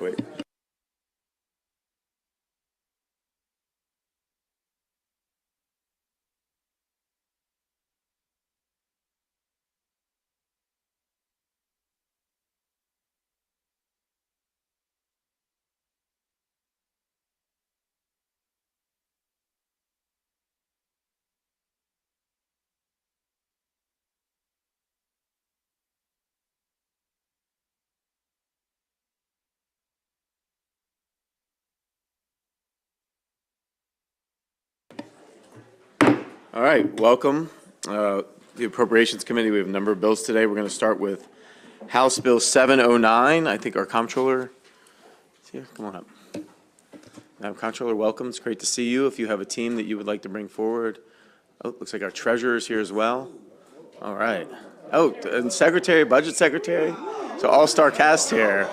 Oh, wait. All right, welcome. The Appropriations Committee, we have a number of bills today. We're going to start with House Bill 709. I think our comptroller is here. Come on up. Madam Comptroller, welcome. It's great to see you. If you have a team that you would like to bring forward. Oh, looks like our treasurer is here as well. All right. Oh, and Secretary, Budget Secretary. So all-star cast here.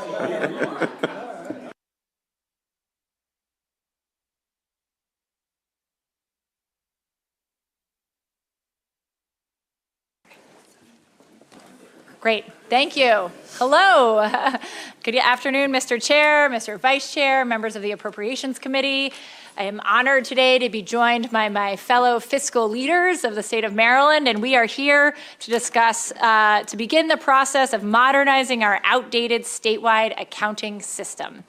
Great, thank you. Hello. Good afternoon, Mr. Chair, Mr. Vice Chair, members of the Appropriations Committee. I am honored today to be joined by my fellow fiscal leaders of the state of Maryland, and we are here to discuss, to begin the process of modernizing our outdated statewide accounting system.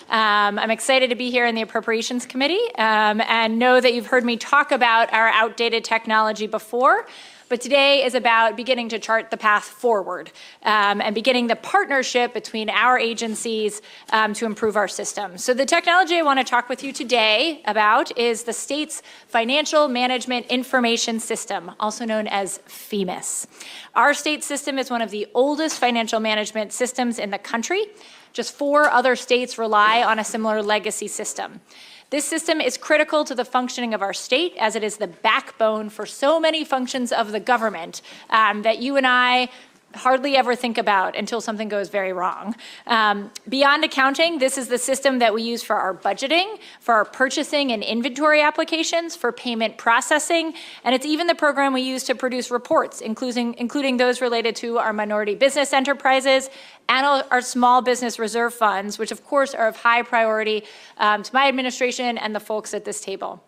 I'm excited to be here in the Appropriations Committee and know that you've heard me talk about our outdated technology before. But today is about beginning to chart the path forward and beginning the partnership between our agencies to improve our system. So the technology I want to talk with you today about is the state's Financial Management Information System, also known as FEMIS. Our state system is one of the oldest financial management systems in the country. Just 4 other states rely on a similar legacy system. This system is critical to the functioning of our state, as it is the backbone for so many functions of the government that you and I hardly ever think about until something goes very wrong. Beyond accounting, this is the system that we use for our budgeting, for our purchasing and inventory applications, for payment processing, and it's even the program we use to produce reports, including those related to our minority business enterprises and our small business reserve funds, which of course are of high priority to my administration and the folks at this table.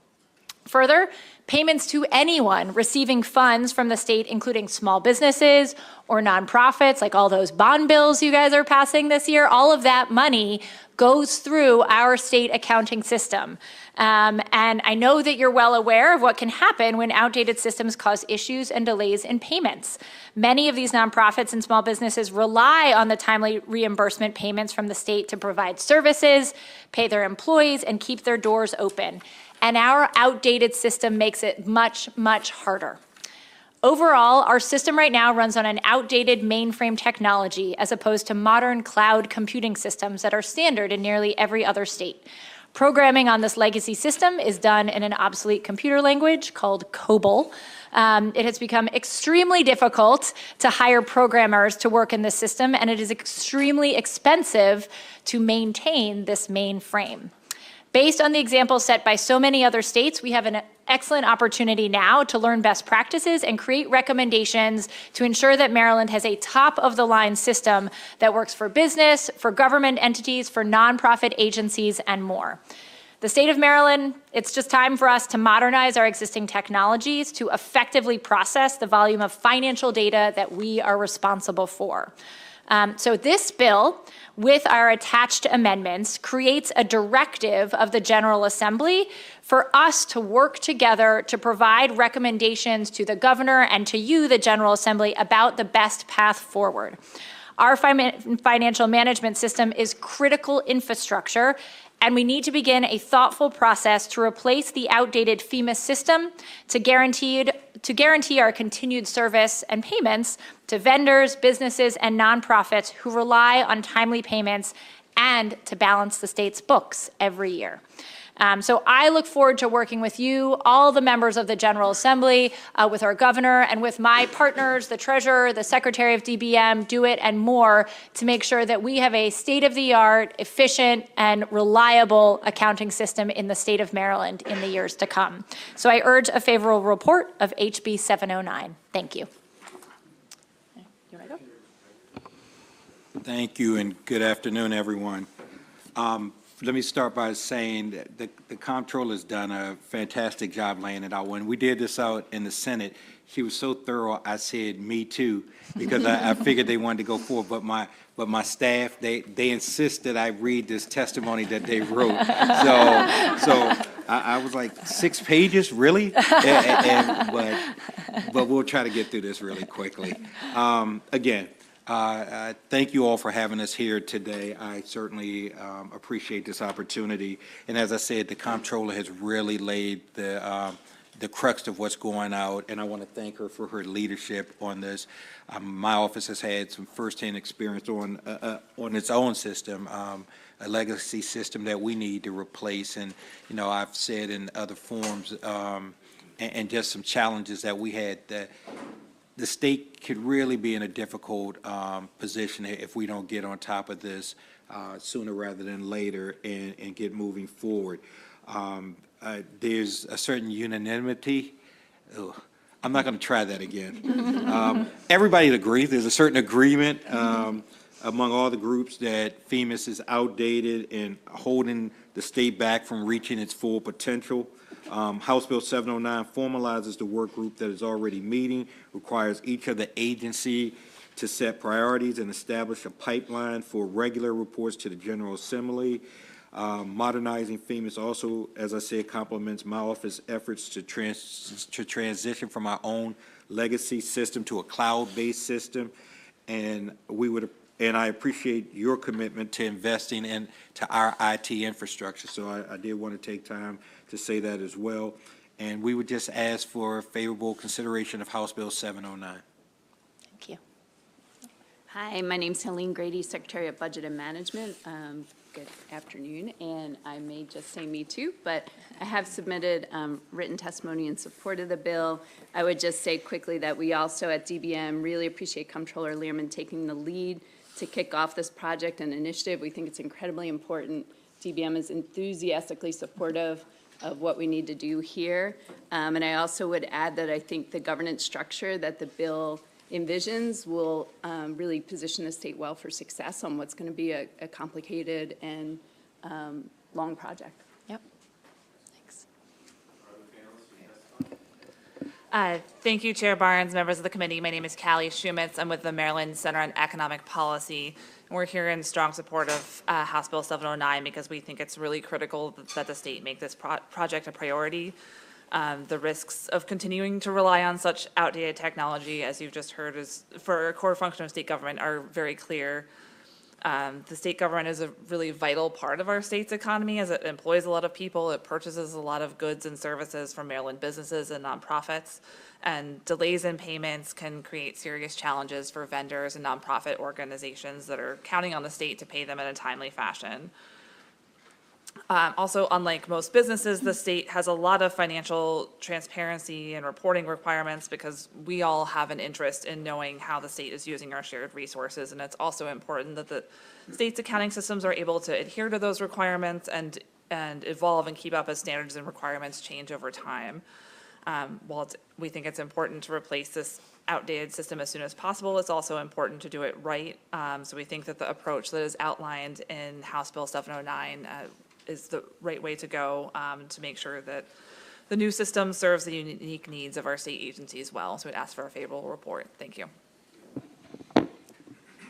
Further, payments to anyone receiving funds from the state, including small businesses or nonprofits, like all those bond bills you guys are passing this year, all of that money goes through our state accounting system. And I know that you're well aware of what can happen when outdated systems cause issues and delays in payments. Many of these nonprofits and small businesses rely on the timely reimbursement payments from the state to provide services, pay their employees, and keep their doors open. And our outdated system makes it much, much harder. Overall, our system right now runs on an outdated mainframe technology as opposed to modern cloud computing systems that are standard in nearly every other state. Programming on this legacy system is done in an obsolete computer language called COBOL. It has become extremely difficult to hire programmers to work in this system, and it is extremely expensive to maintain this mainframe. Based on the examples set by so many other states, we have an excellent opportunity now to learn best practices and create recommendations to ensure that Maryland has a top-of-the-line system that works for business, for government entities, for nonprofit agencies, and more. The state of Maryland, it's just time for us to modernize our existing technologies to effectively process the volume of financial data that we are responsible for. So this bill, with our attached amendments, creates a directive of the General Assembly for us to work together to provide recommendations to the governor and to you, the General Assembly, about the best path forward. Our financial management system is critical infrastructure, and we need to begin a thoughtful process to replace the outdated FEMA system to guarantee our continued service and payments to vendors, businesses, and nonprofits who rely on timely payments and to balance the state's books every year. So I look forward to working with you, all the members of the General Assembly, with our governor, and with my partners, the treasurer, the secretary of DBM, DeWitt, and more, to make sure that we have a state-of-the-art, efficient, and reliable accounting system in the state of Maryland in the years to come. So I urge a favorable report of HB 709. Thank you. Thank you, and good afternoon, everyone. Let me start by saying that the comptroller has done a fantastic job laying it out. When we did this out in the Senate, she was so thorough, I said, me too, because I figured they wanted to go forward. But my staff, they insist that I read this testimony that they wrote. So I was like, 6 pages, really? But we'll try to get through this really quickly. Again, thank you all for having us here today. I certainly appreciate this opportunity. And as I said, the comptroller has really laid the crux of what's going out, and I want to thank her for her leadership on this. My office has had some firsthand experience on its own system, a legacy system that we need to replace. And, you know, I've said in other forums, and just some challenges that we had, that the state could really be in a difficult position if we don't get on top of this sooner rather than later and get moving forward. There's a certain unanimity. Ugh, I'm not going to try that again. Everybody agrees. There's a certain agreement among all the groups that FEMAS is outdated and holding the state back from reaching its full potential. House Bill 709 formalizes the work group that is already meeting, requires each of the agency to set priorities and establish a pipeline for regular reports to the General Assembly. Modernizing FEMAS also, as I said, complements my office efforts to transition from our own legacy system to a cloud-based system. And I appreciate your commitment to investing into our IT infrastructure. So I did want to take time to say that as well. And we would just ask for favorable consideration of House Bill 709. Thank you. Hi, my name's Helene Grady, Secretary of Budget and Management. Good afternoon, and I may just say me too, but I have submitted written testimony in support of the bill. I would just say quickly that we also at DBM really appreciate Comptroller Learman taking the lead to kick off this project and initiative. We think it's incredibly important. DBM is enthusiastically supportive of what we need to do here. And I also would add that I think the governance structure that the bill envisions will really position the state well for success on what's going to be a complicated and long project. Yep. Thanks. Thank you, Chair Barnes, members of the committee. My name is Callie Shumitz. I'm with the Maryland Center on Economic Policy. We're here in strong support of House Bill 709 because we think it's really critical that the state make this project a priority. The risks of continuing to rely on such outdated technology, as you've just heard, is for a core function of state government are very clear. The state government is a really vital part of our state's economy as it employs a lot of people. It purchases a lot of goods and services from Maryland businesses and nonprofits. And delays in payments can create serious challenges for vendors and nonprofit organizations that are counting on the state to pay them in a timely fashion. Also, unlike most businesses, the state has a lot of financial transparency and reporting requirements because we all have an interest in knowing how the state is using our shared resources. And it's also important that the state's accounting systems are able to adhere to those requirements and evolve and keep up as standards and requirements change over time. While we think it's important to replace this outdated system as soon as possible, it's also important to do it right. So we think that the approach that is outlined in House Bill 709 is the right way to go to make sure that the new system serves the unique needs of our state agencies well. So we'd ask for a favorable report. Thank you.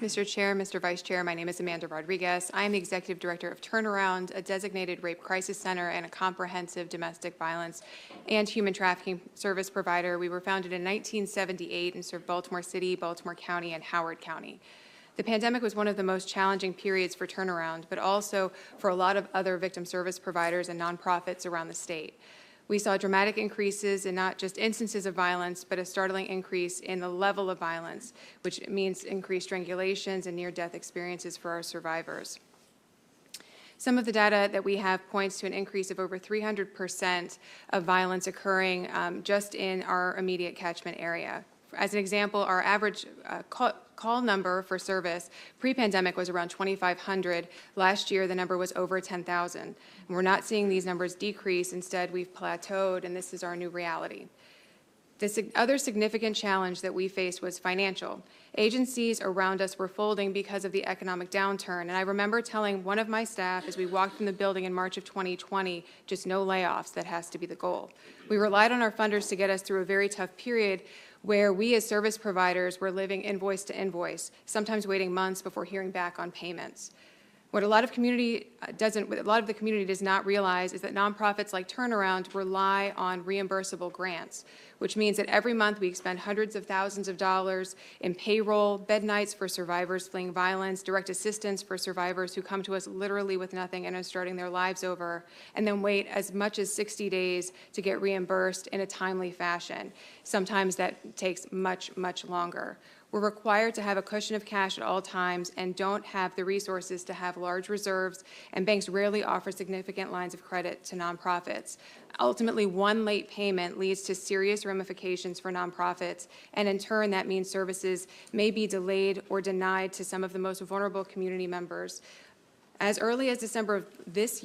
Mr. Chair, Mr. Vice Chair, my name is Amanda Rodriguez. I am the Executive Director of Turnaround, a designated rape crisis center and a comprehensive domestic violence and human trafficking service provider. We were founded in 1978 and serve Baltimore City, Baltimore County, and Howard County. The pandemic was one of the most challenging periods for Turnaround, but also for a lot of other victim service providers and nonprofits around the state. We saw dramatic increases in not just instances of violence, but a startling increase in the level of violence, which means increased strangulations and near-death experiences for our survivors. Some of the data that we have points to an increase of over 300% of violence occurring just in our immediate catchment area. As an example, our average call number for service pre-pandemic was around 2,500. Last year, the number was over 10,000. And we're not seeing these numbers decrease. Instead, we've plateaued, and this is our new reality. The other significant challenge that we faced was financial. Agencies around us were folding because of the economic downturn, and I remember telling one of my staff as we walked from the building in March of 2020, just no layoffs, that has to be the goal. We relied on our funders to get us through a very tough period where we as service providers were living invoice to invoice, sometimes waiting months before hearing back on payments. What a lot of the community does not realize is that nonprofits like Turnaround rely on reimbursable grants, which means that every month we expend hundreds of thousands of dollars in payroll, bed nights for survivors fleeing violence, direct assistance for survivors who come to us literally with nothing and are starting their lives over, and then wait as much as 60 days to get reimbursed in a timely fashion. Sometimes that takes much, much longer. We're required to have a cushion of cash at all times and don't have the resources to have large reserves, and banks rarely offer significant lines of credit to nonprofits. Ultimately, one late payment leads to serious ramifications for nonprofits, and in turn, that means services may be delayed or denied to some of the most vulnerable community members. As early as December of this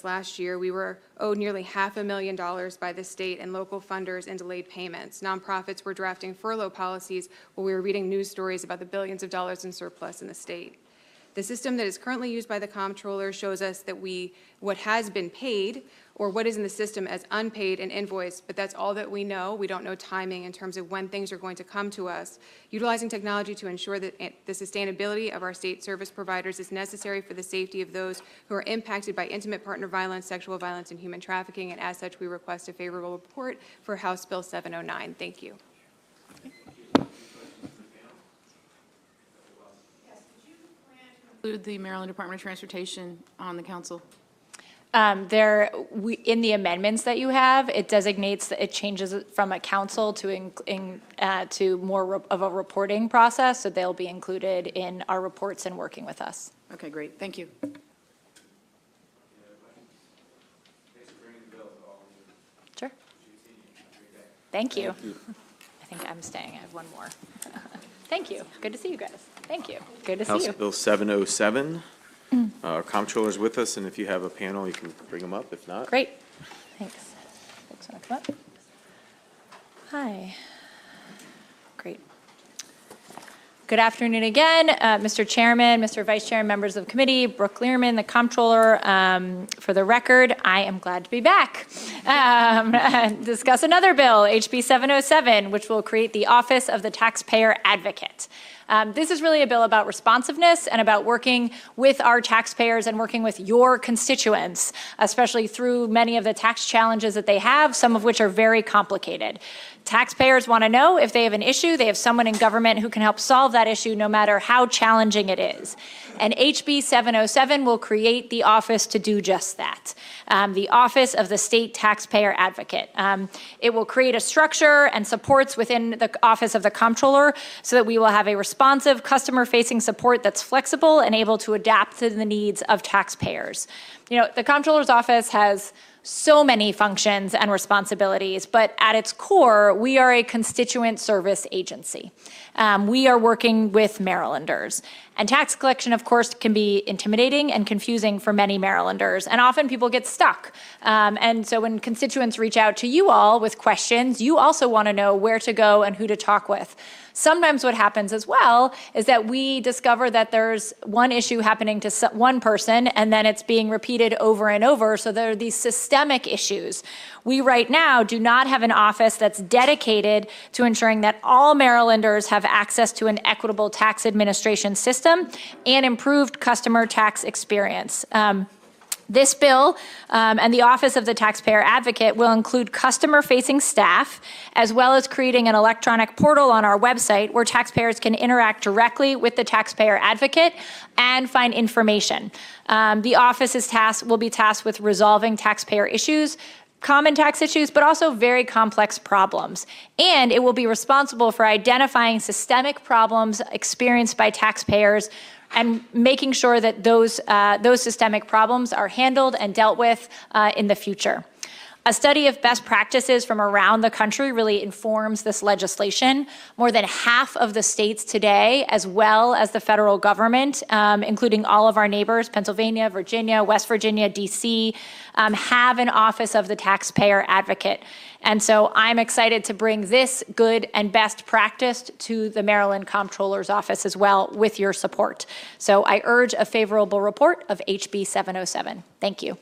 last year, we were owed nearly $500,000 by the state and local funders in delayed payments. Nonprofits were drafting furlough policies while we were reading news stories about the billions of dollars in surplus in the state. The system that is currently used by the comptroller shows us that what has been paid or what is in the system as unpaid and invoiced, but that's all that we know. We don't know timing in terms of when things are going to come to us. Utilizing technology to ensure that the sustainability of our state service providers is necessary for the safety of those who are impacted by intimate partner violence, sexual violence, and human trafficking, and as such, we request a favorable report for House Bill 709. Thank you. Include the Maryland Department of Transportation on the council? In the amendments that you have, it designates, it changes it from a council to more of a reporting process, so they'll be included in our reports and working with us. Okay, great. Thank you. Sure. Thank you. I think I'm staying. I have one more. Thank you. Good to see you guys. Thank you. Good to see House you. Bill 707. Our comptroller's with us, and if you have a panel, you can bring them up. If not, Great. Thanks. Folks want to come up? Hi. Great. Good afternoon again, Mr. Chairman, Mr. Vice Chair, members of the committee, Brooke Learman, the comptroller. For the record, I am glad to be back. Discuss another bill, HB 707, which will create the Office of the Taxpayer Advocate. This is really a bill about responsiveness and about working with our taxpayers and working with your constituents, especially through many of the tax challenges that they have, some of which are very complicated. Taxpayers want to know if they have an issue, they have someone in government who can help solve that issue no matter how challenging it is. And HB 707 will create the office to do just that, the Office of the State Taxpayer Advocate. It will create a structure and supports within the Office of the Comptroller so that we will have a responsive, customer-facing support that's flexible and able to adapt to the needs of taxpayers. You know, the Comptroller's Office has so many functions and responsibilities, but at its core, we are a constituent service agency. We are working with Marylanders. And tax collection, of course, can be intimidating and confusing for many Marylanders, and often people get stuck. And so when constituents reach out to you all with questions, you also want to know where to go and who to talk with. Sometimes what happens as well is that we discover that there's one issue happening to one person and then it's being repeated over and over. So there are these systemic issues. We right now do not have an office that's dedicated to ensuring that all Marylanders have access to an equitable tax administration system and improved customer tax experience. This bill and the Office of the Taxpayer Advocate will include customer-facing staff, as well as creating an electronic portal on our website where taxpayers can interact directly with the taxpayer advocate and find information. The office will be tasked with resolving taxpayer issues, common tax issues, but also very complex problems. And it will be responsible for identifying systemic problems experienced by taxpayers and making sure that those systemic problems are handled and dealt with in the future. A study of best practices from around the country really informs this legislation. More than half of the states today, as well as the federal government, including all of our neighbors, Pennsylvania, Virginia, West Virginia, DC, have an Office of the Taxpayer Advocate. And so I'm excited to bring this good and best practice to the Maryland Comptroller's Office as well with your support. So I urge a favorable report of HB 707. Thank you.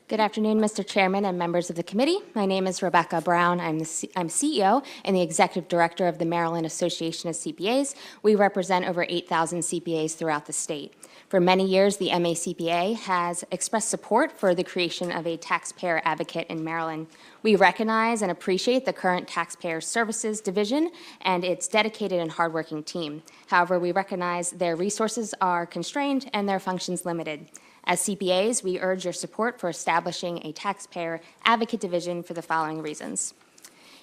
Good afternoon, Mr. Chairman and members of the committee. My name is Rebecca Brown. I'm CEO and the Executive Director of the Maryland Association of CPAs. We represent over 8,000 CPAs throughout the state. For many years, the MACPA has expressed support for the creation of a taxpayer advocate in Maryland. We recognize and appreciate the current Taxpayer Services Division and its dedicated and hardworking team. However, we recognize their resources are constrained and their functions limited. As CPAs, we urge your support for establishing a taxpayer advocate division for the following reasons.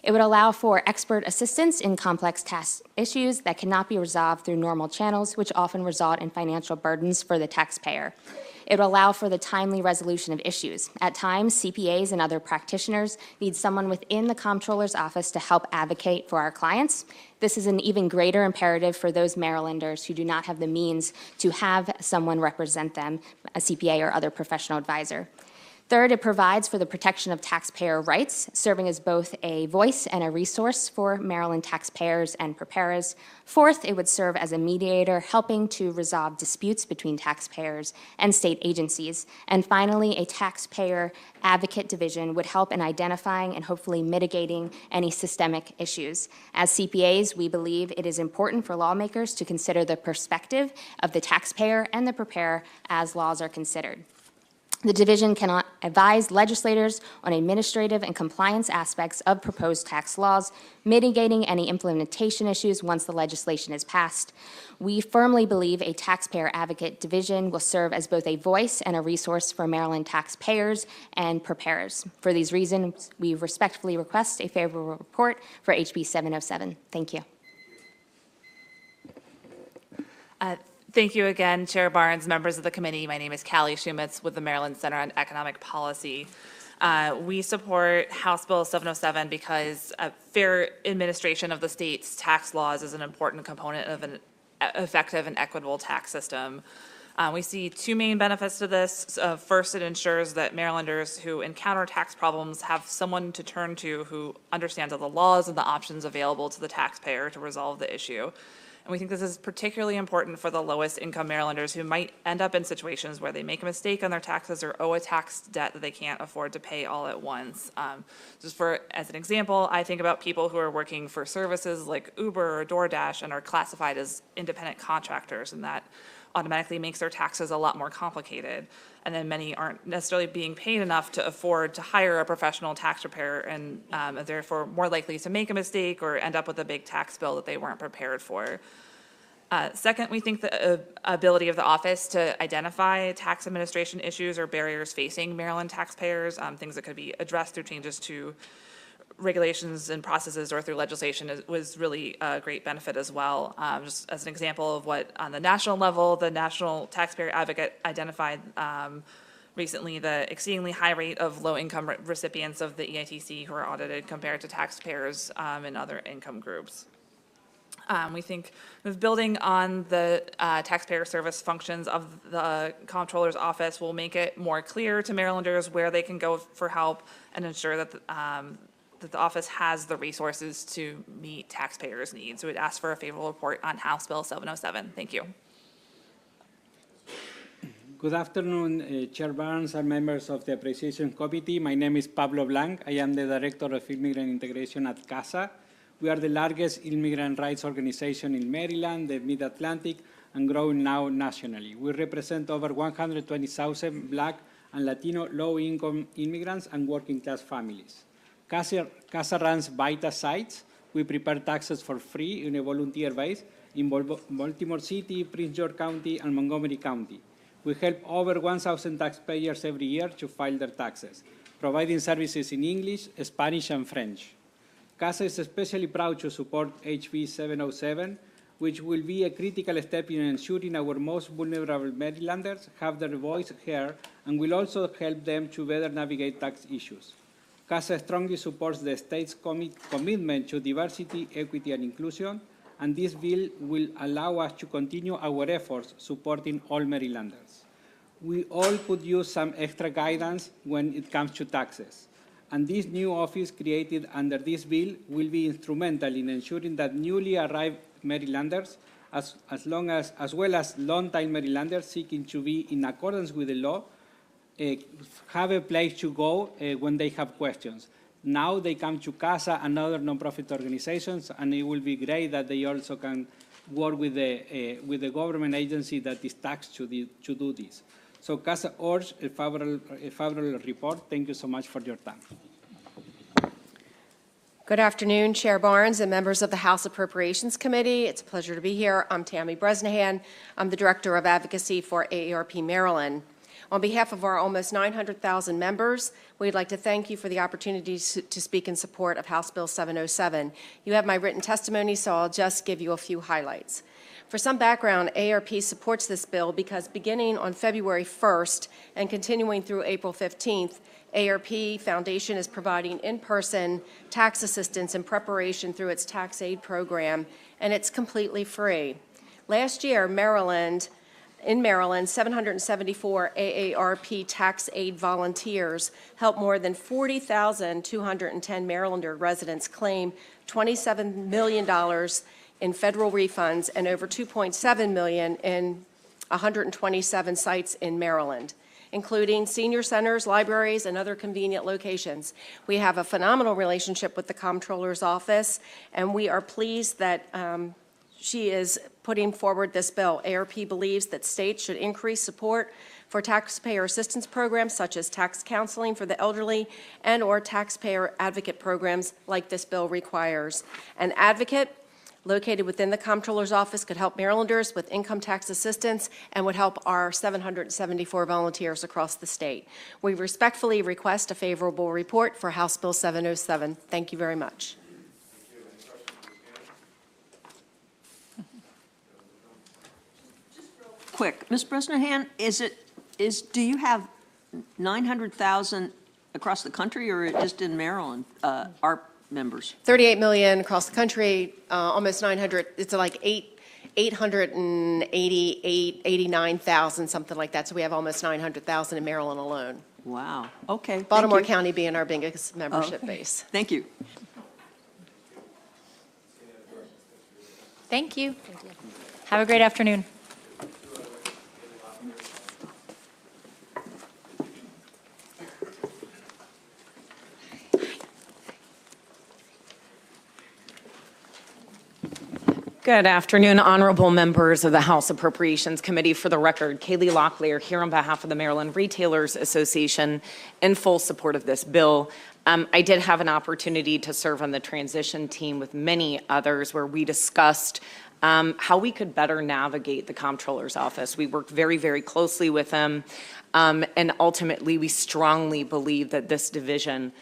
It would allow for expert assistance in complex tax issues that cannot be resolved through normal channels, which often result in financial burdens for the taxpayer. It would allow for the timely resolution of issues. At times, CPAs and other practitioners need someone within the Comptroller's office to help advocate for our clients. This is an even greater imperative for those Marylanders who do not have the means to have someone represent them, a CPA or other professional advisor. Third, it provides for the protection of taxpayer rights, serving as both a voice and a resource for Maryland taxpayers and preparers. Fourth, it would serve as a mediator, helping to resolve disputes between taxpayers and state agencies. And finally, a taxpayer advocate division would help in identifying and hopefully mitigating any systemic issues. As CPAs, we believe it is important for lawmakers to consider the perspective of the taxpayer and the preparer as laws are considered. The division cannot advise legislators on administrative and compliance aspects of proposed tax laws, mitigating any implementation issues once the legislation is passed. We firmly believe a taxpayer advocate division will serve as both a voice and a resource for Maryland taxpayers and preparers. For these reasons, we respectfully request a favorable report for HB 707. Thank you. Thank you again, Chair Barnes, members of the committee. My name is Callie Shumitz with the Maryland Center on Economic Policy. We support House Bill 707 because fair administration of the state's tax laws is an important component of an effective and equitable tax system. We see two main benefits to this. First, it ensures that Marylanders who encounter tax problems have someone to turn to who understands the laws and the options available to the taxpayer to resolve the issue. And we think this is particularly important for the lowest income Marylanders who might end up in situations where they make a mistake on their taxes or owe a tax debt that they can't afford to pay all at once. As an example, I think about people who are working for services like Uber or DoorDash and are classified as independent contractors, and that automatically makes their taxes a lot more complicated. And then many aren't necessarily being paid enough to afford to hire a professional tax preparer and are therefore more likely to make a mistake or end up with a big tax bill that they weren't prepared for. Second, we think the ability of the office to identify tax administration issues or barriers facing Maryland taxpayers, things that could be addressed through changes to regulations and processes or through legislation was really a great benefit as well. Just as an example of what on the national level, the National Taxpayer Advocate identified recently the exceedingly high rate of low-income recipients of the EITC who are audited compared to taxpayers in other income groups. We think with building on the taxpayer service functions of the Comptroller's Office will make it more clear to Marylanders where they can go for help and ensure that the office has the resources to meet taxpayers' needs. So we'd ask for a favorable report on House Bill 707. Thank you. Good afternoon, Chair Barnes and members of the Appropriations Committee. My name is Pablo Blanc. I am the Director of Immigrant Integration at CASA. We are the largest immigrant rights organization in Maryland, the Mid-Atlantic, and growing now nationally. We represent over 120,000 Black and Latino low-income immigrants and working-class families. CASA runs Vita sites. We prepare taxes for free on a volunteer base in Baltimore City, Prince George County, and Montgomery County. We help over 1,000 taxpayers every year to file their taxes, providing services in English, Spanish, and French. CASA is especially proud to support HB 707, which will be a critical step in ensuring our most vulnerable Marylanders have their voice heard and will also help them to better navigate tax issues. CASA strongly supports the state's commitment to diversity, equity, and inclusion, and this bill will allow us to continue our efforts supporting all Marylanders. We all could use some extra guidance when it comes to taxes. And this new office created under this bill will be instrumental in ensuring that newly arrived Marylanders, as well as long-time Marylanders seeking to be in accordance with the law, have a place to go when they have questions. Now they come to CASA and other nonprofit organizations, and it will be great that they also can work with the government agency that is taxed to do this. So CASA urges a favorable report. Thank you so much for your time. Good afternoon, Chair Barnes and members of the House Appropriations Committee. It's a pleasure to be here. I'm Tammy Bresnahan. I'm the Director of Advocacy for AARP Maryland. On behalf of our almost 900,000 members, we'd like to thank you for the opportunity to speak in support of House Bill 707. You have my written testimony, so I'll just give you a few highlights. For some background, AARP supports this bill because beginning on February 1st and continuing through April 15th, AARP Foundation is providing in-person tax assistance in preparation through its tax aid program, and it's completely free. Last year, in Maryland, 774 AARP tax aid volunteers helped more than 40,210 Marylander residents claim $27 million in federal refunds and over $2.7 million in 127 sites in Maryland, including senior centers, libraries, and other convenient locations. We have a phenomenal relationship with the Comptroller's Office, and we are pleased that she is putting forward this bill. AARP believes that states should increase support for taxpayer assistance programs such as tax counseling for the elderly and/or taxpayer advocate programs like this bill requires. An advocate located within the Comptroller's Office could help Marylanders with income tax assistance and would help our 774 volunteers across the state. We respectfully request a favorable report for House Bill 707. Thank you very much. Quick, Ms. Bresnahan, do you have 900,000 across the country or just in Maryland, ARP members? 38 million across the country, almost 900, it's like 888, 89,000, something like that. So we have almost 900,000 in Maryland alone. Wow, okay. Baltimore thank you. County being our biggest membership Okay. base. Thank you. Thank you. Have a great afternoon. Good afternoon, honorable members of the House Appropriations Committee. For the record, Kaylee Locklear here on behalf of the Maryland Retailers Association in full support of this bill. I did have an opportunity to serve on the transition team with many others where we discussed how we could better navigate the Comptroller's Office. We worked very, very closely with them, and ultimately we strongly believe that this division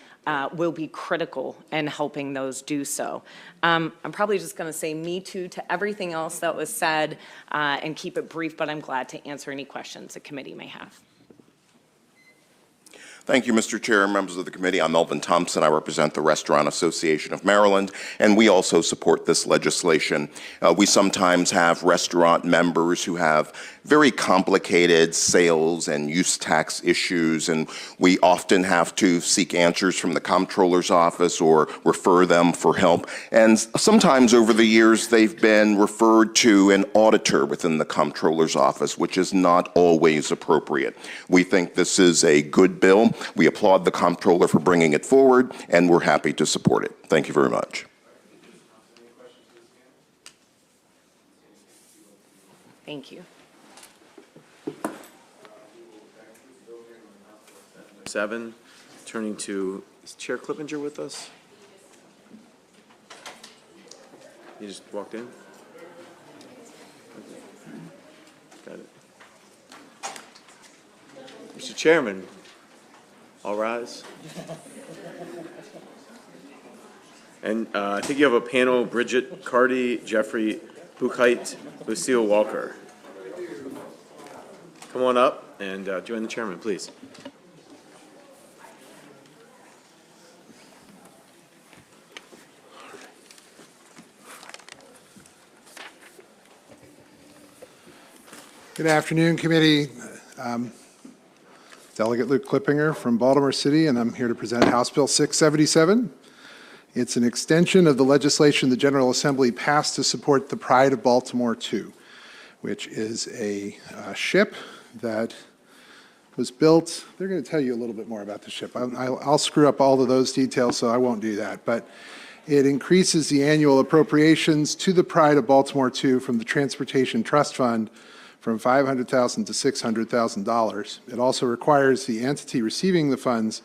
will be critical in helping those do so. I'm probably just going to say me too to everything else that was said and keep it brief, but I'm glad to answer any questions the committee may have. Thank you, Mr. Chair and members of the committee. I'm Melvin Thompson. I represent the Restaurant Association of Maryland, and we also support this legislation. We sometimes have restaurant members who have very complicated sales and use tax issues, and we often have to seek answers from the Comptroller's Office or refer them for help. And sometimes over the years, they've been referred to an auditor within the Comptroller's Office, which is not always appropriate. We think this is a good bill. We applaud the Comptroller for bringing it forward, and we're happy to support it. Thank you very much. Thank you. 7, turning to, is Chair Clippinger with us? You just walked in? Got it. Mr. Chairman, all rise. And I think you have a panel, Bridget Carty, Jeffrey Buchheit, Lucille Walker. Come on up and join the chairman, please. Good afternoon, committee. Delegate Luke Klippinger from Baltimore City, and I'm here to present House Bill 677. It's an extension of the legislation the General Assembly passed to support the Pride of Baltimore II, which is a ship that was built. They're going to tell you a little bit more about the ship. I'll screw up all of those details, so I won't do that. But it increases the annual appropriations to the Pride of Baltimore II from the Transportation Trust Fund from $500,000 to $600,000. It also requires the entity receiving the funds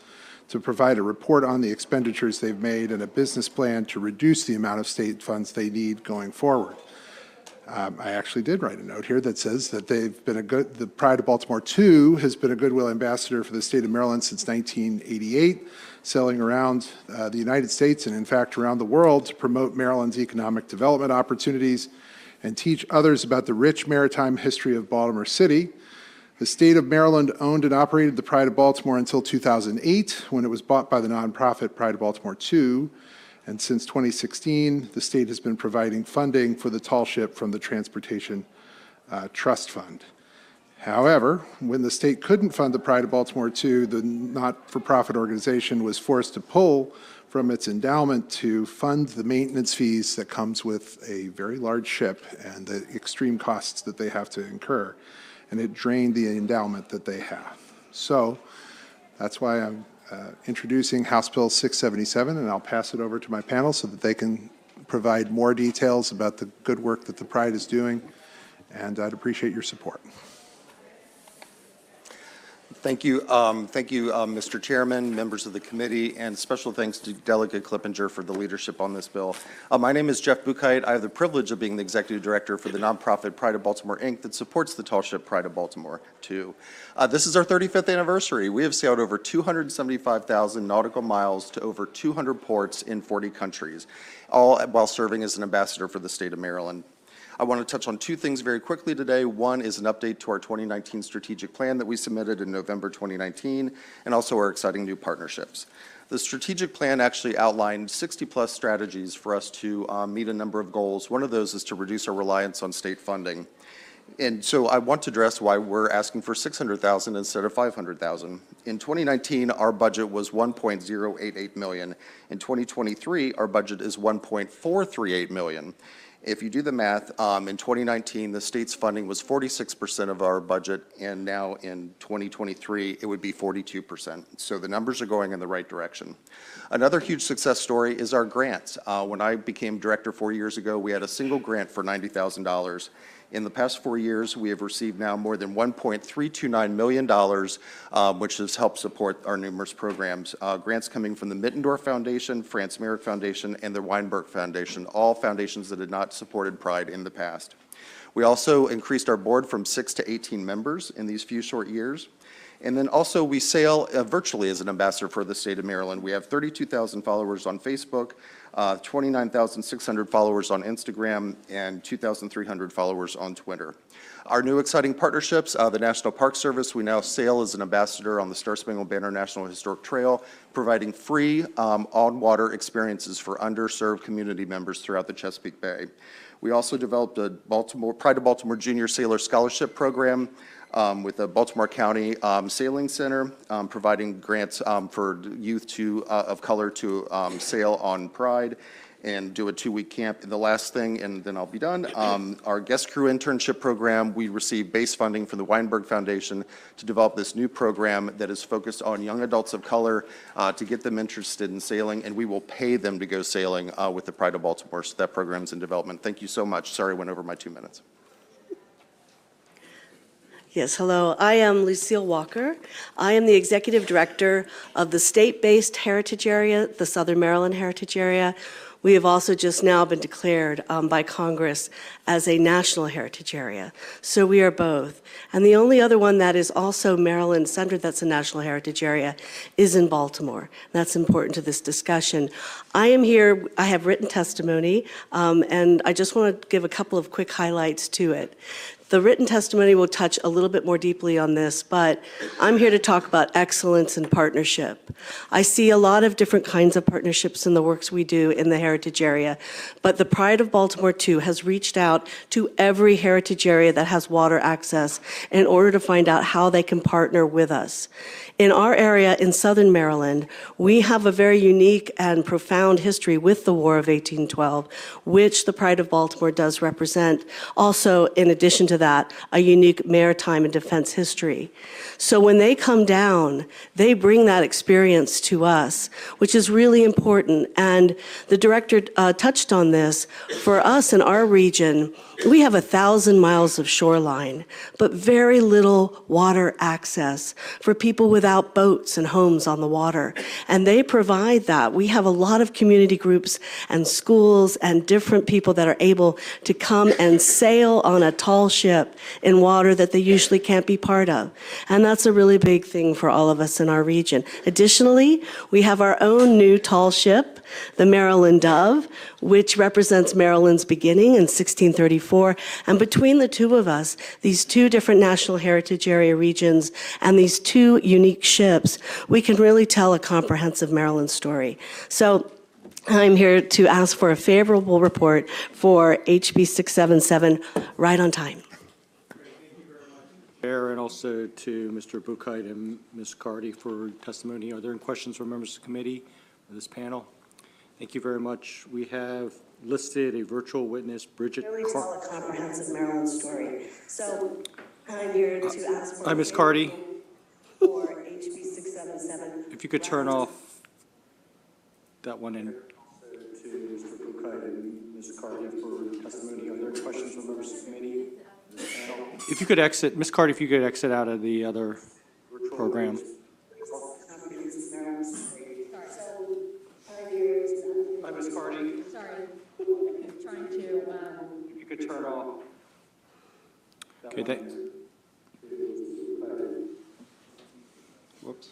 to provide a report on the expenditures they've made and a business plan to reduce the amount of state funds they need going forward. I actually did write a note here that says that the Pride of Baltimore II has been a goodwill ambassador for the state of Maryland since 1988, sailing around the United States and in fact around the world to promote Maryland's economic development opportunities and teach others about the rich maritime history of Baltimore City. The state of Maryland owned and operated the Pride of Baltimore until 2008, when it was bought by the nonprofit Pride of Baltimore II. And since 2016, the state has been providing funding for the tall ship from the Transportation Trust Fund. However, when the state couldn't fund the Pride of Baltimore II, the not-for-profit organization was forced to pull from its endowment to fund the maintenance fees that comes with a very large ship and the extreme costs that they have to incur. And it drained the endowment that they have. So that's why I'm introducing House Bill 677, and I'll pass it over to my panel so that they can provide more details about the good work that the Pride is doing, and I'd appreciate your support. Thank you, Mr. Chairman, members of the committee, and special thanks to Delegate Klippinger for the leadership on this bill. My name is Jeff Buchheit. I have the privilege of being the executive director for the nonprofit Pride of Baltimore, Inc. that supports the tall ship Pride of Baltimore II. This is our 35th anniversary. We have sailed over 275,000 nautical miles to over 200 ports in 40 countries, all while serving as an ambassador for the state of Maryland. I want to touch on two things very quickly today. One is an update to our 2019 strategic plan that we submitted in November 2019, and also our exciting new partnerships. The strategic plan actually outlined 60-plus strategies for us to meet a number of goals. One of those is to reduce our reliance on state funding. And so I want to address why we're asking for $600,000 instead of $500,000. In 2019, our budget was $1.088 million. In 2023, our budget is $1.438 million. If you do the math, in 2019, the state's funding was 46% of our budget, and now in 2023, it would be 42%. So the numbers are going in the right direction. Another huge success story is our grants. When I became director 4 years ago, we had a single grant for $90,000. In the past 4 years, we have received now more than $1.329 million, which has helped support our numerous programs. Grants coming from the Mittendorf Foundation, Franz Merrick Foundation, and the Weinberg Foundation, all foundations that had not supported Pride in the past. We also increased our board from 6 to 18 members in these few short years. And then also we sail virtually as an ambassador for the state of Maryland. We have 32,000 followers on Facebook, 29,600 followers on Instagram, and 2,300 followers on Twitter. Our new exciting partnerships, the National Park Service, we now sail as an ambassador on the Star Spangled Banner National Historic Trail, providing free on-water experiences for underserved community members throughout the Chesapeake Bay. We also developed a Pride of Baltimore Junior Sailor Scholarship Program with the Baltimore County Sailing Center, providing grants for youth of color to sail on Pride and do a 2-week camp. And the last thing, and then I'll be done, our guest crew internship program, we received base funding from the Weinberg Foundation to develop this new program that is focused on young adults of color to get them interested in sailing, and we will pay them to go sailing with the Pride of Baltimore. So that program's in development. Thank you so much. Sorry I went over my 2 minutes. Yes, hello. I am Lucille Walker. I am the Executive Director of the state-based heritage area, the Southern Maryland Heritage Area. We have also just now been declared by Congress as a national heritage area. So we are both. And the only other one that is also Maryland-centered that's a national heritage area is in Baltimore. That's important to this discussion. I am here, I have written testimony, and I just want to give a couple of quick highlights to it. The written testimony will touch a little bit more deeply on this, but I'm here to talk about excellence and partnership. I see a lot of different kinds of partnerships in the works we do in the heritage area, but the Pride of Baltimore 2 has reached out to every heritage area that has water access in order to find out how they can partner with us. In our area in southern Maryland, we have a very unique and profound history with the War of 1812, which the Pride of Baltimore does represent. Also, in addition to that, a unique maritime and defense history. So when they come down, they bring that experience to us, which is really important. And the director touched on this. For us in our region, we have 1,000 miles of shoreline, but very little water access for people without boats and homes on the water. And they provide that. We have a lot of community groups and schools and different people that are able to come and sail on a tall ship in water that they usually can't be part of. And that's a really big thing for all of us in our region. Additionally, we have our own new tall ship, the Maryland Dove, which represents Maryland's beginning in 1634. And between the two of us, these two different National Heritage Area regions and these two unique ships, we can really tell a comprehensive Maryland story. So I'm here to ask for a favorable report for HB 677 right on time. Chair, and also to Mr. Buchheit and Ms. Cardy for testimony. Are there any questions from members of the committee or this panel? Thank you very much. We have listed a virtual witness, Bridget. Really tell a comprehensive Maryland story. So I'm here to ask for. Hi, Ms. Cardy. For HB 677. If you could turn off that one in. To Mr. Buchheit and Ms. Cardy for testimony. Are there any questions from members of the committee? If you could exit, Ms. Cardy, if you could exit out of the other program. Hi, Ms. Cardy. Sorry, trying to. If you could turn off. Okay, thanks. Whoops.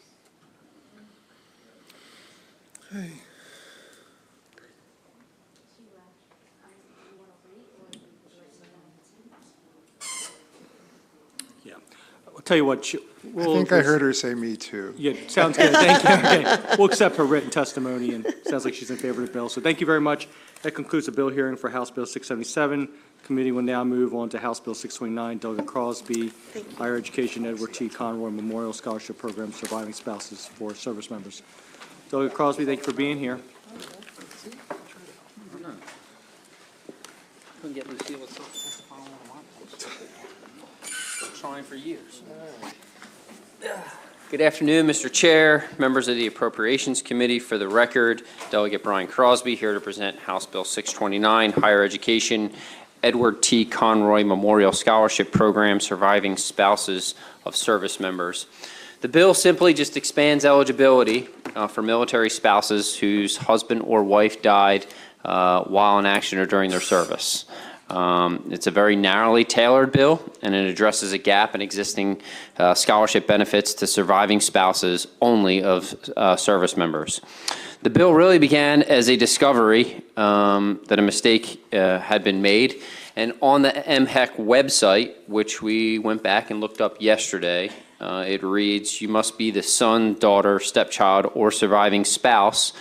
Hey. Yeah. I'll tell you what. I think I heard her say me too. Yeah, sounds good. Thank you. Okay. We'll accept her written testimony, and it sounds like she's in favor of the bill. So thank you very much. That concludes the bill hearing for House Bill 677. Committee will now move on to House Bill 629, Delegate Crosby, Higher Education Edward T. Conroy Memorial Scholarship Program, Surviving Spouses for Service Members. Delegate Crosby, thank you for being here. Couldn't get Lucille to testify on one of mine. Trying for years. Good afternoon, Mr. Chair, members of the Appropriations Committee. For the record, Delegate Brian Crosby here to present House Bill 629, Higher Education Edward T. Conroy Memorial Scholarship Program, Surviving Spouses of Service Members. The bill simply just expands eligibility for military spouses whose husband or wife died while in action or during their service. It's a very narrowly tailored bill, and it addresses a gap in existing scholarship benefits to surviving spouses only of service members. The bill really began as a discovery that a mistake had been made, and on the MHEC website, which we went back and looked up yesterday, it reads, "You must be the son, daughter, stepchild, or surviving spouse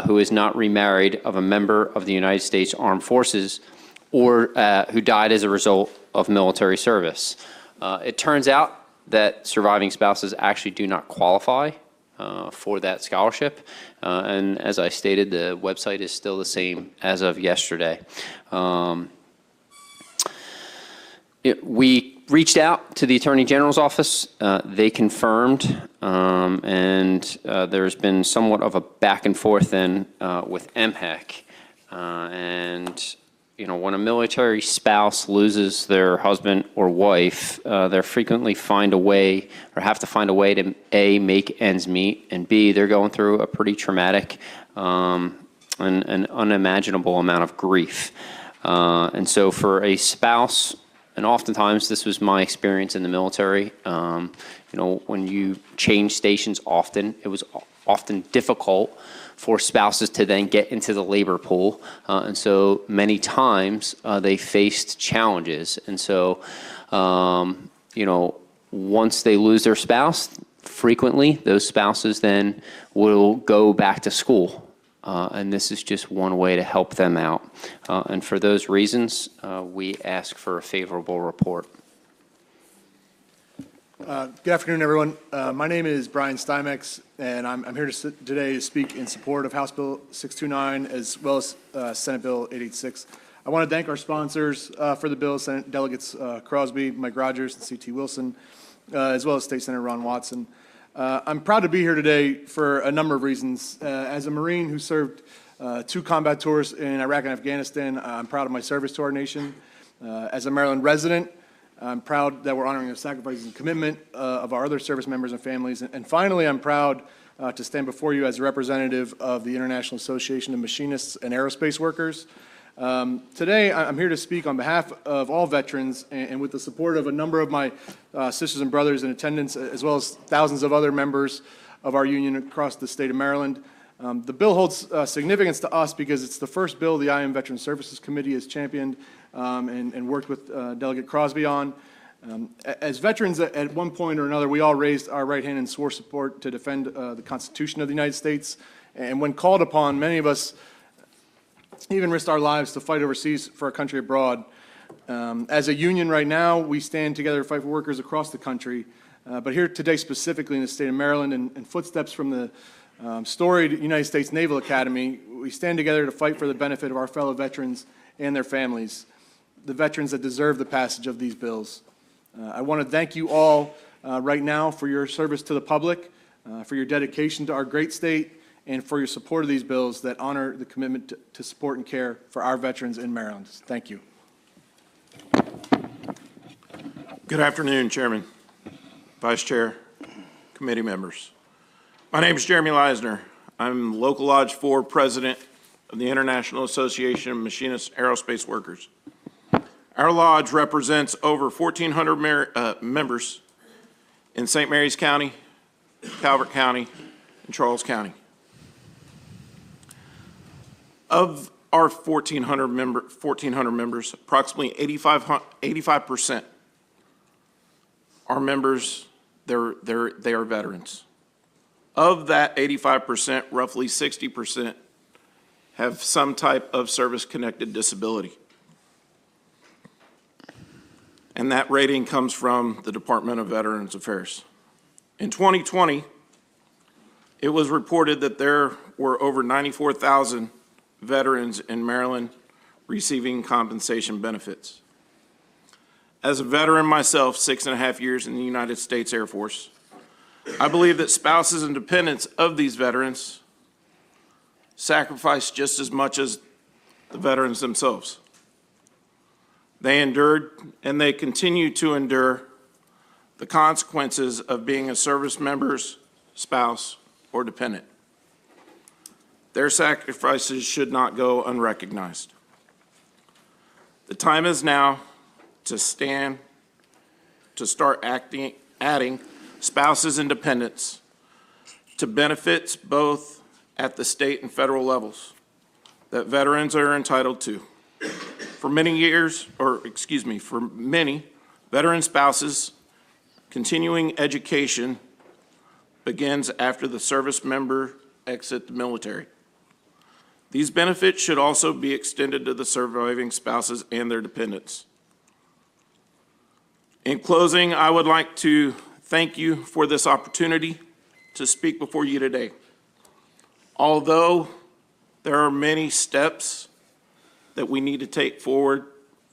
who is not remarried of a member of the United States Armed Forces or who died as a result of military service." It turns out that surviving spouses actually do not qualify for that scholarship. And as I stated, the website is still the same as of yesterday. We reached out to the Attorney General's office. They confirmed, and there's been somewhat of a back and forth then with MHEC. And you know, when a military spouse loses their husband or wife, they frequently find a way or have to find a way to A, make ends meet, and B, they're going through a pretty traumatic and unimaginable amount of grief. And so for a spouse, and oftentimes this was my experience in the military, you know, when you change stations often, it was often difficult for spouses to then get into the labor pool. And so many times they faced challenges. And so, once they lose their spouse, frequently those spouses then will go back to school. And this is just one way to help them out. And for those reasons, we ask for a favorable report. Good afternoon, everyone. My name is Brian Stymex, and I'm here today to speak in support of House Bill 629 as well as Senate Bill 886. I want to thank our sponsors for the bill, Senate Delegates Crosby, Mike Rogers, and C.T. Wilson, as well as State Senator Ron Watson. I'm proud to be here today for a number of reasons. As a Marine who served 2 combat tours in Iraq and Afghanistan, I'm proud of my service to our nation. As a Maryland resident, I'm proud that we're honoring the sacrifices and commitment of our other service members and families. And finally, I'm proud to stand before you as a representative of the International Association of Machinists and Aerospace Workers. Today, I'm here to speak on behalf of all veterans and with the support of a number of my sisters and brothers in attendance, as well as thousands of other members of our union across the state of Maryland. The bill holds significance to us because it's the first bill the IM Veterans Services Committee has championed and worked with Delegate Crosby on. As veterans, at one point or another, we all raised our right hand and swore support to defend the Constitution of the United States. And when called upon, many of us even risked our lives to fight overseas for our country abroad. As a union right now, we stand together to fight for workers across the country. But here today, specifically in the state of Maryland, and footsteps from the storied United States Naval Academy, we stand together to fight for the benefit of our fellow veterans and their families, the veterans that deserve the passage of these bills. I want to thank you all right now for your service to the public, for your dedication to our great state, and for your support of these bills that honor the commitment to support and care for our veterans in Maryland. Thank you. Good afternoon, Chairman, Vice Chair, committee members. My name is Jeremy Leisner. I'm Local Lodge 4 President of the International Association of Machinists Aerospace Workers. Our lodge represents over 1,400 members in St. Mary's County, Calvert County, and Charles County. Of our 1,400 members, approximately 85% are members, they are veterans. Of that 85%, roughly 60% have some type of service-connected disability. And that rating comes from the Department of Veterans Affairs. In 2020, it was reported that there were over 94,000 veterans in Maryland receiving compensation benefits. As a veteran myself, 6.5 years in the United States Air Force, I believe that spouses and dependents of these veterans sacrifice just as much as the veterans themselves. They endured and they continue to endure the consequences of being a service member's spouse or dependent. Their sacrifices should not go unrecognized. The time is now to start adding spouses and dependents to benefits both at the state and federal levels that veterans are entitled to. For many, veteran spouses, continuing education begins after the service member exits the military. These benefits should also be extended to the surviving spouses and their dependents. In closing, I would like to thank you for this opportunity to speak before you today. Although there are many steps that we need to take forward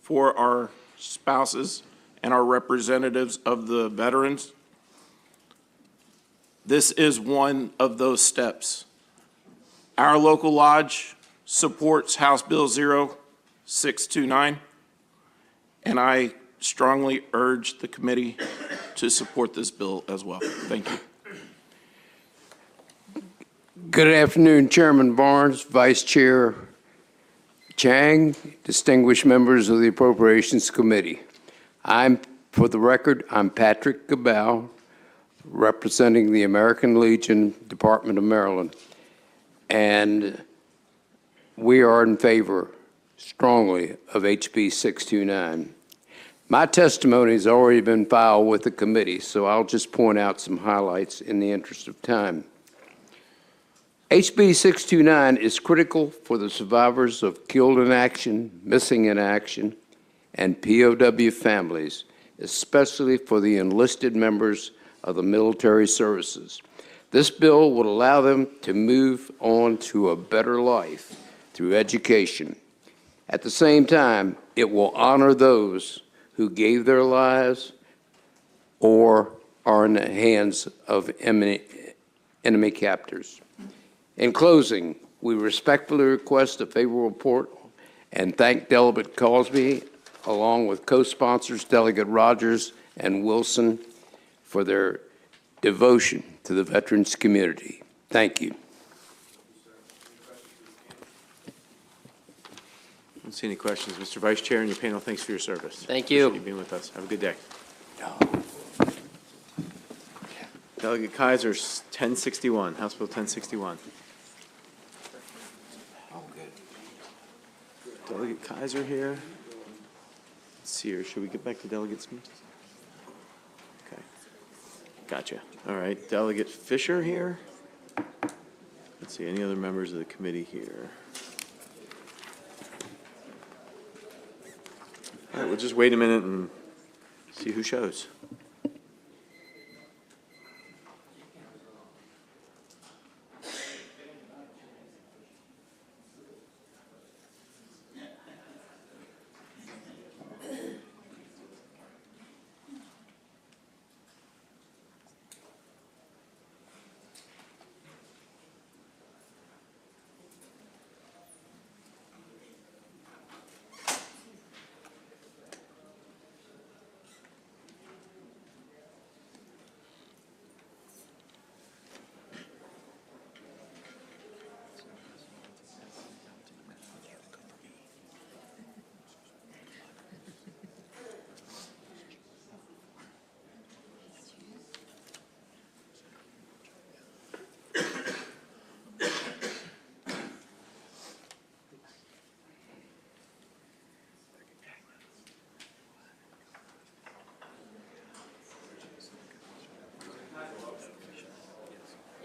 for our spouses and our representatives of the veterans, this is one of those steps. Our local lodge supports House Bill 0629, and I strongly urge the committee to support this bill as well. Thank you. Good afternoon, Chairman Barnes, Vice Chair Chang, distinguished members of the Appropriations Committee. For the record, I'm Patrick Gabal, representing the American Legion, Department of Maryland, and we are in favor strongly of HB 629. My testimony has already been filed with the committee, so I'll just point out some highlights in the interest of time. HB 629 is critical for the survivors of killed in action, missing in action, and POW families, especially for the enlisted members of the military services. This bill would allow them to move on to a better life through education. At the same time, it will honor those who gave their lives or are in the hands of enemy captors. In closing, we respectfully request a favorable report and thank Delegate Crosby, along with co-sponsors Delegate Rogers and Wilson, for their devotion to the veterans community. Thank you. I don't see any questions. Mr. Vice Chair and your panel, thanks for your service. Thank you. Appreciate you being with us. Have a good day. Delegate Kaiser, 1061, House Bill 1061. Delegate Kaiser here. Let's see here. Should we get back to Delegate Smith? Okay. Gotcha. All right. Delegate Fisher here. Let's see. Any other members of the committee here? All right. We'll just wait a minute and see who shows.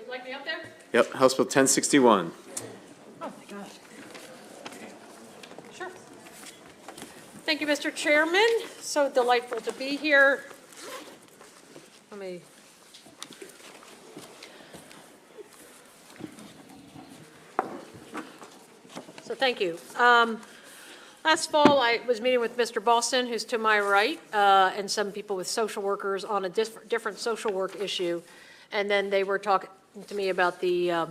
Like me up there? Yep. House Bill 1061. Oh, my gosh. Sure. Thank you, Mr. Chairman. So delightful to be here. Let me. So thank you. Last fall, I was meeting with Mr. Boston, who's to my right, and some people with social workers on a different social work issue. And then they were talking to me about the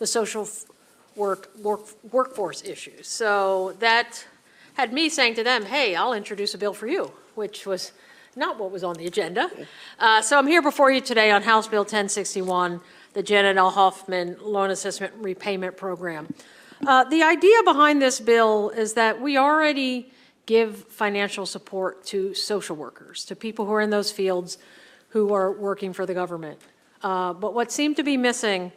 social workforce issues. So that had me saying to them, hey, I'll introduce a bill for you, which was not what was on the agenda. So I'm here before you today on House Bill 1061, the Janet L. Hoffman Loan Assessment Repayment Program. The idea behind this bill is that we already give financial support to social workers, to people who are in those fields who are working for the government. But what seemed to be missing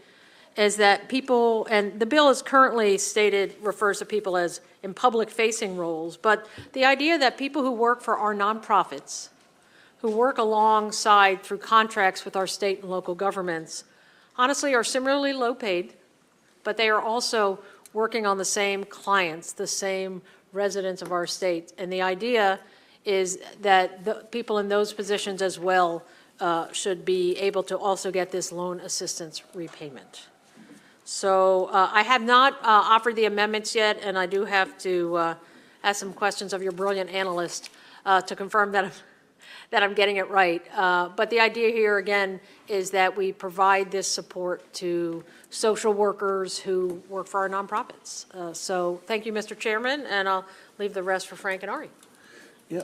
is that people, and the bill is currently stated, refers to people as in public-facing roles, but the idea that people who work for our nonprofits, who work alongside through contracts with our state and local governments, honestly are similarly low paid, but they are also working on the same clients, the same residents of our state. And the idea is that the people in those positions as well should be able to also get this loan assistance repayment. So I have not offered the amendments yet, and I do have to ask some questions of your brilliant analyst to confirm that I'm getting it right. But the idea here, again, is that we provide this support to social workers who work for our nonprofits. So thank you, Mr. Chairman, and I'll leave the rest for Frank and Ari. Yeah.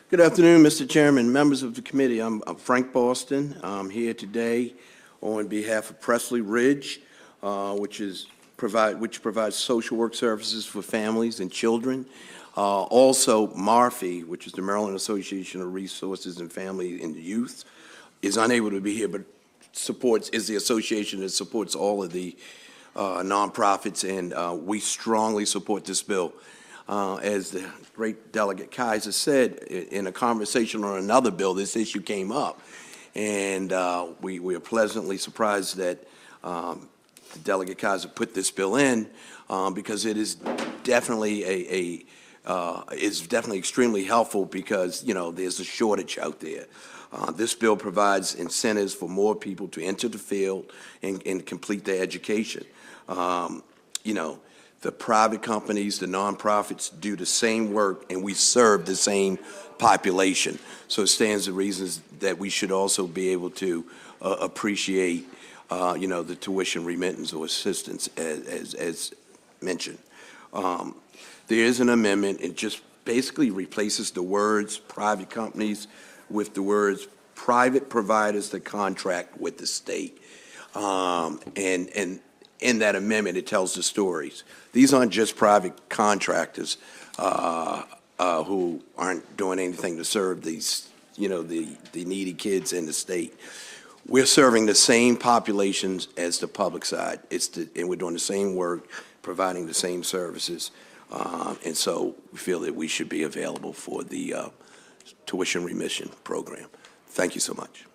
Good afternoon, Mr. Chairman, members of the committee. I'm Frank Boston. I'm here today on behalf of Presley Ridge, which provides social work services for families and children. Also, MARFI, which is the Maryland Association of Resources and Family and Youth. is unable to be here, but is the association that supports all of the nonprofits, and we strongly support this bill. As the great Delegate Kaiser said, in a conversation on another bill, this issue came up. And we are pleasantly surprised that Delegate Kaiser put this bill in because it is definitely is definitely extremely helpful because, you know, there's a shortage out there. This bill provides incentives for more people to enter the field and complete their education. You know, the private companies, the nonprofits do the same work, and we serve the same population. So it stands to reasons that we should also be able to appreciate, you know, the tuition remittance or assistance as mentioned. There is an amendment. It just basically replaces the words private companies with the words private providers that contract with the state. And in that amendment, it tells the stories. These aren't just private contractors who aren't doing anything to serve these, you know, the needy kids in the state. We're serving the same populations as the public side. And we're doing the same work, providing the same services. And so we feel that we should be available for the tuition remission program. Thank you so much.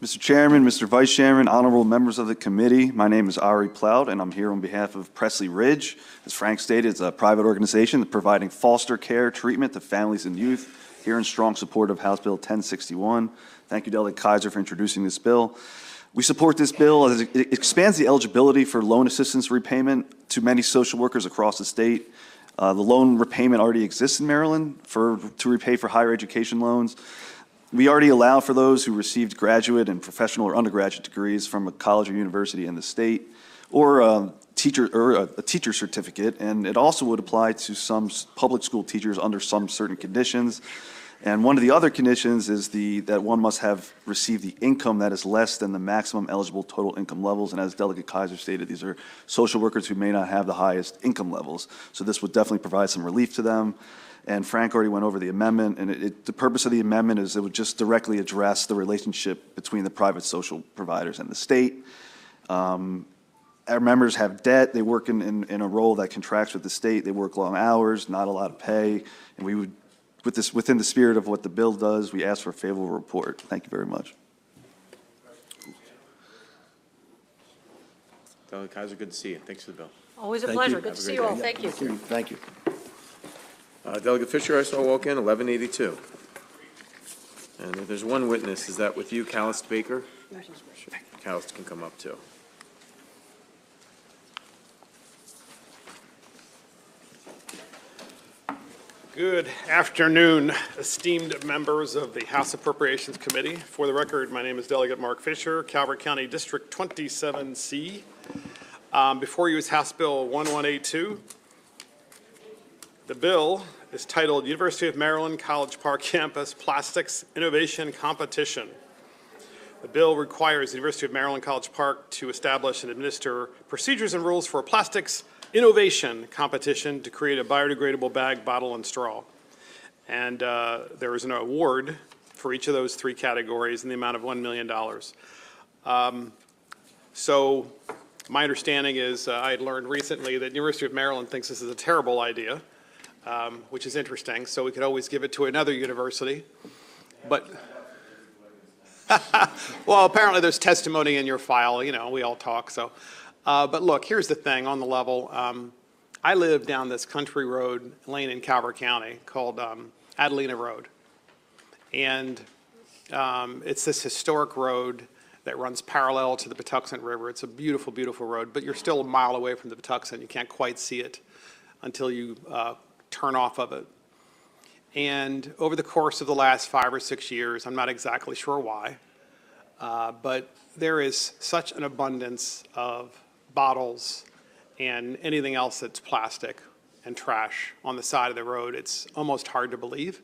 Mr. Chairman, Mr. Vice Chairman, honorable members of the committee, my name is Ari Plout, and I'm here on behalf of Presley Ridge. As Frank stated, it's a private organization providing foster care treatment to families and youth, here in strong support of House Bill 1061. Thank you, Delegate Kaiser, for introducing this bill. We support this bill as it expands the eligibility for loan assistance repayment to many social workers across the state. The loan repayment already exists in Maryland to repay for higher education loans. We already allow for those who received graduate and professional or undergraduate degrees from a college or university in the state, or a teacher certificate, and it also would apply to some public school teachers under some certain conditions. And one of the other conditions is that one must have received the income that is less than the maximum eligible total income levels. And as Delegate Kaiser stated, these are social workers who may not have the highest income levels. So this would definitely provide some relief to them. And Frank already went over the amendment, and the purpose of the amendment is it would just directly address the relationship between the private social providers and the state. Our members have debt. They work in a role that contracts with the state. They work long hours, not a lot of pay, and we would, within the spirit of what the bill does, we ask for a favorable report. Thank you very much. Delegate Kaiser, good to see you. Thanks for the bill. Always a pleasure. Good to see you all. Thank you. Thank you. Delegate Fisher, I saw walk in, 1182. And if there's one witness, is that with you, Callist Baker? Callist can come up too. Good afternoon, esteemed members of the House Appropriations Committee. For the record, my name is Delegate Mark Fisher, Calvert County District 27C. Before you is House Bill 1182. The bill is titled University of Maryland College Park Campus Plastics Innovation Competition. The bill requires the University of Maryland College Park to establish and administer procedures and rules for a plastics innovation competition to create a biodegradable bag, bottle, and straw. And there is an award for each of those three categories in the amount of $1 million. So my understanding is I had learned recently that the University of Maryland thinks this is a terrible idea, which is interesting. So we could always give it to another university. But, well, apparently there's testimony in your file. You know, we all talk, so. But look, here's the thing on the level. I live down this country road lane in Calvert County called Adelina Road. And it's this historic road that runs parallel to the Patuxent River. It's a beautiful, beautiful road, but you're still a mile away from the Patuxent. You can't quite see it until you turn off of it. And over the course of the last 5 or 6 years, I'm not exactly sure why, but there is such an abundance of bottles and anything else that's plastic and trash on the side of the road. It's almost hard to believe.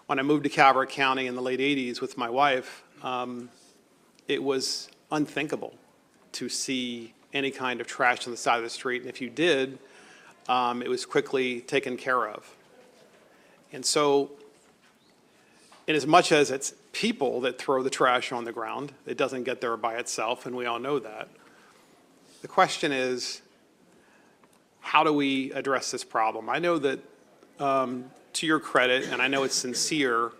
When I moved to Calvert County in the late 80s with my wife, it was unthinkable to see any kind of trash on the side of the street. And if you did, it was quickly taken care of. And so, in as much as it's people that throw the trash on the ground. It doesn't get there by itself, and we all know that. The question is, how do we address this problem? I know that, to your credit, and I know it's sincere,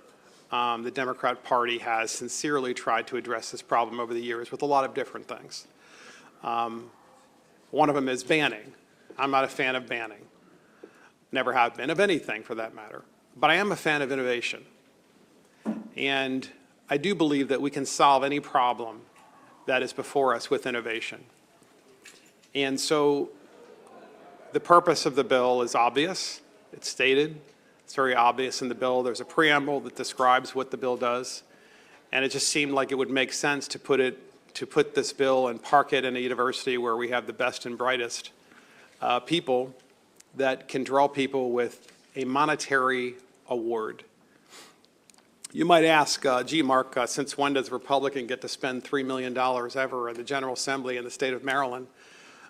the Democrat Party has sincerely tried to address this problem over the years with a lot of different things. One of them is banning. I'm not a fan of banning. Never have been, of anything for that matter. But I am a fan of innovation. And I do believe that we can solve any problem that is before us with innovation. And so the purpose of the bill is obvious. It's stated. It's very obvious in the bill. There's a preamble that describes what the bill does. And it just seemed like it would make sense to put this bill and park it in a university where we have the best and brightest people that can draw people with a monetary award. You might ask, gee, Mark, since when does a Republican get to spend $3 million ever in the General Assembly in the state of Maryland?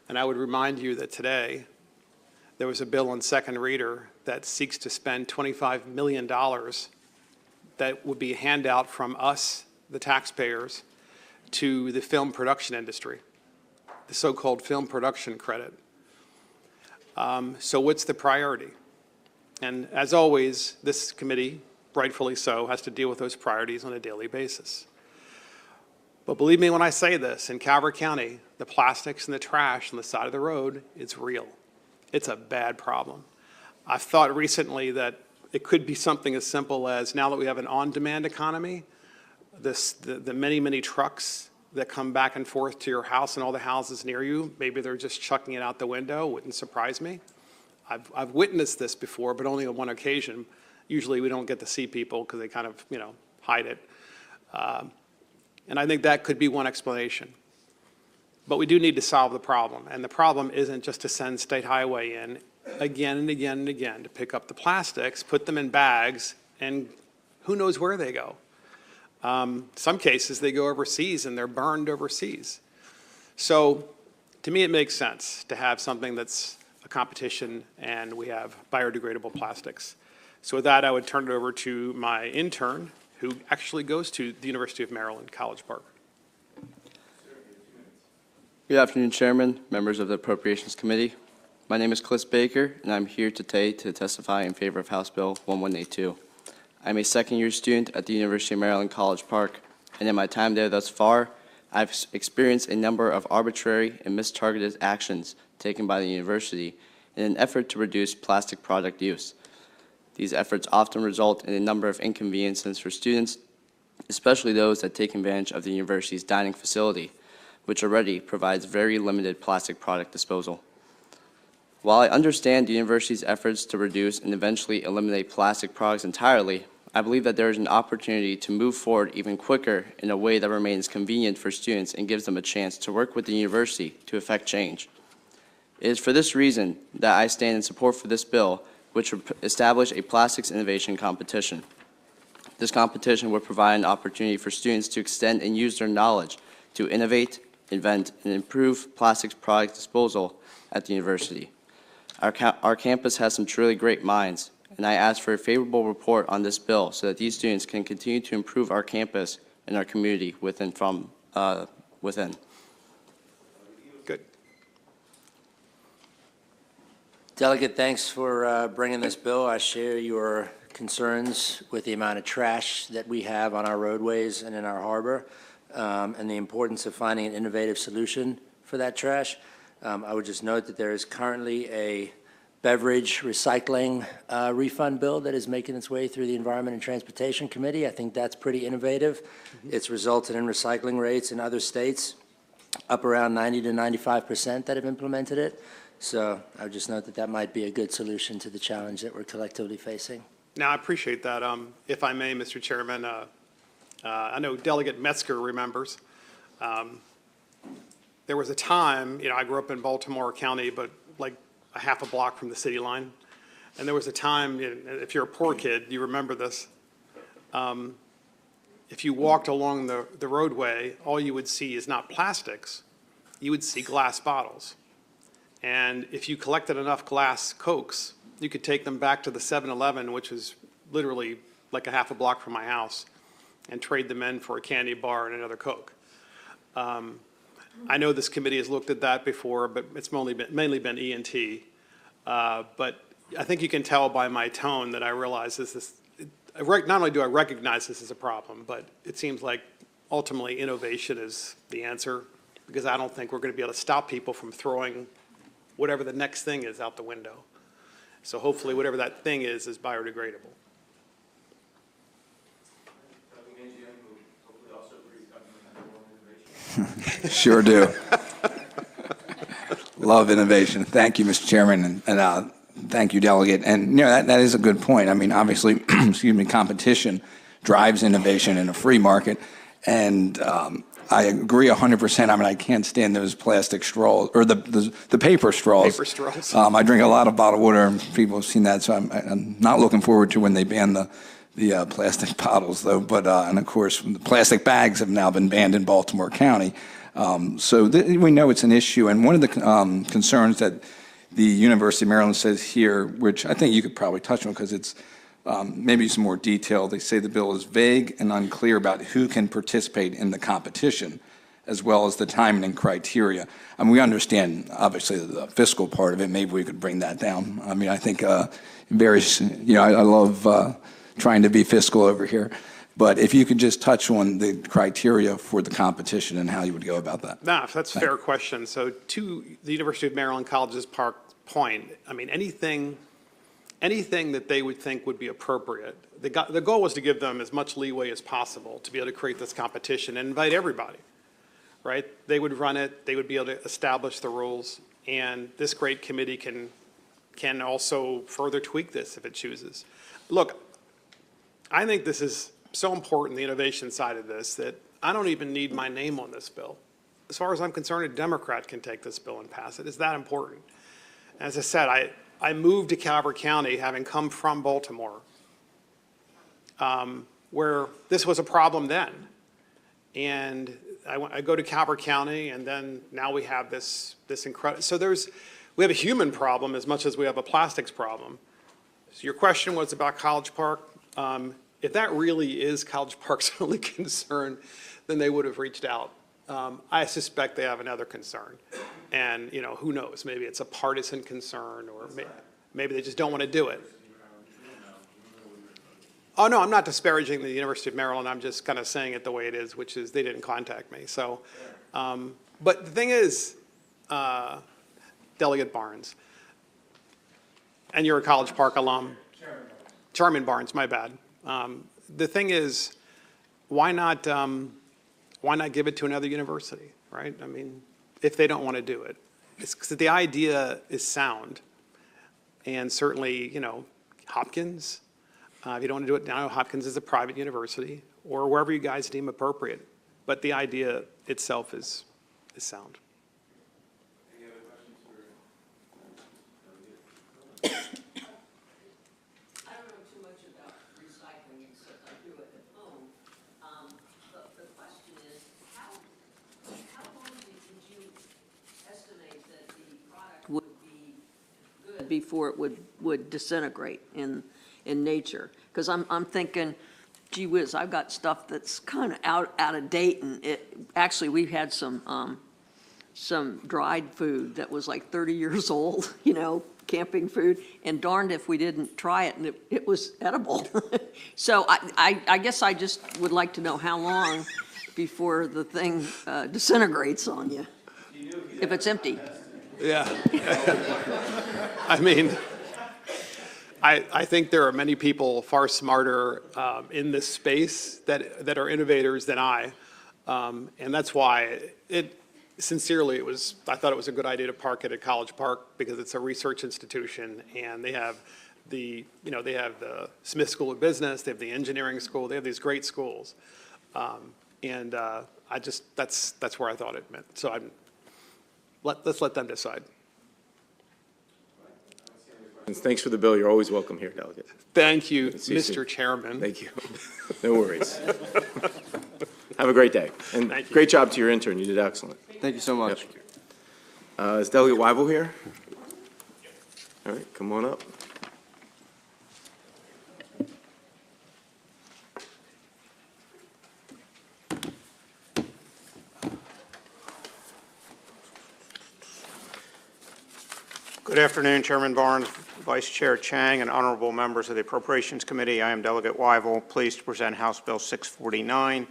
And I would remind you that today there was a bill on second reader that seeks to spend $25 million that would be a handout from us, the taxpayers, to the film production industry, the so-called film production credit. So what's the priority? And as always, this committee, rightfully so, has to deal with those priorities on a daily basis. But believe me when I say this, in Calvert County, the plastics and the trash on the side of the road, it's real. It's a bad problem. I've thought recently that it could be something as simple as, now that we have an on-demand economy, the many, many trucks that come back and forth to your house and all the houses near you, maybe they're just chucking it out the window, wouldn't surprise me. I've witnessed this before, but only on one occasion. Usually we don't get to see people because they kind of, hide it. And I think that could be one explanation. But we do need to solve the problem. And the problem isn't just to send State Highway in again and again and again to pick up the plastics, put them in bags, and who knows where they go. Some cases they go overseas and they're burned overseas. So to me it makes sense to have something that's a competition and we have biodegradable plastics. So with that, I would turn it over to my intern, who actually goes to the University of Maryland, College Park. Good afternoon, Chairman, members of the Appropriations Committee. My name is Cliff Baker, and I'm here today to testify in favor of House Bill 1182. I'm a second-year student at the University of Maryland, College Park, and in my time there thus far, I've experienced a number of arbitrary and mistargeted actions taken by the university in an effort to reduce plastic product use. These efforts often result in a number of inconveniences for students, especially those that take advantage of the university's dining facility, which already provides very limited plastic product disposal. While I understand the university's efforts to reduce and eventually eliminate plastic products entirely, I believe that there is an opportunity to move forward even quicker in a way that remains convenient for students and gives them a chance to work with the university to effect change. It is for this reason that I stand in support for this bill, which would establish a plastics innovation competition. This competition would provide an opportunity for students to extend and use their knowledge to innovate, invent, and improve plastics product disposal at the university. Our campus has some truly great minds, and I ask for a favorable report on this bill so that these students can continue to improve our campus and our community within. Good. Delegate, thanks for bringing this bill. I share your concerns with the amount of trash that we have on our roadways and in our harbor, and the importance of finding an innovative solution for that trash. I would just note that there is currently a beverage recycling refund bill that is making its way through the Environment and Transportation Committee. I think that's pretty innovative. It's resulted in recycling rates in other states up around 90 to 95% that have implemented it. So I would just note that that might be a good solution to the challenge that we're collectively facing. Now, I appreciate that. If I may, Mr. Chairman, I know Delegate Metzger remembers. There was a time, I grew up in Baltimore County, but like a half a block from the city line. And there was a time, if you're a poor kid, you remember this. If you walked along the roadway, all you would see is not plastics, you would see glass bottles. And if you collected enough glass Cokes, you could take them back to the 7-Eleven, which is literally like a half a block from my house, and trade them in for a candy bar and another Coke. I know this committee has looked at that before, but it's mainly been E&T. But I think you can tell by my tone that I realize this is, not only do I recognize this as a problem, but it seems like ultimately innovation is the answer, because I don't think we're going to be able to stop people from throwing whatever the next thing is out the window. So hopefully whatever that thing is biodegradable. Sure do. Love innovation. Thank you, Mr. Chairman, and thank you, Delegate. And that is a good point. I mean, obviously, excuse me, competition drives innovation in a free market, and I agree 100%. I mean, I can't stand those plastic straws or the paper straws. Paper straws. I drink a lot of bottled water, and people have seen that, so I'm not looking forward to when they ban the plastic bottles, though. But and of course, the plastic bags have now been banned in Baltimore County. So we know it's an issue, and one of the concerns that the University of Maryland says here, which I think you could probably touch on because it's maybe some more detail. They say the bill is vague and unclear about who can participate in the competition, as well as the timing and criteria. I mean, we understand, obviously, the fiscal part of it. Maybe we could bring that down. I mean, I think various, I love trying to be fiscal over here. But if you could just touch on the criteria for the competition and how you would go about that. No, that's a fair question. So to the University of Maryland College's point, I mean, anything that they would think would be appropriate. The goal was to give them as much leeway as possible to be able to create this competition and invite everybody, right? They would run it, they would be able to establish the rules, and this great committee can also further tweak this if it chooses. Look, I think this is so important, the innovation side of this, that I don't even need my name on this bill. As far as I'm concerned, a Democrat can take this bill and pass it. It's that important. As I said, I moved to Calvert County having come from Baltimore, where this was a problem then. And I go to Calvert County, and then now we have this incredible, so we have a human problem as much as we have a plastics problem. So your question was about College Park. If that really is College Park's only concern, then they would have reached out. I suspect they have another concern. And, who knows? Maybe it's a partisan concern, or maybe they just don't want to do it. Oh, no, I'm not disparaging the University of Maryland. I'm just kind of saying it the way it is, which is they didn't contact me. So, but the thing is, Delegate Barnes, and you're a College Park alum. Chairman Barnes, my bad. The thing is, why not give it to another university, right? I mean, if they don't want to do it. It's 'cause the idea is sound. And certainly, Hopkins, if you don't want to do it now, Hopkins is a private university, or wherever you guys deem appropriate. But the idea itself is sound. Before it would disintegrate in nature. Because I'm thinking, gee whiz, I've got stuff that's kind of out of date, and actually we've had some dried food that was like 30 years old, camping food, and darned if we didn't try it, and it was edible. So I guess I just would like to know how long before the thing disintegrates on you, if it's empty. Yeah. I mean, I think there are many people far smarter in this space that are innovators than I. And that's why I thought it was a good idea to park it at College Park, because it's a research institution, and they have they have the Smith School of Business, they have the engineering school, they have these great schools. That's where I thought it meant. So let's let them decide. Thanks for the bill. You're always welcome here, Delegate. Thank you, Mr. Chairman. Thank you. No worries. Have a great day. And great job to your intern. You did excellent. Thank you so much. Yep. Is Delegate Weibel here? All right, come on up. Good afternoon, Chairman Barnes, Vice Chair Chang, and honorable members of the Appropriations Committee. I am Delegate Wyvil, pleased to present House Bill 649.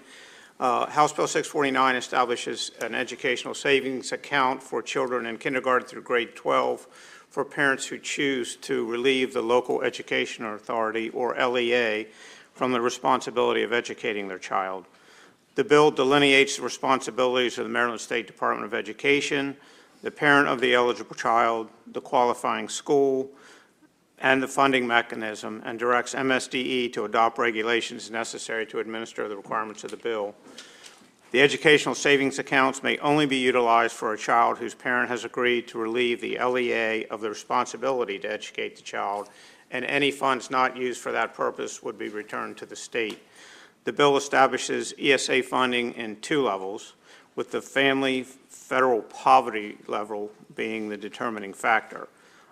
House Bill 649 establishes an educational savings account for children in kindergarten through grade 12 for parents who choose to relieve the local education authority, or LEA, from the responsibility of educating their child. The bill delineates the responsibilities of the Maryland State Department of Education, the parent of the eligible child, the qualifying school, and the funding mechanism, and directs MSDE to adopt regulations necessary to administer the requirements of the bill. The educational savings accounts may only be utilized for a child whose parent has agreed to relieve the LEA of the responsibility to educate the child, and any funds not used for that purpose would be returned to the state. The bill establishes ESA funding in 2 levels, with the family federal poverty level being the determining factor.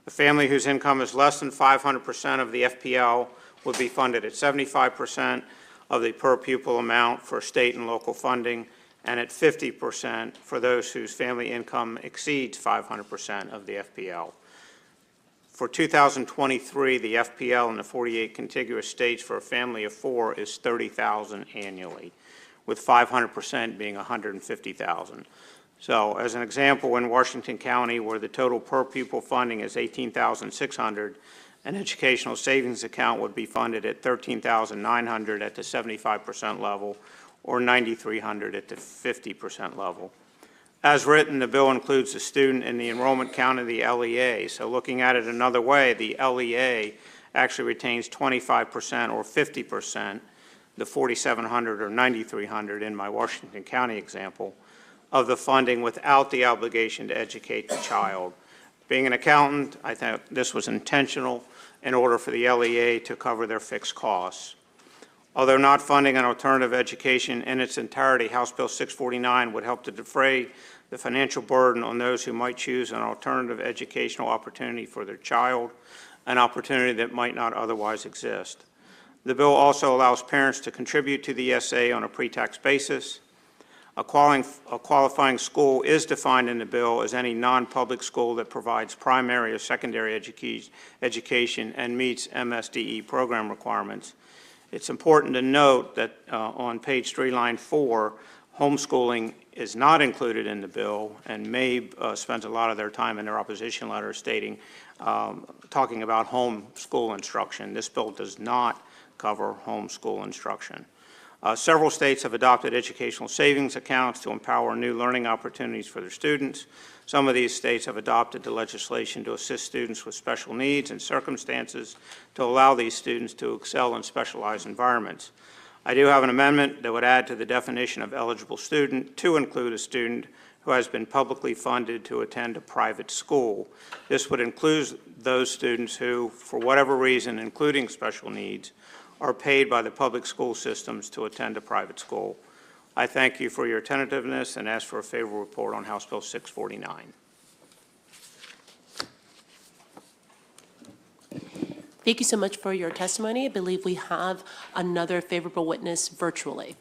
A family whose income is less than 500% of the FPL would be funded at 75% of the per pupil amount for state and local funding, and at 50% for those whose family income exceeds 500% of the FPL. For 2023, the FPL in the 48 contiguous states for a family of 4 is $30,000 annually, with 500% being $150,000. So as an example, in Washington County, where the total per pupil funding is $18,600, an educational savings account would be funded at $13,900 at the 75% level, or $9,300 at the 50% level. As written, the bill includes the student in the enrollment count of the LEA. So looking at it another way, the LEA actually retains 25% or 50%, the $4,700 or $9,300 in my Washington County example, of the funding without the obligation to educate the child. Being an accountant, I think this was intentional in order for the LEA to cover their fixed costs. Although not funding an alternative education in its entirety, House Bill 649 would help to defray the financial burden on those who might choose an alternative educational opportunity for their child, an opportunity that might not otherwise exist. The bill also allows parents to contribute to the ESA on a pre-tax basis. A qualifying school is defined in the bill as any non-public school that provides primary or secondary education and meets MSDE program requirements. It's important to note that on page 3, line 4, homeschooling is not included in the bill, and MABE spends a lot of their time in their opposition letter talking about homeschool instruction. This bill does not cover homeschool instruction. Several states have adopted educational savings accounts to empower new learning opportunities for their students. Some of these states have adopted the legislation to assist students with special needs and circumstances to allow these students to excel in specialized environments. I do have an amendment that would add to the definition of eligible student to include a student who has been publicly funded to attend a private school. This would include those students who, for whatever reason, including special needs, are paid by the public school systems to attend a private school. I thank you for your attentiveness and ask for a favorable report on House Bill 649. Thank you so much for your testimony. I believe we have another favorable witness virtually.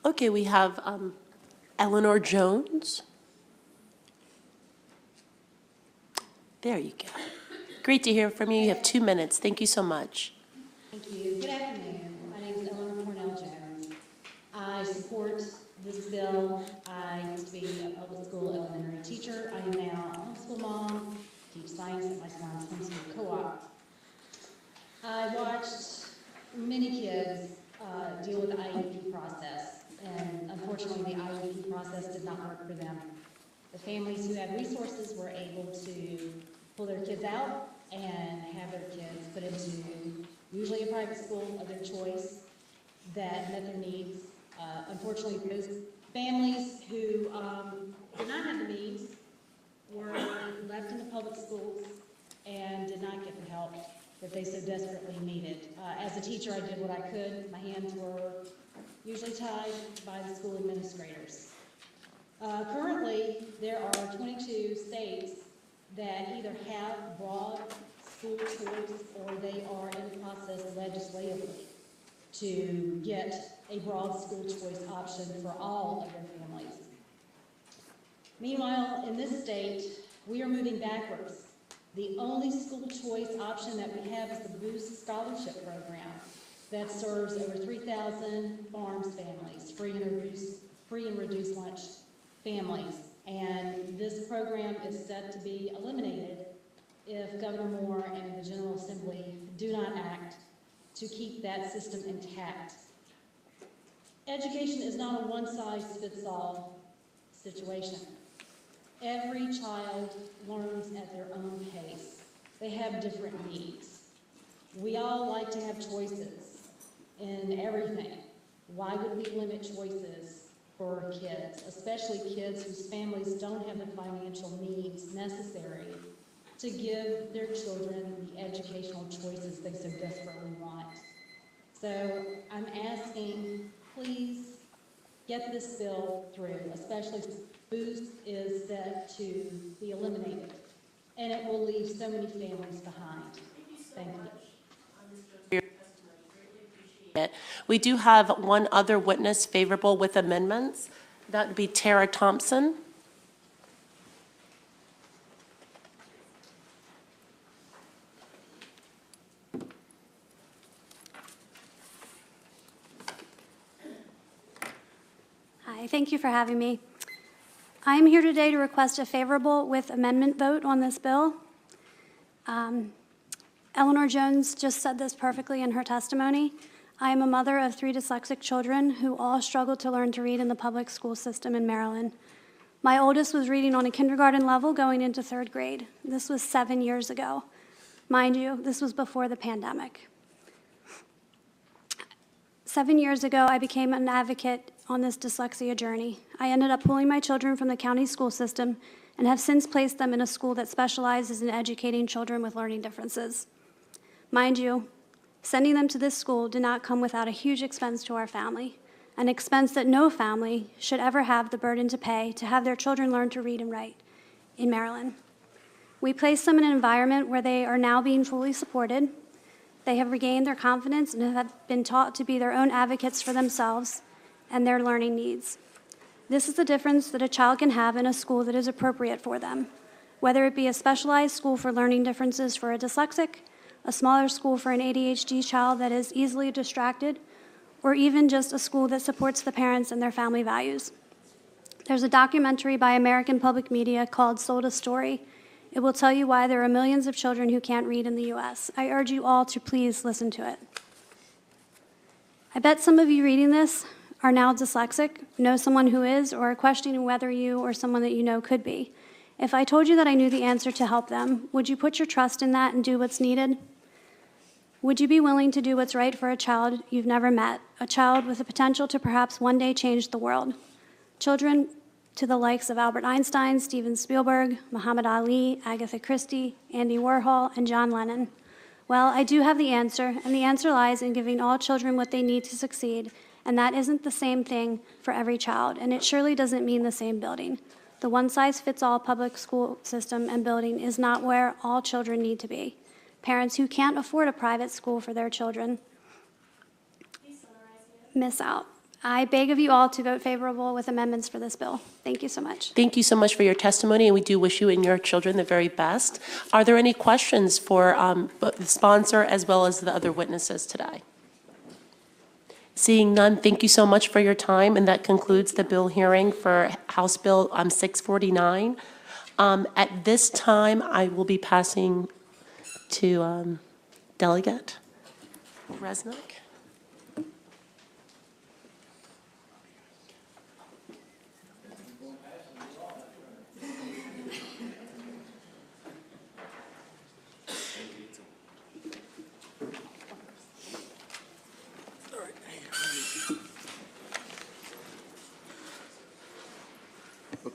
Okay, we have Eleanor Jones. There you go. Great to hear from you. You have 2 minutes. Thank you so much. Thank you. Good afternoon. My name is Eleanor Cornell Jones. I support this bill. I used to be a public school elementary teacher. I am now a homeschool mom, teach science at my son's homeschool co-op. I watched many kids deal with the IEP process, and unfortunately the IEP process did not work for them. The families who had resources were able to pull their kids out and have their kids put into usually a private school of their choice that met their needs. Unfortunately, those families who did not have the means were left in the public schools and did not get the help that they so desperately needed. As a teacher, I did what I could. My hands were usually tied by the school administrators. Currently, there are 22 states that either have broad school choice or they are in the process legislatively to get a broad school choice option for all of their families. Meanwhile, in this state, we are moving backwards. The only school choice option that we have is the Boost Scholarship Program that serves over 3,000 farms families, free and reduced lunch families. And this program is set to be eliminated if Governor Moore and the General Assembly do not act to keep that system intact. Education is not a one-size-fits-all situation. Every child learns at their own pace. They have different needs. We all like to have choices in everything. Why would we limit choices for kids, especially kids whose families don't have the financial needs necessary to give their children the educational choices they so desperately want? So I'm asking, please get this bill through, especially Boost is set to be eliminated, and it will leave so many families behind. Thank you. We do have one other witness favorable with amendments. That would be Tara Thompson. Hi, thank you for having me. I am here today to request a favorable with amendment vote on this bill. Eleanor Jones just said this perfectly in her testimony. I am a mother of 3 dyslexic children who all struggle to learn to read in the public school system in Maryland. My oldest was reading on a kindergarten level going into 3rd grade. This was 7 years ago. Mind you, this was before the pandemic. 7 years ago, I became an advocate on this dyslexia journey. I ended up pulling my children from the county school system and have since placed them in a school that specializes in educating children with learning differences. Mind you, sending them to this school did not come without a huge expense to our family, an expense that no family should ever have the burden to pay to have their children learn to read and write in Maryland. We placed them in an environment where they are now being fully supported. They have regained their confidence and have been taught to be their own advocates for themselves and their learning needs. This is the difference that a child can have in a school that is appropriate for them, whether it be a specialized school for learning differences for a dyslexic, a smaller school for an ADHD child that is easily distracted, or even just a school that supports the parents and their family values. There's a documentary by American Public Media called Sold a Story. It will tell you why there are millions of children who can't read in the U.S. I urge you all to please listen to it. I bet some of you reading this are now dyslexic, know someone who is, or are questioning whether you or someone that you know could be. If I told you that I knew the answer to help them, would you put your trust in that and do what's needed? Would you be willing to do what's right for a child you've never met, a child with the potential to perhaps one day change the world? Children to the likes of Albert Einstein, Steven Spielberg, Muhammad Ali, Agatha Christie, Andy Warhol, and John Lennon. Well, I do have the answer, and the answer lies in giving all children what they need to succeed, and that isn't the same thing for every child, and it surely doesn't mean the same building. The one-size-fits-all public school system and building is not where all children need to be. Parents who can't afford a private school for their children miss out. I beg of you all to vote favorable with amendments for this bill. Thank you so much. Thank you so much for your testimony, and we do wish you and your children the very best. Are there any questions for both the sponsor as well as the other witnesses today? Seeing none, thank you so much for your time, and that concludes the bill hearing for House Bill 649. At this time, I will be passing to Delegate Resnick.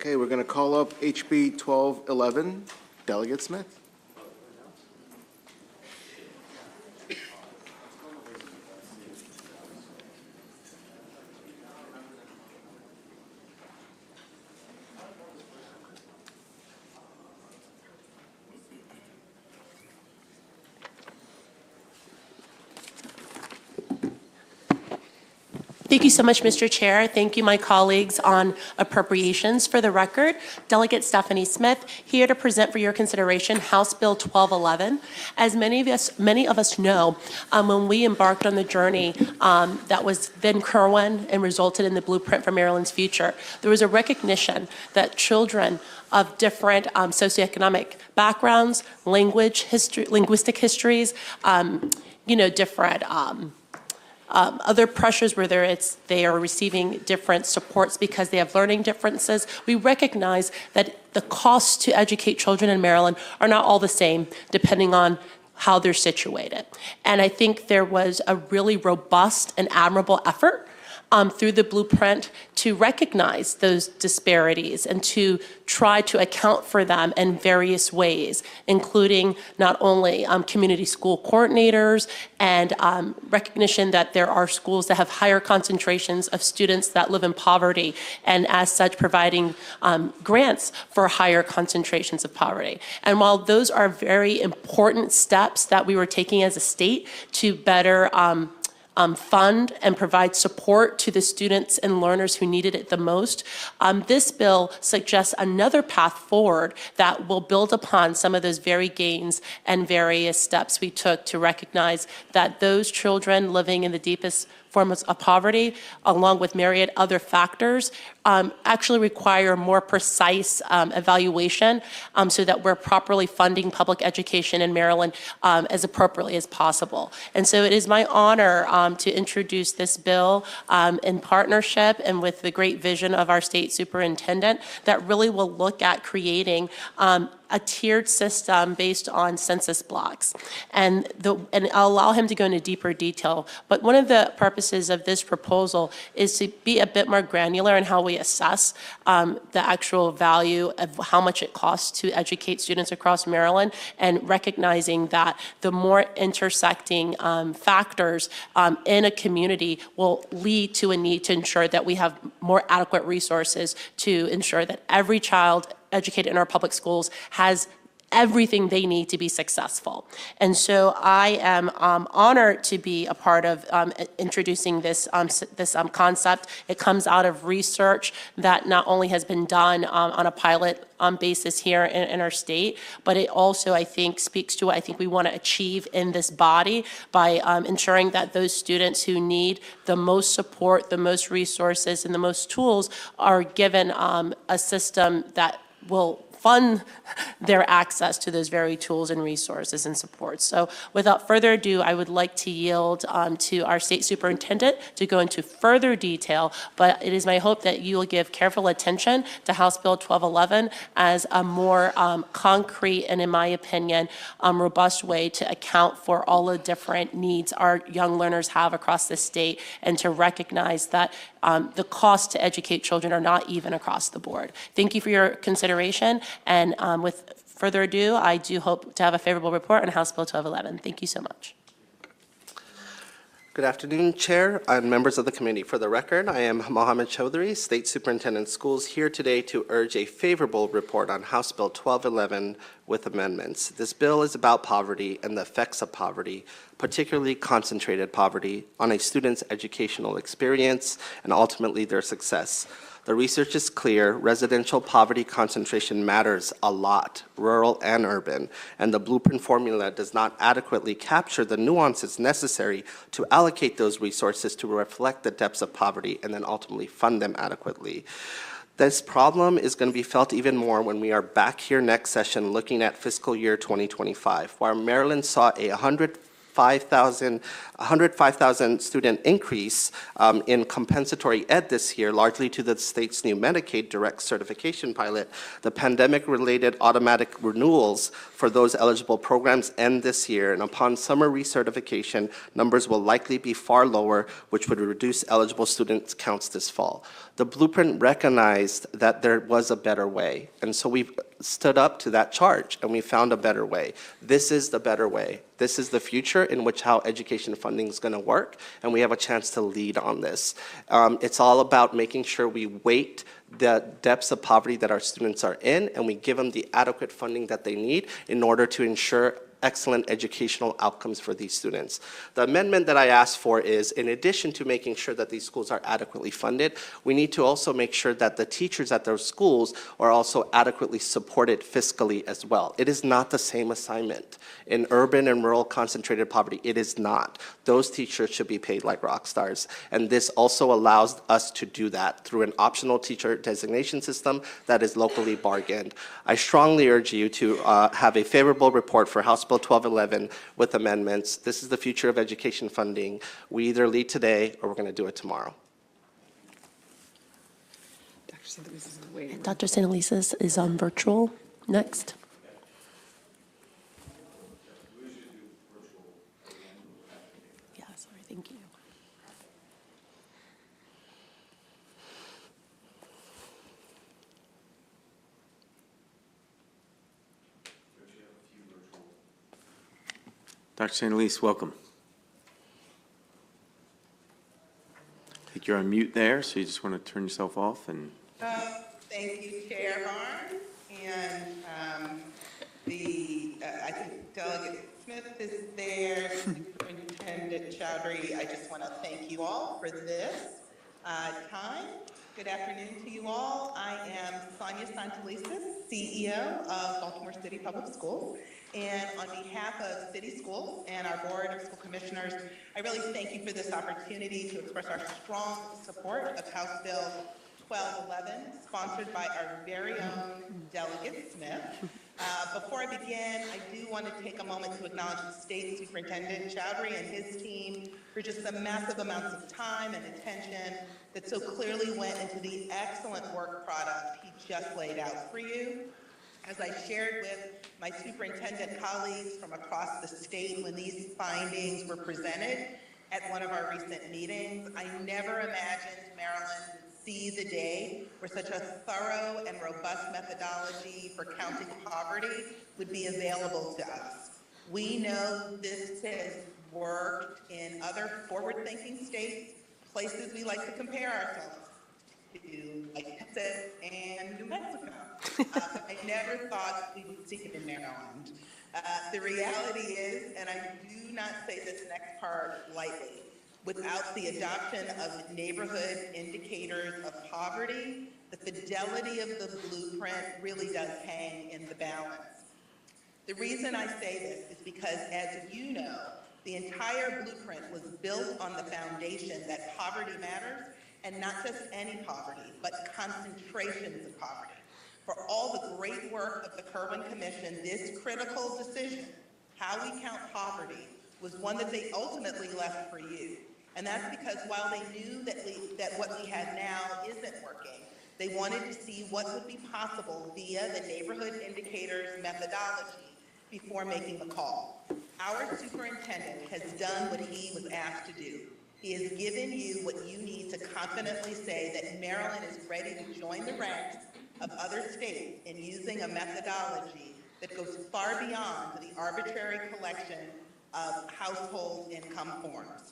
Okay, we're going to call up HB 1211, Delegate Smith. Thank you so much, Mr. Chair. Thank you, my colleagues on appropriations. For the record, Delegate Stephanie Smith, here to present for your consideration House Bill 1211. As many of us know, when we embarked on the journey that was then Kerwin and resulted in the Blueprint for Maryland's Future, there was a recognition that children of different socioeconomic backgrounds, linguistic histories, different other pressures, whether it's they are receiving different supports because they have learning differences. We recognize that the costs to educate children in Maryland are not all the same depending on how they're situated. And I think there was a really robust and admirable effort through the blueprint to recognize those disparities and to try to account for them in various ways, including not only community school coordinators and recognition that there are schools that have higher concentrations of students that live in poverty, and as such providing grants for higher concentrations of poverty. And while those are very important steps that we were taking as a state to better fund and provide support to the students and learners who needed it the most, this bill suggests another path forward that will build upon some of those very gains and various steps we took to recognize that those children living in the deepest forms of poverty, along with myriad other factors, actually require more precise evaluation so that we're properly funding public education in Maryland as appropriately as possible. And so it is my honor to introduce this bill in partnership and with the great vision of our state superintendent that really will look at creating a tiered system based on census blocks. And I'll allow him to go into deeper detail, but one of the purposes of this proposal is to be a bit more granular in how we assess the actual value of how much it costs to educate students across Maryland, and recognizing that the more intersecting factors in a community will lead to a need to ensure that we have more adequate resources to ensure that every child educated in our public schools has everything they need to be successful. And so I am honored to be a part of introducing this concept. It comes out of research that not only has been done on a pilot basis here in our state, but it also, I think, speaks to what I think we want to achieve in this body by ensuring that those students who need the most support, the most resources, and the most tools are given a system that will fund their access to those very tools and resources and supports. So without further ado, I would like to yield to our state superintendent to go into further detail, but it is my hope that you will give careful attention to House Bill 1211 as a more concrete and, in my opinion, robust way to account for all the different needs our young learners have across the state, and to recognize that the costs to educate children are not even across the board. Thank you for your consideration. And with further ado, I do hope to have a favorable report on House Bill 1211. Thank you so much. Good afternoon, Chair and members of the committee. For the record, I am Mohammed Chaudhry, State Superintendent of Schools, here today to urge a favorable report on House Bill 1211 with amendments. This bill is about poverty and the effects of poverty, particularly concentrated poverty, on a student's educational experience and ultimately their success. The research is clear. Residential poverty concentration matters a lot, rural and urban, and the blueprint formula does not adequately capture the nuances necessary to allocate those resources to reflect the depths of poverty and then ultimately fund them adequately. This problem is going to be felt even more when we are back here next session looking at fiscal year 2025, where Maryland saw a 105,000 student increase in compensatory ed this year, largely to the state's new Medicaid direct certification pilot. The pandemic-related automatic renewals for those eligible programs end this year, and upon summer recertification, numbers will likely be far lower, which would reduce eligible student counts this fall. The blueprint recognized that there was a better way, and so we've stood up to that charge, and we found a better way. This is the better way. This is the future in which how education funding is going to work, and we have a chance to lead on this. It's all about making sure we weight the depths of poverty that our students are in, and we give them the adequate funding that they need in order to ensure excellent educational outcomes for these students. The amendment that I asked for is, in addition to making sure that these schools are adequately funded, we need to also make sure that the teachers at those schools are also adequately supported fiscally as well. It is not the same assignment. In urban and rural concentrated poverty, it is not. Those teachers should be paid like rock stars. And this also allows us to do that through an optional teacher designation system that is locally bargained. I strongly urge you to have a favorable report for House Bill 1211 with amendments. This is the future of education funding. We either lead today or we're going to do it tomorrow. Dr. St. Elisa's is on virtual next. Yeah, sorry, thank you. Dr. St. Elise, welcome. I think you're on mute there, so you just want to turn yourself off and. Thank you, Chair Barnes, and I think Delegate Smith is there, Superintendent Chowdhury. I just want to thank you all for this time. Good afternoon to you all. I am Sonia Santelises, CEO of Baltimore City Public Schools. And on behalf of City Schools and our Board of School Commissioners, I really thank you for this opportunity to express our strong support of House Bill 1211, sponsored by our very own Delegate Smith. Before I begin, I do want to take a moment to acknowledge the State Superintendent Chowdhury and his team for just the massive amounts of time and attention that so clearly went into the excellent work product he just laid out for you. As I shared with my superintendent colleagues from across the state when these findings were presented at one of our recent meetings, I never imagined Maryland would see the day where such a thorough and robust methodology for counting poverty would be available to us. We know this has worked in other forward-thinking states, places we like to compare ourselves to, like Texas and New Mexico. I never thought we would see it in Maryland. The reality is, and I do not say this next part lightly, without the adoption of neighborhood indicators of poverty, the fidelity of the blueprint really does hang in the balance. The reason I say this is because, as you know, the entire blueprint was built on the foundation that poverty matters, and not just any poverty, but concentrations of poverty. For all the great work of the Kirwan Commission, this critical decision, how we count poverty, was one that they ultimately left for you. And that's because while they knew that what we had now isn't working, they wanted to see what would be possible via the neighborhood indicators methodology before making the call. Our superintendent has done what he was asked to do. He has given you what you need to confidently say that Maryland is ready to join the ranks of other states in using a methodology that goes far beyond the arbitrary collection of household income forms.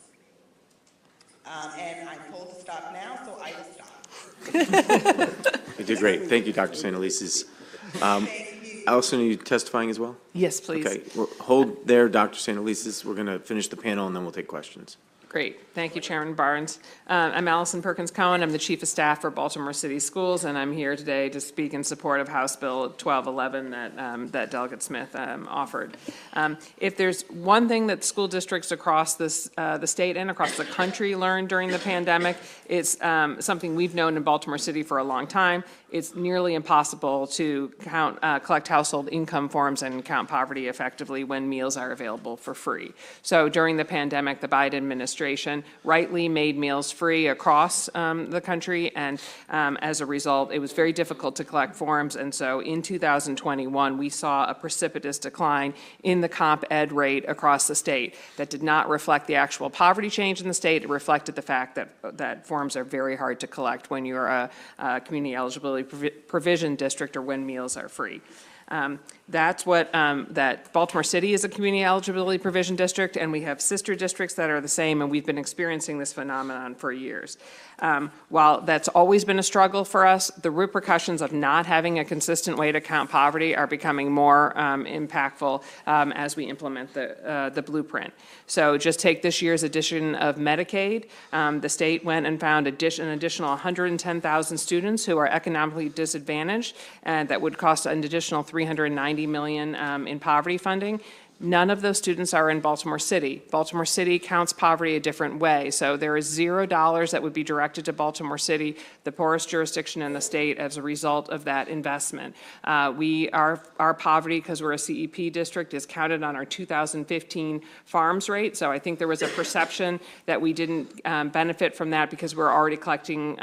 And I'm told to stop now, so I will stop. You did great. Thank you, Dr. St. Elise's. Allison, are you testifying as well? Yes, please. Okay, hold there, Dr. St. Elise's. We're going to finish the panel and then we'll take questions. Great. Thank you, Chairman Barnes. I'm Allison Perkins Cohen. I'm the Chief of Staff for Baltimore City Schools, and I'm here today to speak in support of House Bill 1211 that Delegate Smith offered. If there's one thing that school districts across the state and across the country learned during the pandemic, it's something we've known in Baltimore City for a long time. it's nearly impossible to collect household income forms and count poverty effectively when meals are available for free. So during the pandemic, the Biden administration rightly made meals free across the country, and as a result, it was very difficult to collect forms, and so in 2021, we saw a precipitous decline in the comp ed rate across the state. That did not reflect the actual poverty change in the state. It reflected the fact that forms are very hard to collect when you're a community eligibility provision district or when meals are free. That's what, that Baltimore City is a community eligibility provision district, and we have sister districts that are the same, and we've been experiencing this phenomenon for years. While that's always been a struggle for us, the repercussions of not having a consistent way to count poverty are becoming more impactful as we implement the blueprint. So just take this year's edition of Medicaid. The state went and found an additional 110,000 students who are economically disadvantaged, and that would cost an additional $390 million in poverty funding. None of those students are in Baltimore City. Baltimore City counts poverty a different way. So there is $0 that would be directed to Baltimore City, the poorest jurisdiction in the state, as a result of that investment. Our poverty, because we're a CEP district, is counted on our 2015 farms rate. So I think there was a perception that we didn't benefit from that because we're already collecting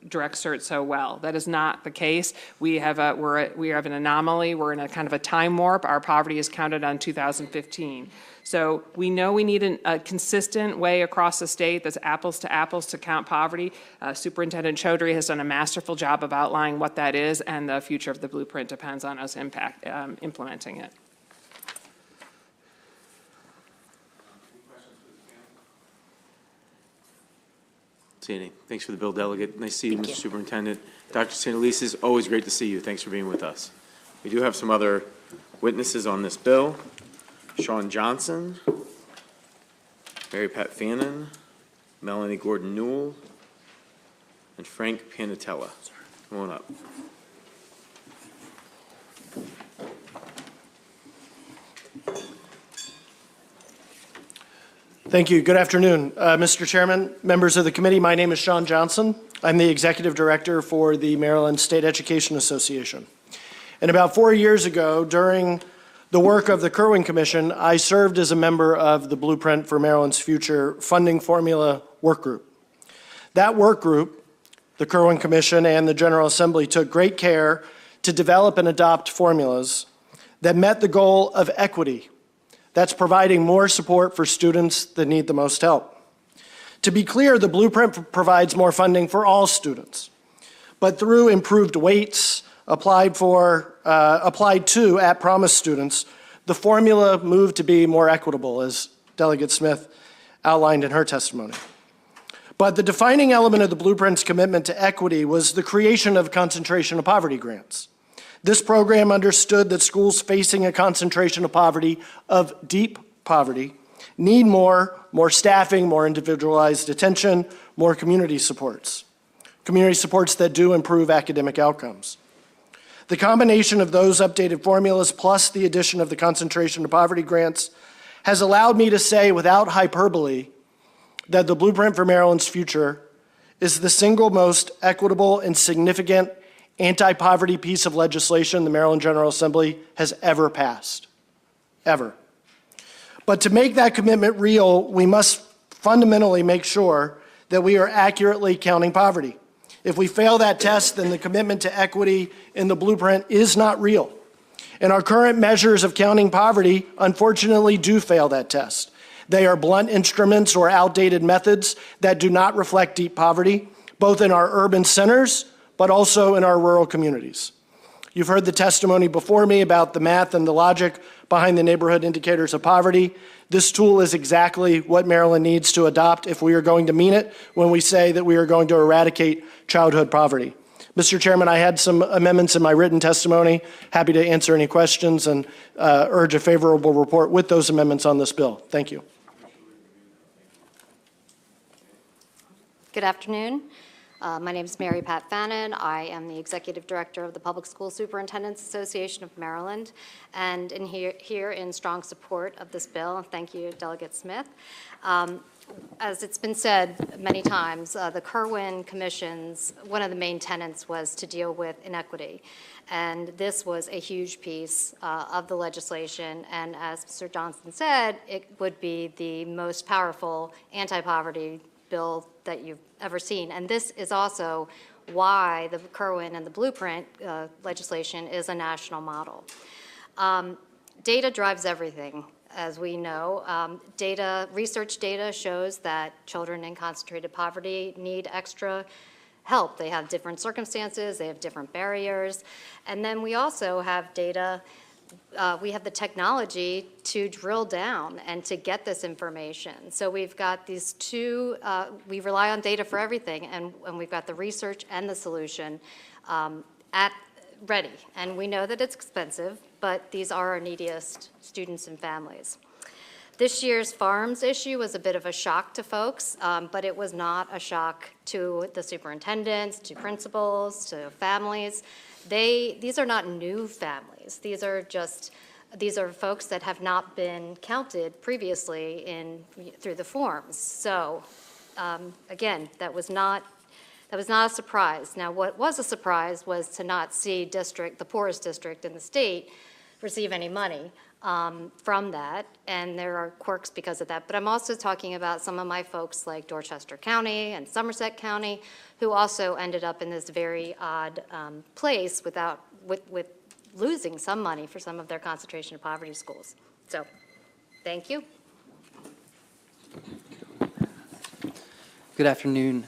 direct cert so well. That is not the case. We have an anomaly. We're in a kind of a time warp. Our poverty is counted on 2015. So we know we need a consistent way across the state that's apples to count poverty. Superintendent Chaudhry has done a masterful job of outlining what that is, and the future of the blueprint depends on us implementing it. Sandy, thanks for the bill, Delegate. Nice to see you, Mr. Superintendent. Dr. Santalese, it's always great to see you. Thanks for being with us. We do have some other witnesses on this bill. Sean Johnson, Mary Pat Fannin, Melanie Gordon-Newell, and Frank Panatella. Come on up. Thank you. Good afternoon. Mr. Chairman, members of the committee, my name is Sean Johnson. I'm the Executive Director for the Maryland State Education Association. And about 4 years ago, during the work of the Kirwan Commission, I served as a member of the Blueprint for Maryland's Future Funding Formula Work Group. That work group, the Kirwan Commission and the General Assembly took great care to develop and adopt formulas that met the goal of equity. That's providing more support for students that need the most help. To be clear, the Blueprint provides more funding for all students, but through improved weights, applied to at-promise students, the formula moved to be more equitable, as Delegate Smith outlined in her testimony. But the defining element of the Blueprint's commitment to equity was the creation of concentration of poverty grants. This program understood that schools facing a concentration of poverty, of deep poverty, need more staffing, more individualized attention, more community supports that do improve academic outcomes. The combination of those updated formulas plus the addition of the concentration of poverty grants has allowed me to say without hyperbole that the Blueprint for Maryland's Future is the single most equitable and significant anti-poverty piece of legislation the Maryland General Assembly has ever passed, ever. But to make that commitment real, we must fundamentally make sure that we are accurately counting poverty. If we fail that test, then the commitment to equity in the Blueprint is not real. And our current measures of counting poverty, unfortunately, do fail that test. They are blunt instruments or outdated methods that do not reflect deep poverty, both in our urban centers, but also in our rural communities. You've heard the testimony before me about the math and the logic behind the neighborhood indicators of poverty. This tool is exactly what Maryland needs to adopt if we are going to mean it when we say that we are going to eradicate childhood poverty. Mr. Chairman, I had some amendments in my written testimony. Happy to answer any questions and urge a favorable report with those amendments on this bill. Thank you. Good afternoon. My name is Mary Pat Fannin. I am the Executive Director of the Public School Superintendents Association of Maryland, and here in strong support of this bill. Thank you, Delegate Smith. as it's been said many times, the Kerwin Commission's, one of the main tenets was to deal with inequity. And this was a huge piece of the legislation. And as Mr. Johnson said, it would be the most powerful anti-poverty bill that you've ever seen. And this is also why the Kerwin and the Blueprint legislation is a national model. Data drives everything, as we know. Research data shows that children in concentrated poverty need extra help. They have different circumstances, they have different barriers. And then we also have data, we have the technology to drill down and to get this information. So we've got these two, we rely on data for everything, and we've got the research and the solution ready. And we know that it's expensive, but these are our neediest students and families. This year's farms issue was a bit of a shock to folks, but it was not a shock to the superintendents, to principals, to families. These are not new families. These are folks that have not been counted previously through the forms. So again, that was not a surprise. Now, what was a surprise was to not see the poorest district in the state, receive any money from that, and there are quirks because of that. But I'm also talking about some of my folks like Dorchester County and Somerset County, who also ended up in this very odd place with losing some money for some of their concentration of poverty schools. So, thank you. Good afternoon,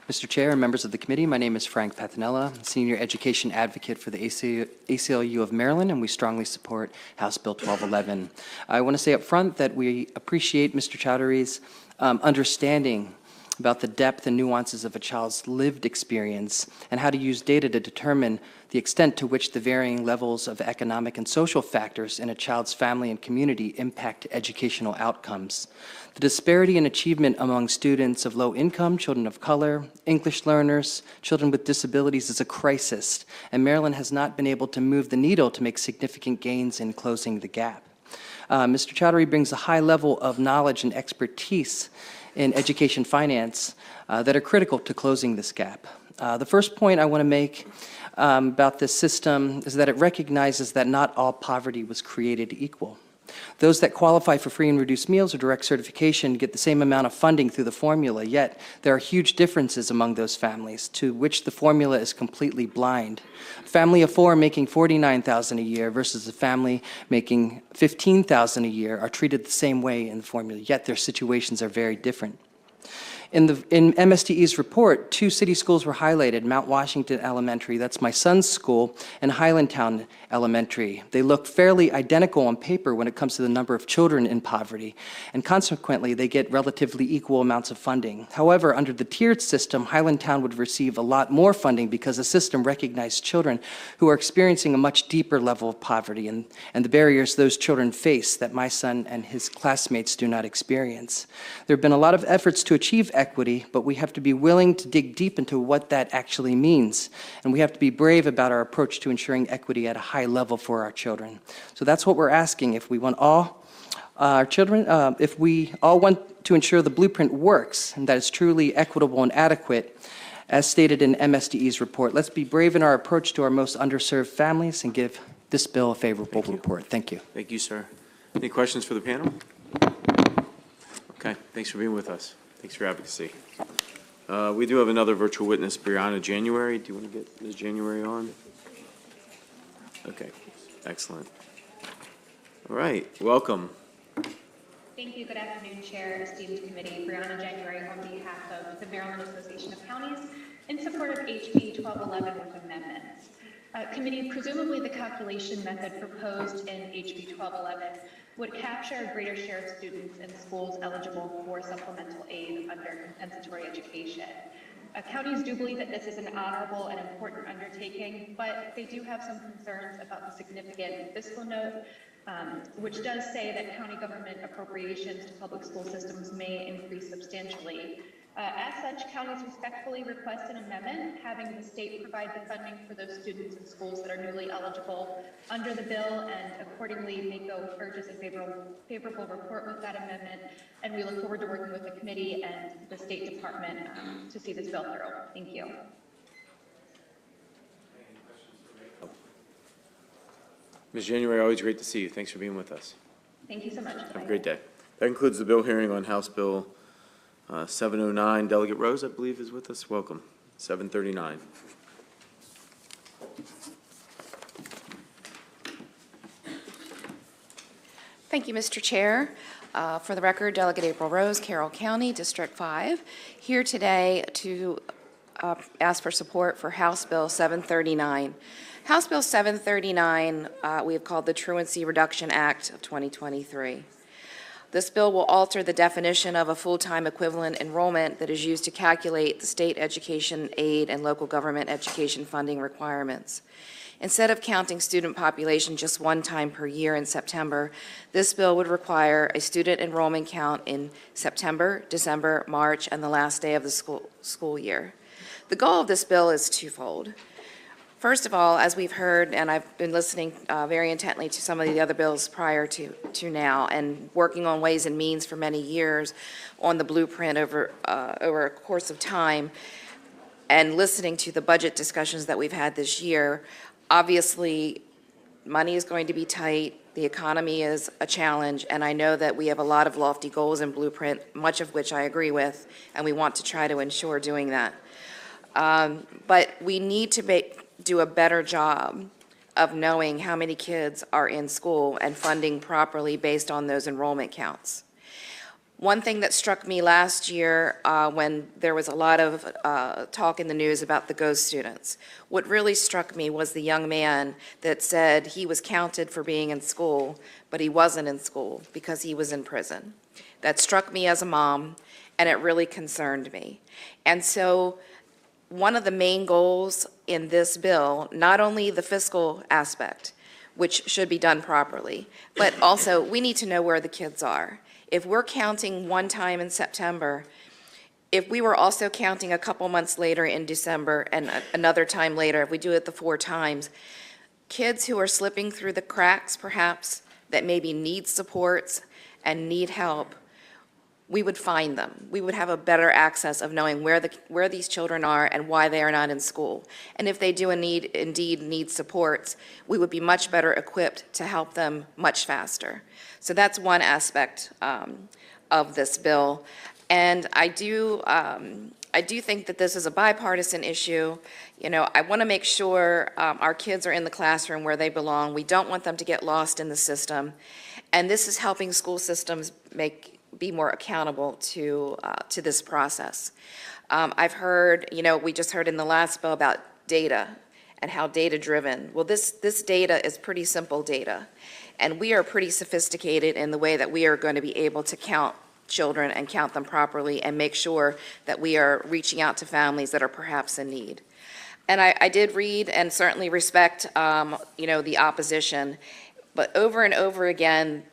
Mr. Chair and members of the committee. My name is Frank Pathinella, Senior Education Advocate for the ACLU of Maryland, and we strongly support House Bill 1211. I want to say up front that we appreciate Mr. Chowdhury's understanding about the depth and nuances of a child's lived experience and how to use data to determine the extent to which the varying levels of economic and social factors in a child's family and community impact educational outcomes. The disparity in achievement among students of low income, children of color, English learners, children with disabilities is a crisis, and Maryland has not been able to move the needle to make significant gains in closing the gap. Mr. Chowdhury brings a high level of knowledge and expertise in education finance that are critical to closing this gap. The first point I want to make about this system is that it recognizes that not all poverty was created equal. Those that qualify for free and reduced meals or direct certification get the same amount of funding through the formula, yet there are huge differences among those families to which the formula is completely blind. A family of four making $49,000 a year versus a family making $15,000 a year are treated the same way in the formula, yet their situations are very different. In MSDE's report, two city schools were highlighted, Mount Washington Elementary, that's my son's school, and Highlandtown Elementary. They look fairly identical on paper when it comes to the number of children in poverty, and consequently, they get relatively equal amounts of funding. However, under the tiered system, Highlandtown would receive a lot more funding because the system recognized children who are experiencing a much deeper level of poverty and the barriers those children face that my son and his classmates do not experience. There have been a lot of efforts to achieve equity, but we have to be willing to dig deep into what that actually means. And we have to be brave about our approach to ensuring equity at a high level for our children. So that's what we're asking. If we want all our children, if we all want to ensure the blueprint works and that it's truly equitable and adequate, as stated in MSDE's report, let's be brave in our approach to our most underserved families and give this bill a favorable report. Thank you. Thank you, sir. Any questions for the panel? Okay, thanks for being with us. Thanks for your advocacy. We do have another virtual witness, Brianna January. Do you want to get Ms. January on? Okay, excellent. All right, welcome. Thank you. Good afternoon, Chair, esteemed committee. Brianna January on behalf of the Maryland Association of Counties in support of HB 1211 with amendments. Committee, presumably the calculation method proposed in HB 1211 would capture a greater share of students in schools eligible for supplemental aid under compensatory education. Counties do believe that this is an honorable and important undertaking, but they do have some concerns about the significant fiscal note, which does say that county government appropriations to public school systems may increase substantially As such, counties respectfully request an amendment having the state provide the funding for those students and schools that are newly eligible under the bill, and accordingly, MACO urges a favorable report with that amendment, and we look forward to working with the committee and the State Department to see this bill through. Thank you. Ms. January, always great to see you. Thanks for being with us. Thank you so much. Have a great day. That concludes the bill hearing on House Bill 709. Delegate Rose, I believe, is with us. Welcome. 739. Thank you, Mr. Chair. For the record, Delegate April Rose, Carroll County, District 5, here today to ask for support for House Bill 739. House Bill 739, we have called the Truancy Reduction Act of 2023. This bill will alter the definition of a full-time equivalent enrollment that is used to calculate the state education aid and local government education funding requirements. Instead of counting student population just one time per year in September, this bill would require a student enrollment count in September, December, March, and the last day of the school year. The goal of this bill is twofold. First of all, as we've heard, and I've been listening very intently to some of the other bills prior to now, and working on ways and means for many years on the blueprint over a course of time, and listening to the budget discussions that we've had this year, obviously, money is going to be tight, the economy is a challenge, and I know that we have a lot of lofty goals in blueprint, much of which I agree with, and we want to try to ensure doing that. But we need to do a better job of knowing how many kids are in school and funding properly based on those enrollment counts. One thing that struck me last year when there was a lot of talk in the news about the ghost students, what really struck me was the young man that said he was counted for being in school, but he wasn't in school because he was in prison. That struck me as a mom, and it really concerned me. And so one of the main goals in this bill, not only the fiscal aspect, which should be done properly, but also we need to know where the kids are. If we're counting one time in September, if we were also counting a couple months later in December and another time later, if we do it the 4 times, kids who are slipping through the cracks perhaps that maybe need supports and need help, we would find them. We would have a better access of knowing where these children are and why they are not in school. And if they do indeed need supports, we would be much better equipped to help them much faster. So that's one aspect of this bill. And I do think that this is a bipartisan issue. You know, I want to make sure our kids are in the classroom where they belong. We don't want them to get lost in the system. And this is helping school systems be more accountable to this process. I've heard, you know, we just heard in the last bill about data and how data-driven. Well, this data is pretty simple data, and we are pretty sophisticated in the way that we are going to be able to count children and count them properly and make sure that we are reaching out to families that are perhaps in need. And I did read and certainly respect, you know, the opposition, but over and over again,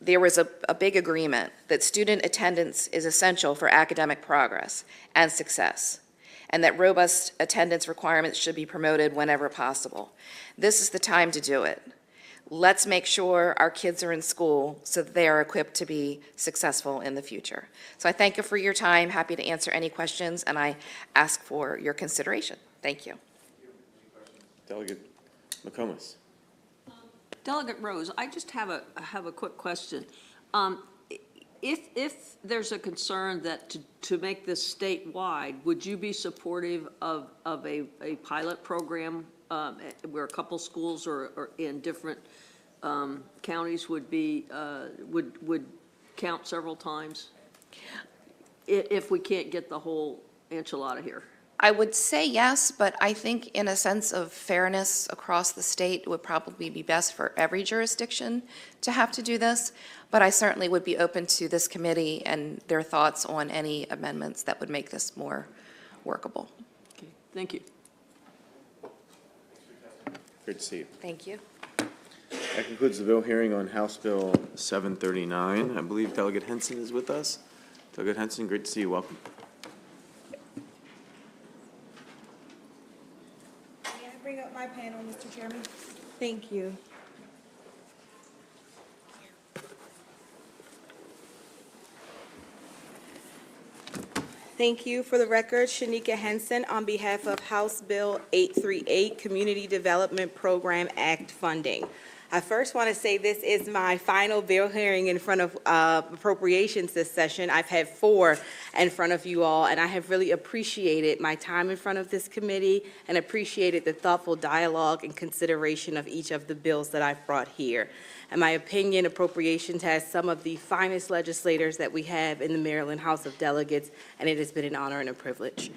there was a big agreement that student attendance is essential for academic progress and success, and that robust attendance requirements should be promoted whenever possible. This is the time to do it. Let's make sure our kids are in school so that they are equipped to be successful in the future. So I thank you for your time, happy to answer any questions, and I ask for your consideration. Thank you. Delegate McComas. Delegate Rose, I just have a quick question. If there's a concern that to make this statewide, would you be supportive of a pilot program where a couple schools or in different counties would count several times if we can't get the whole enchilada here? I would say yes, but I think in a sense of fairness across the state, it would probably be best for every jurisdiction to have to do this. But I certainly would be open to this committee and their thoughts on any amendments that would make this more workable. Okay, thank you. Great to see you. Thank you. That concludes the bill hearing on House Bill 739. I believe Delegate Henson is with us. Delegate Henson, great to see you. Welcome. Mr. Chairman. Thank you. Thank you. For the record, Shanika Henson on behalf of House Bill 838, Community Development Program Act funding. I first want to say this is my final bill hearing in front of appropriations this session. I've had 4 in front of you all, and I have really appreciated my time in front of this committee and appreciated the thoughtful dialogue and consideration of each of the bills that I've brought here. In my opinion, Appropriations has some of the finest legislators that we have in the Maryland House of Delegates, and it has been an honor and a privilege.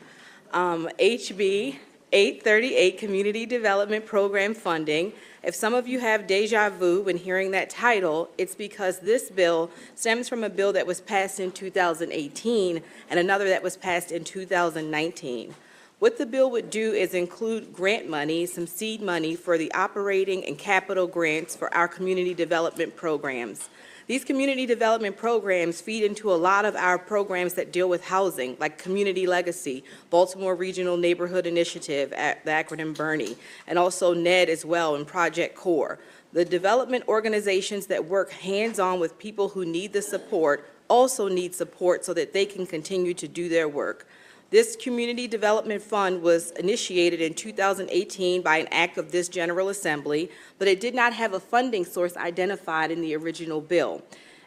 HB 838, Community Development Program Funding. If some of you have deja vu when hearing that title, it's because this bill stems from a bill that was passed in 2018 and another that was passed in 2019. What the bill would do is include grant money, some seed money for the operating and capital grants for our community development programs. These community development programs feed into a lot of our programs that deal with housing, like Community Legacy, Baltimore Regional Neighborhood Initiative, the acronym BERNI, and also NED as well, and Project CORE. The development organizations that work hands-on with people who need the support also need support so that they can continue to do their work. This Community Development Fund was initiated in 2018 by an act of this General Assembly, but it did not have a funding source identified in the original bill.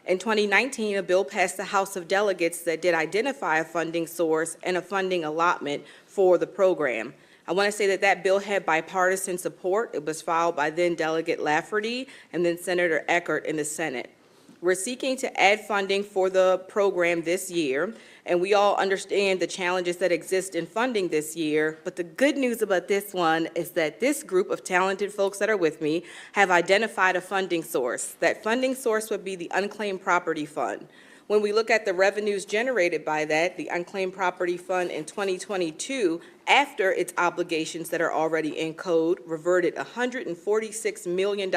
In 2019, a bill passed the House of Delegates that did identify a funding source and a funding allotment for the program. I want to say that that bill had bipartisan support. It was filed by then Delegate Lafferty and then Senator Eckert in the Senate. We're seeking to add funding for the program this year, and we all understand the challenges that exist in funding this year, but the good news about this one is that this group of talented folks that are with me have identified a funding source. That funding source would be the Unclaimed Property Fund. When we look at the revenues generated by that, the Unclaimed Property Fund in 2022, after its obligations that are already in code, reverted $146 million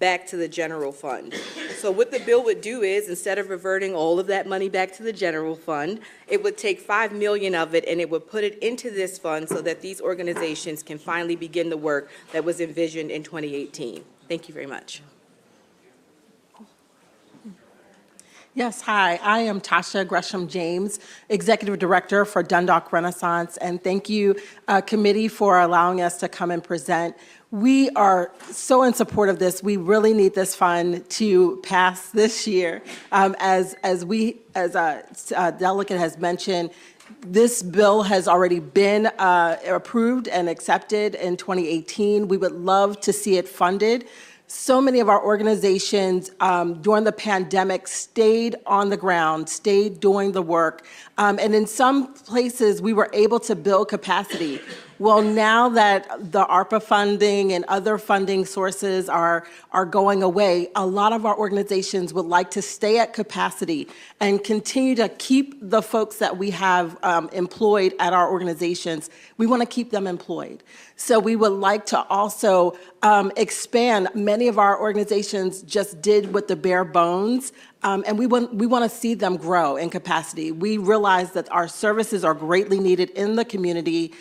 back to the general fund. So what the bill would do is, instead of reverting all of that money back to the general fund, it would take $5 million of it and it would put it into this fund so that these organizations can finally begin the work that was envisioned in 2018. Thank you very much. Yes, hi, I am Tasha Gresham James, Executive Director for Dundalk Renaissance, and thank you, committee, for allowing us to come and present. We are so in support of this. We really need this fund to pass this year. As a delegate has mentioned, this bill has already been approved and accepted in 2018. We would love to see it funded. So many of our organizations during the pandemic stayed on the ground, stayed doing the work, and in some places we were able to build capacity. Well, now that the ARPA funding and other funding sources are going away, a lot of our organizations would like to stay at capacity and continue to keep the folks that we have employed at our organizations. We want to keep them employed. So we would like to also expand. Many of our organizations just did with the bare bones, and we want to see them grow in capacity. We realize that our services are greatly needed in the community.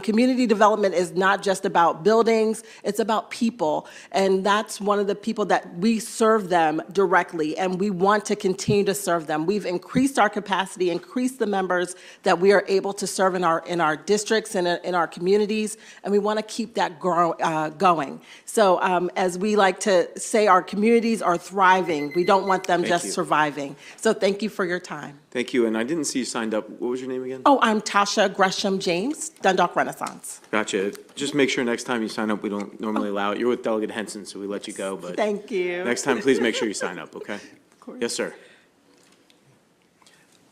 Community development is not just about buildings, it's about people, and that's one of the people that we serve them directly, and we want to continue to serve them. We've increased our capacity, increased the members that we are able to serve in our districts and in our communities, and we want to keep that going. So as we like to say, our communities are thriving. We don't want them just surviving. So thank you for your time. Thank you, and I didn't see you signed up. What was your name again? Oh, I'm Tasha Gresham James, Dundalk Renaissance. Gotcha. Just make sure next time you sign up, we don't normally allow it. You're with Delegate Henson, so we let you go, but thank you. Next time, please make sure you sign up, okay? Of course. Yes, sir.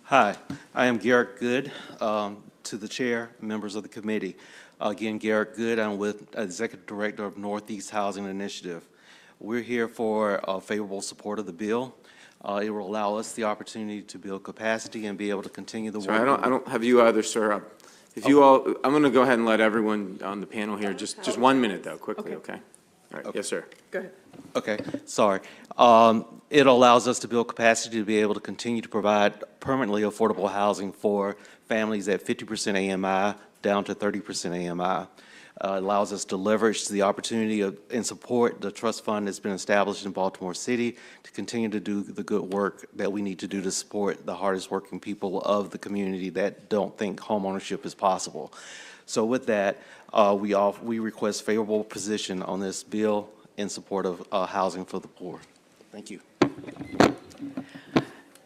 Hi, I am Garrett Good, to the chair, members of the committee. Again, Garrett Good, I'm with Executive Director of Northeast Housing Initiative. We're here for favorable support of the bill. It will allow us the opportunity to build capacity and be able to continue the work. Sorry, I don't have you either, sir. If you all, I'm going to go ahead and let everyone on the panel here, just 1 minute though, quickly, okay? All right, yes, sir. Go ahead. Okay, sorry. It allows us to build capacity to be able to continue to provide permanently affordable housing for families at 50% AMI down to 30% AMI. allows us to leverage the opportunity and support the trust fund that's been established in Baltimore City to continue to do the good work that we need to do to support the hardest working people of the community that don't think homeownership is possible. So with that, we request favorable position on this bill in support of housing for the poor. Thank you.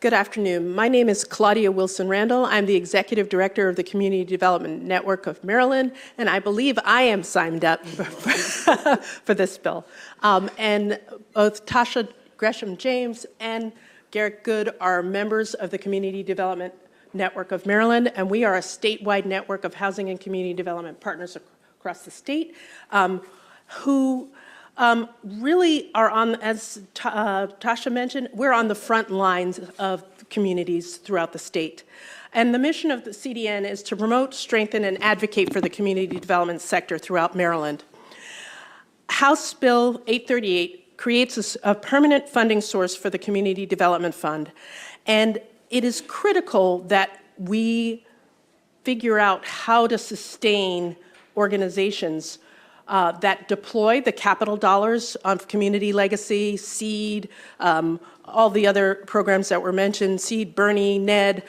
Good afternoon. My name is Claudia Wilson Randall. I'm the Executive Director of the Community Development Network of Maryland, and I believe I am signed up for this bill. And both Tasha Gresham James and Garrett Good are members of the Community Development Network of Maryland, and we are a statewide network of housing and community development partners across the state who really are on, as Tasha mentioned, we're on the front lines of communities throughout the state. And the mission of the CDN is to promote, strengthen, and advocate for the community development sector throughout Maryland. House Bill 838 creates a permanent funding source for the Community Development Fund. And it is critical that we figure out how to sustain organizations that deploy the capital dollars of community legacy, SEED, all the other programs that were mentioned, SEED, Bernie, NED,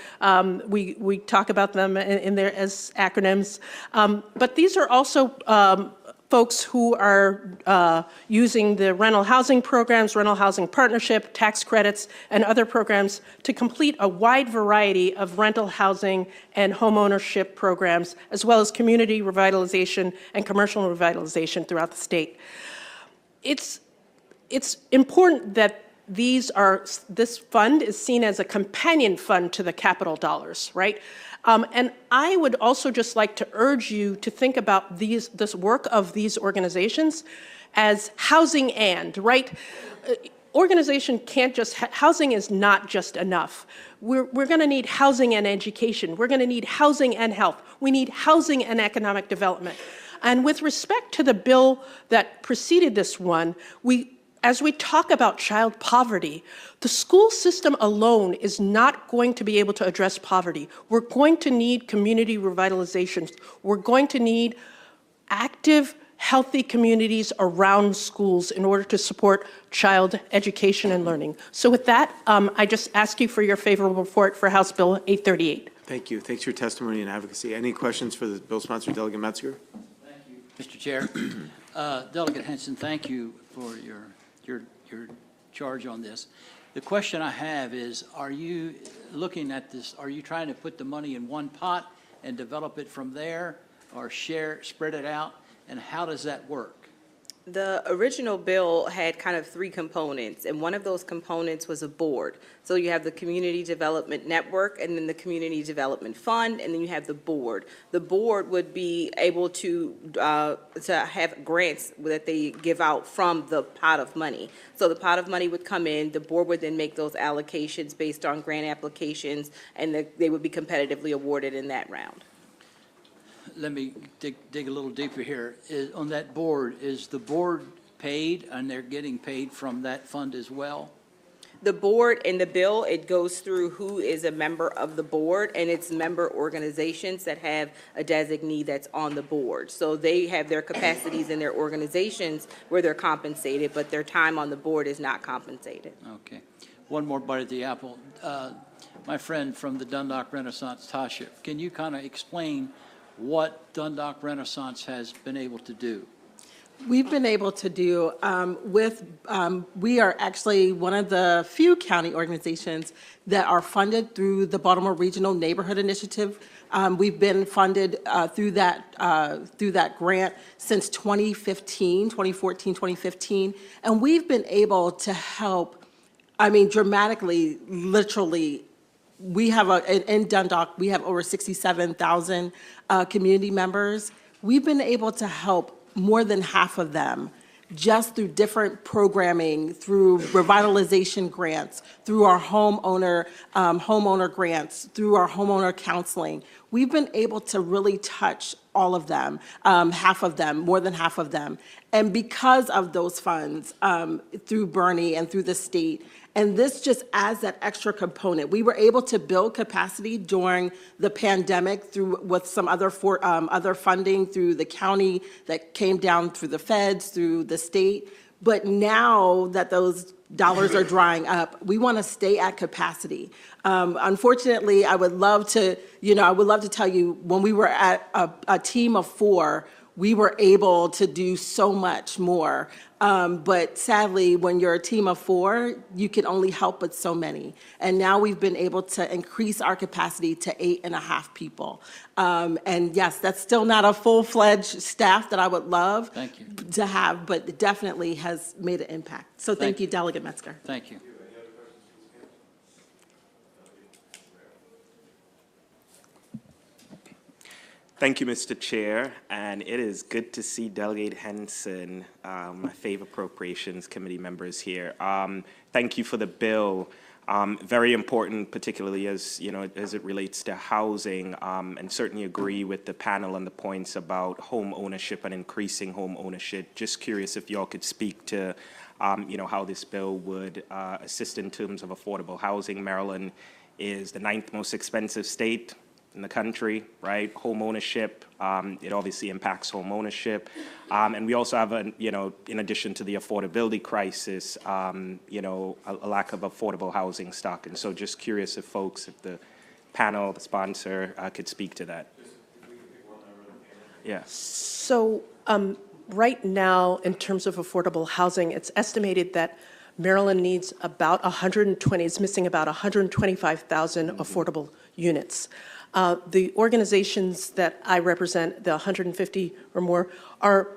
we talk about them in there as acronyms. But these are also folks who are using the rental housing programs, rental housing partnership, tax credits, and other programs to complete a wide variety of rental housing and homeownership programs, as well as community revitalization and commercial revitalization throughout the state. It's important that this fund is seen as a companion fund to the capital dollars, right? And I would also just like to urge you to think about this work of these organizations as housing and, right? Organization can't just, housing is not just enough. We're going to need housing and education. We're going to need housing and health. We need housing and economic development. And with respect to the bill that preceded this one, as we talk about child poverty, the school system alone is not going to be able to address poverty. We're going to need community revitalization. We're going to need active, healthy communities around schools in order to support child education and learning. So with that, I just ask you for your favorable report for House Bill 838. Thank you. Thanks for your testimony and advocacy. Any questions for the bill sponsor, Delegate Metzger? Thank you, Mr. Chair. Delegate Henson, thank you for your charge on this. The question I have is, are you looking at this, are you trying to put the money in one pot and develop it from there, or spread it out, and how does that work? The original bill had kind of three components, and one of those components was a board. So you have the Community Development Network, and then the Community Development Fund, and then you have the board. The board would be able to have grants that they give out from the pot of money. So the pot of money would come in, the board would then make those allocations based on grant applications, and they would be competitively awarded in that round. Let me dig a little deeper here. On that board, is the board paid, and they're getting paid from that fund as well? The board in the bill, it goes through who is a member of the board, and it's member organizations that have a designee that's on the board. So they have their capacities in their organizations where they're compensated, but their time on the board is not compensated. Okay. One more bite at the apple. My friend from the Dundalk Renaissance, Tasha, can you kind of explain what Dundalk Renaissance has been able to do? We've been able to do we are actually one of the few county organizations that are funded through the Baltimore Regional Neighborhood Initiative. We've been funded through that grant since 2014, 2015, and we've been able to help, dramatically, literally. We have in Dundalk, we have over 67,000 community members. We've been able to help more than half of them just through different programming, through revitalization grants, through our homeowner grants, through our homeowner counseling. we've been able to really touch all of them, half of them, more than half of them. And because of those funds, through Bernie and through the state, and this just adds that extra component. We were able to build capacity during the pandemic with some other funding through the county that came down through the feds, through the state. But now that those dollars are drying up, we want to stay at capacity. Unfortunately, I would love to tell you, when we were at a team of 4, we were able to do so much more. But sadly, when you're a team of 4, you can only help but so many. And now we've been able to increase our capacity to 8.5 people. And yes, that's still not a full-fledged staff that I would love to have, but it definitely has made an impact. So thank you, Delegate Metzger. Thank you. Thank you, Mr. Chair, and it is good to see Delegate Henson, my favorite Appropriations Committee members here. Thank you for the bill. Very important, particularly as it relates to housing, and certainly agree with the panel on the points about home ownership and increasing home ownership. Just curious if y'all could speak to, how this bill would assist in terms of affordable housing. Maryland is the 9th most expensive state in the country, right? Home ownership, it obviously impacts home ownership. And we also have, in addition to the affordability crisis, a lack of affordable housing stock. And so just curious if the panel, the sponsor, could speak to that. Yeah. So right now, in terms of affordable housing, it's estimated that Maryland needs about is missing about 125,000 affordable units. The organizations that I represent, the 150 or more, are,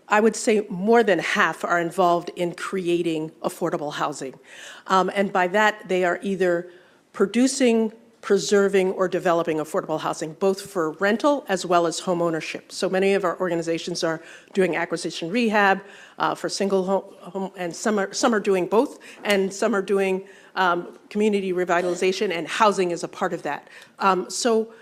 I would say, more than half are involved in creating affordable housing. And by that, they are either producing, preserving, or developing affordable housing, both for rental as well as home ownership. So many of our organizations are doing acquisition rehab for single home, and some are doing both, and some are doing community revitalization, and housing is a part of that. So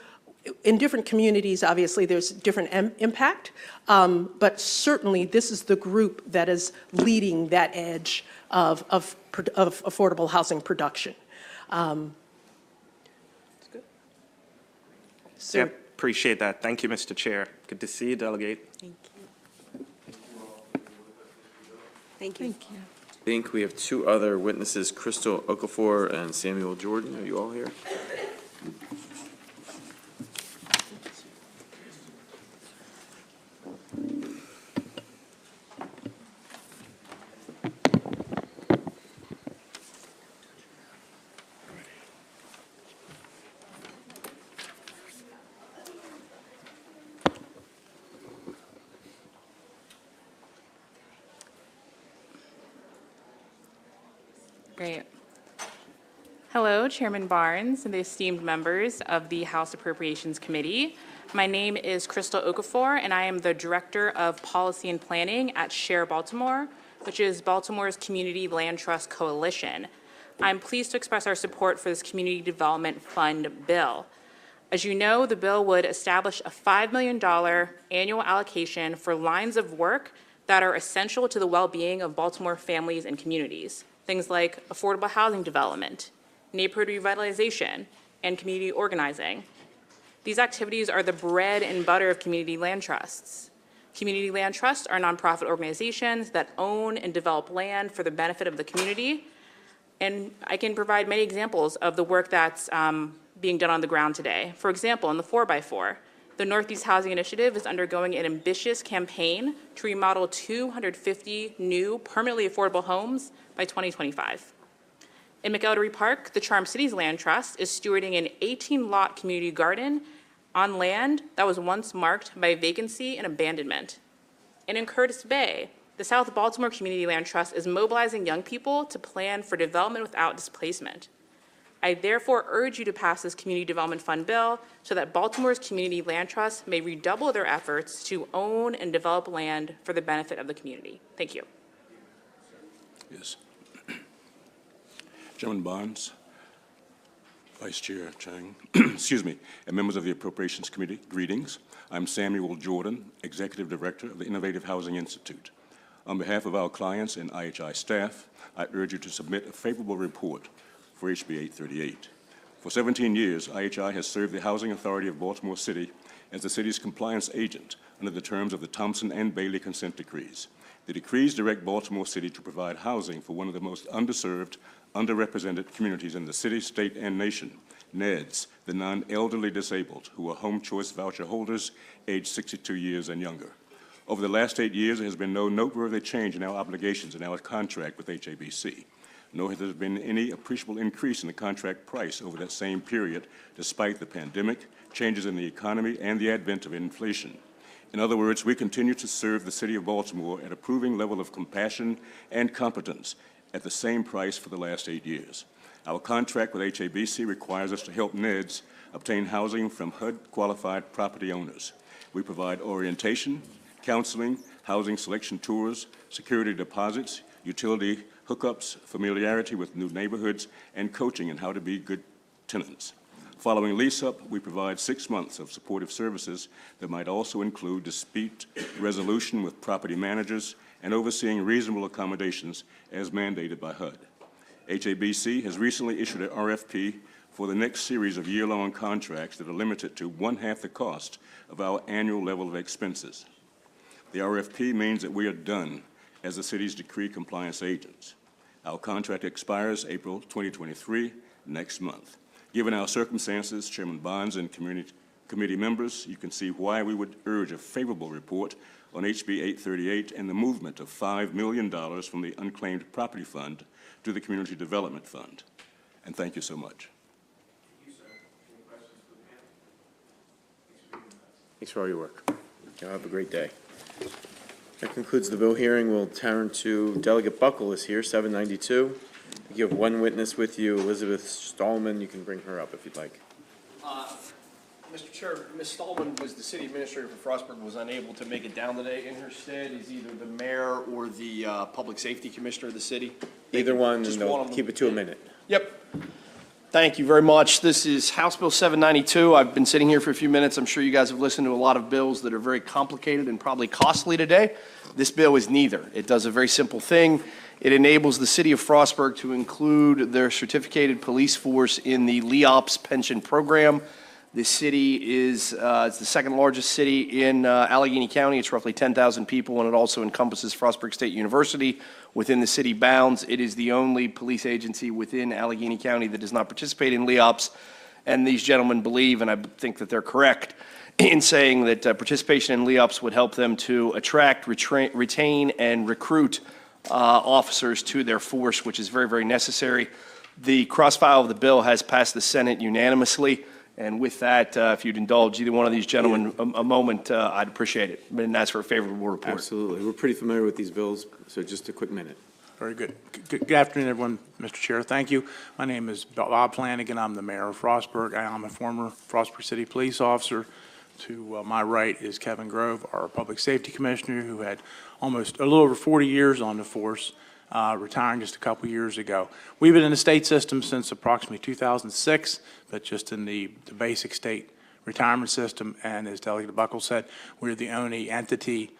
in different communities, obviously, there's different impact, but certainly this is the group that is leading that edge of affordable housing production. So, yeah, appreciate that. Thank you, Mr. Chair. Good to see you, Delegate. Thank you. Thank you. I think we have 2 other witnesses, Crystal Okafor and Samuel Jordan. Are you all here? Great. Hello, Chairman Barnes and the esteemed members of the House Appropriations Committee. My name is Crystal Okafor, and I am the Director of Policy and Planning at Share Baltimore, which is Baltimore's Community Land Trust Coalition. I'm pleased to express our support for this Community Development Fund bill. As you know, the bill would establish a $5 million annual allocation for lines of work that are essential to the well-being of Baltimore families and communities. Things like affordable housing development, neighborhood revitalization, and community organizing. These activities are the bread and butter of community land trusts. Community land trusts are nonprofit organizations that own and develop land for the benefit of the community. And I can provide many examples of the work that's being done on the ground today. For example, in the 4x4, the Northeast Housing Initiative is undergoing an ambitious campaign to remodel 250 new permanently affordable homes by 2025. In McElderry Park, the Charm Cities Land Trust is stewarding an 18-lot community garden on land that was once marked by vacancy and abandonment. And in Curtis Bay, the South Baltimore Community Land Trust is mobilizing young people to plan for development without displacement. I therefore urge you to pass this Community Development Fund bill so that Baltimore's community land trusts may redouble their efforts to own and develop land for the benefit of the community. Thank you. Yes. Chairman Barnes, Vice Chair Chang, excuse me, and members of the Appropriations Committee, greetings. I'm Samuel Jordan, Executive Director of the Innovative Housing Institute. On behalf of our clients and IHI staff, I urge you to submit a favorable report for HB 838. For 17 years, IHI has served the Housing Authority of Baltimore City as the city's compliance agent under the terms of the Thompson and Bailey consent decrees. The decrees direct Baltimore City to provide housing for one of the most underserved, underrepresented communities in the city, state, and nation, NEDs, the non-elderly disabled, who are home choice voucher holders aged 62 years and younger. Over the last 8 years, there has been no noteworthy change in our obligations in our contract with HABC, nor has there been any appreciable increase in the contract price over that same period, despite the pandemic, changes in the economy, and the advent of inflation. In other words, we continue to serve the city of Baltimore at a proving level of compassion and competence at the same price for the last 8 years. Our contract with HABC requires us to help NEDs obtain housing from HUD-qualified property owners. We provide orientation, counseling, housing selection tours, security deposits, utility hookups, familiarity with new neighborhoods, and coaching in how to be good tenants. Following lease-up, we provide 6 months of supportive services that might also include dispute resolution with property managers and overseeing reasonable accommodations as mandated by HUD. HABC has recently issued an RFP for the next series of year-long contracts that are limited to 1/2 the cost of our annual level of expenses. The RFP means that we are done as the city's decree compliance agents. Our contract expires April 2023, next month. Given our circumstances, Chairman Bonds and committee members, you can see why we would urge a favorable report on HB 838 and the movement of $5 million from the Unclaimed Property Fund to the Community Development Fund. And thank you so much. Thank you, sir. Any questions for the panel? Thanks for all your work. Y'all have a great day. That concludes the bill hearing. We'll turn to Delegate Buckle is here, 792. You have one witness with you, Elizabeth Stallman. You can bring her up if you'd like. Mr. Chair, Ms. Stallman was the city administrator for Frostburg, was unable to make it down today. In her stead is either the mayor or the public safety commissioner of the city. Either one, and they'll keep it to a minute. Yep. Thank you very much. This is House Bill 792. I've been sitting here for a few minutes. I'm sure you guys have listened to a lot of bills that are very complicated and probably costly today. This bill is neither. It does a very simple thing. It enables the city of Frostburg to include their certificated police force in the LEOPS pension program. This city is it's the second largest city in Allegheny County. It's roughly 10,000 people, and it also encompasses Frostburg State University within the city bounds. It is the only police agency within Allegheny County that does not participate in LEOPS, and these gentlemen believe, and I think that they're correct, in saying that participation in LEOPS would help them to attract, retain, and recruit officers to their force, which is very, very necessary. The cross-file of the bill has passed the Senate unanimously. And with that, if you'd indulge either one of these gentlemen a moment, I'd appreciate it. And ask for a favorable report. Absolutely. We're pretty familiar with these bills, so just a quick minute. Very good. Good afternoon, everyone. Mr. Chair, thank you. My name is Bob Flanagan. I'm the mayor of Frostburg. I am a former Frostburg City police officer. To my right is Kevin Grove, our public safety commissioner, who had almost a little over 40 years on the force, retiring just a couple years ago. We've been in the state system since approximately 2006, but just in the basic state retirement system. And as Delegate Buckle said, we're the only entity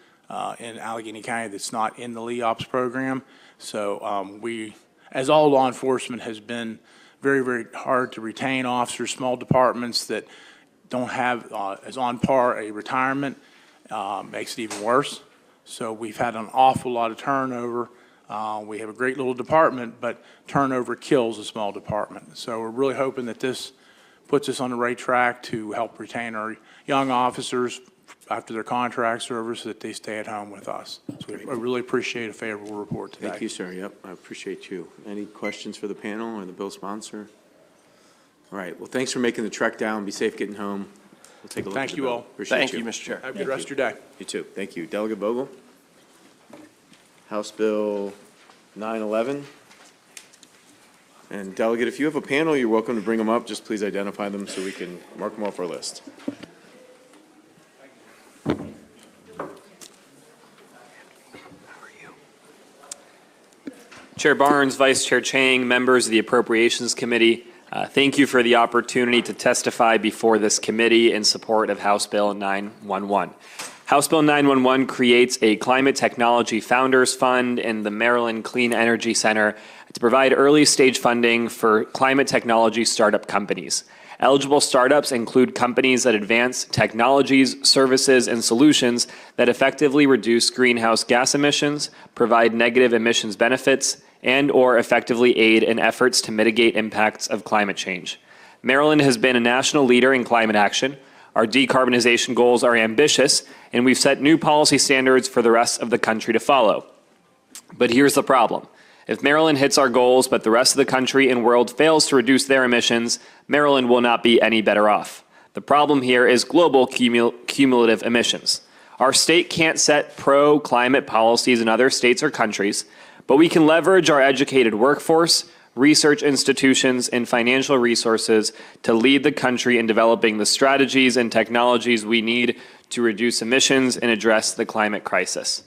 in Allegheny County that's not in the LEOPS program. So we, as all law enforcement, has been very, very hard to retain officers. Small departments that don't have as on par a retirement makes it even worse. So we've had an awful lot of turnover. We have a great little department, but turnover kills a small department. So we're really hoping that this puts us on the right track to help retain our young officers after their contract service, so that they stay at home with us. So I really appreciate a favorable report today. Thank you, sir. Yep, I appreciate you. Any questions for the panel or the bill sponsor? All right, well, thanks for making the trek down. Be safe getting home. We'll take a look at the bill. All. Appreciate Thank you, Mr. Chair. Have a good rest of your day. You too. Thank you. Delegate Vogel. House Bill 911. And Delegate, if you have a panel, you're welcome to bring them up. Just please identify them so we can mark them off our list. Chair Barnes, Vice Chair Chang, members of the Appropriations Committee, Thank you for the opportunity to testify before this committee in support of House Bill 911. House Bill 911 creates a Climate Technology Founders Fund in the Maryland Clean Energy Center to provide early-stage funding for climate technology startup companies. Eligible startups include companies that advance technologies, services, and solutions that effectively reduce greenhouse gas emissions, provide negative emissions benefits, and/or effectively aid in efforts to mitigate impacts of climate change. Maryland has been a national leader in climate action. Our decarbonization goals are ambitious, and we've set new policy standards for the rest of the country to follow. But here's the problem. If Maryland hits our goals, but the rest of the country and world fails to reduce their emissions, Maryland will not be any better off. The problem here is global cumulative emissions. Our state can't set pro-climate policies in other states or countries, but we can leverage our educated workforce, research institutions, and financial resources to lead the country in developing the strategies and technologies we need to reduce emissions and address the climate crisis.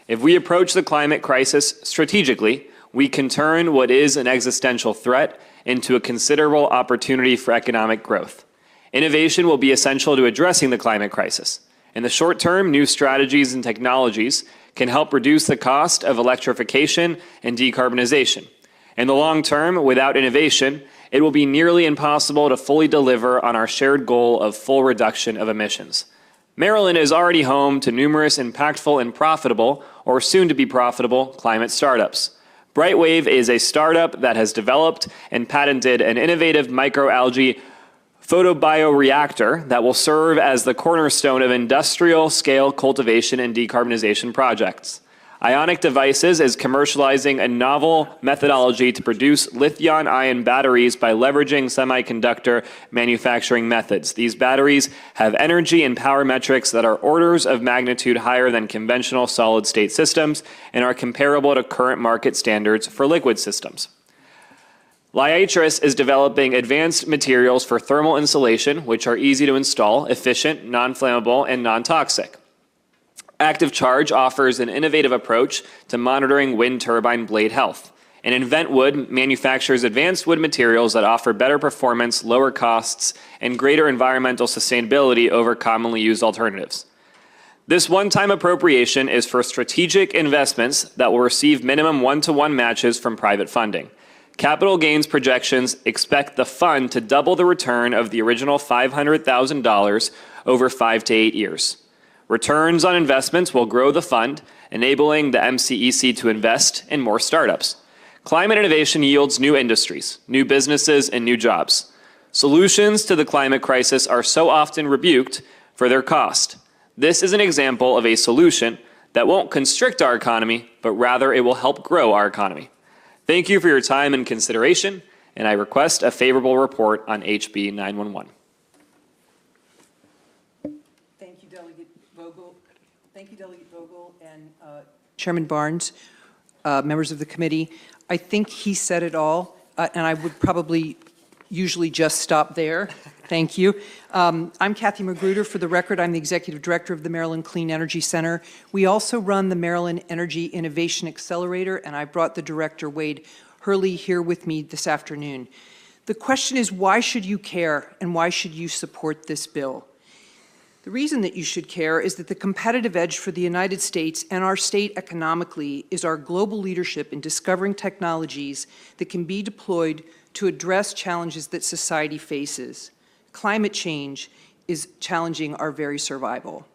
If we approach the climate crisis strategically, we can turn what is an existential threat into a considerable opportunity for economic growth. Innovation will be essential to addressing the climate crisis. In the short term, new strategies and technologies can help reduce the cost of electrification and decarbonization. In the long term, without innovation, it will be nearly impossible to fully deliver on our shared goal of full reduction of emissions. Maryland is already home to numerous impactful and profitable, or soon-to-be profitable, climate startups. Brightwave is a startup that has developed and patented an innovative microalgae photobioreactor that will serve as the cornerstone of industrial-scale cultivation and decarbonization projects. Ionic Devices is commercializing a novel methodology to produce lithium-ion batteries by leveraging semiconductor manufacturing methods. These batteries have energy and power metrics that are orders of magnitude higher than conventional solid-state systems and are comparable to current market standards for liquid systems. Liatris is developing advanced materials for thermal insulation, which are easy to install, efficient, non-flammable, and non-toxic. Active Charge offers an innovative approach to monitoring wind turbine blade health. And InventWood manufactures advanced wood materials that offer better performance, lower costs, and greater environmental sustainability over commonly used alternatives. This one-time appropriation is for strategic investments that will receive minimum one-to-one matches from private funding. Capital gains projections expect the fund to double the return of the original $500,000 over 5 to 8 years. Returns on investments will grow the fund, enabling the MCEC to invest in more startups. Climate innovation yields new industries, new businesses, and new jobs. Solutions to the climate crisis are so often rebuked for their cost. This is an example of a solution that won't constrict our economy, but rather it will help grow our economy. Thank you for your time and consideration, and I request a favorable report on HB 911. Thank you, Delegate Vogel and Chairman Barnes, members of the committee. I think he said it all, and I would probably usually just stop there. Thank you. I'm Kathy Magruder. For the record, I'm the Executive Director of the Maryland Clean Energy Center. We also run the Maryland Energy Innovation Accelerator, and I brought the Director, Wade Hurley, here with me this afternoon. The question is, why should you care, and why should you support this bill? The reason that you should care is that the competitive edge for the United States and our state economically is our global leadership in discovering technologies that can be deployed to address challenges that society faces. Climate change is challenging our very survival.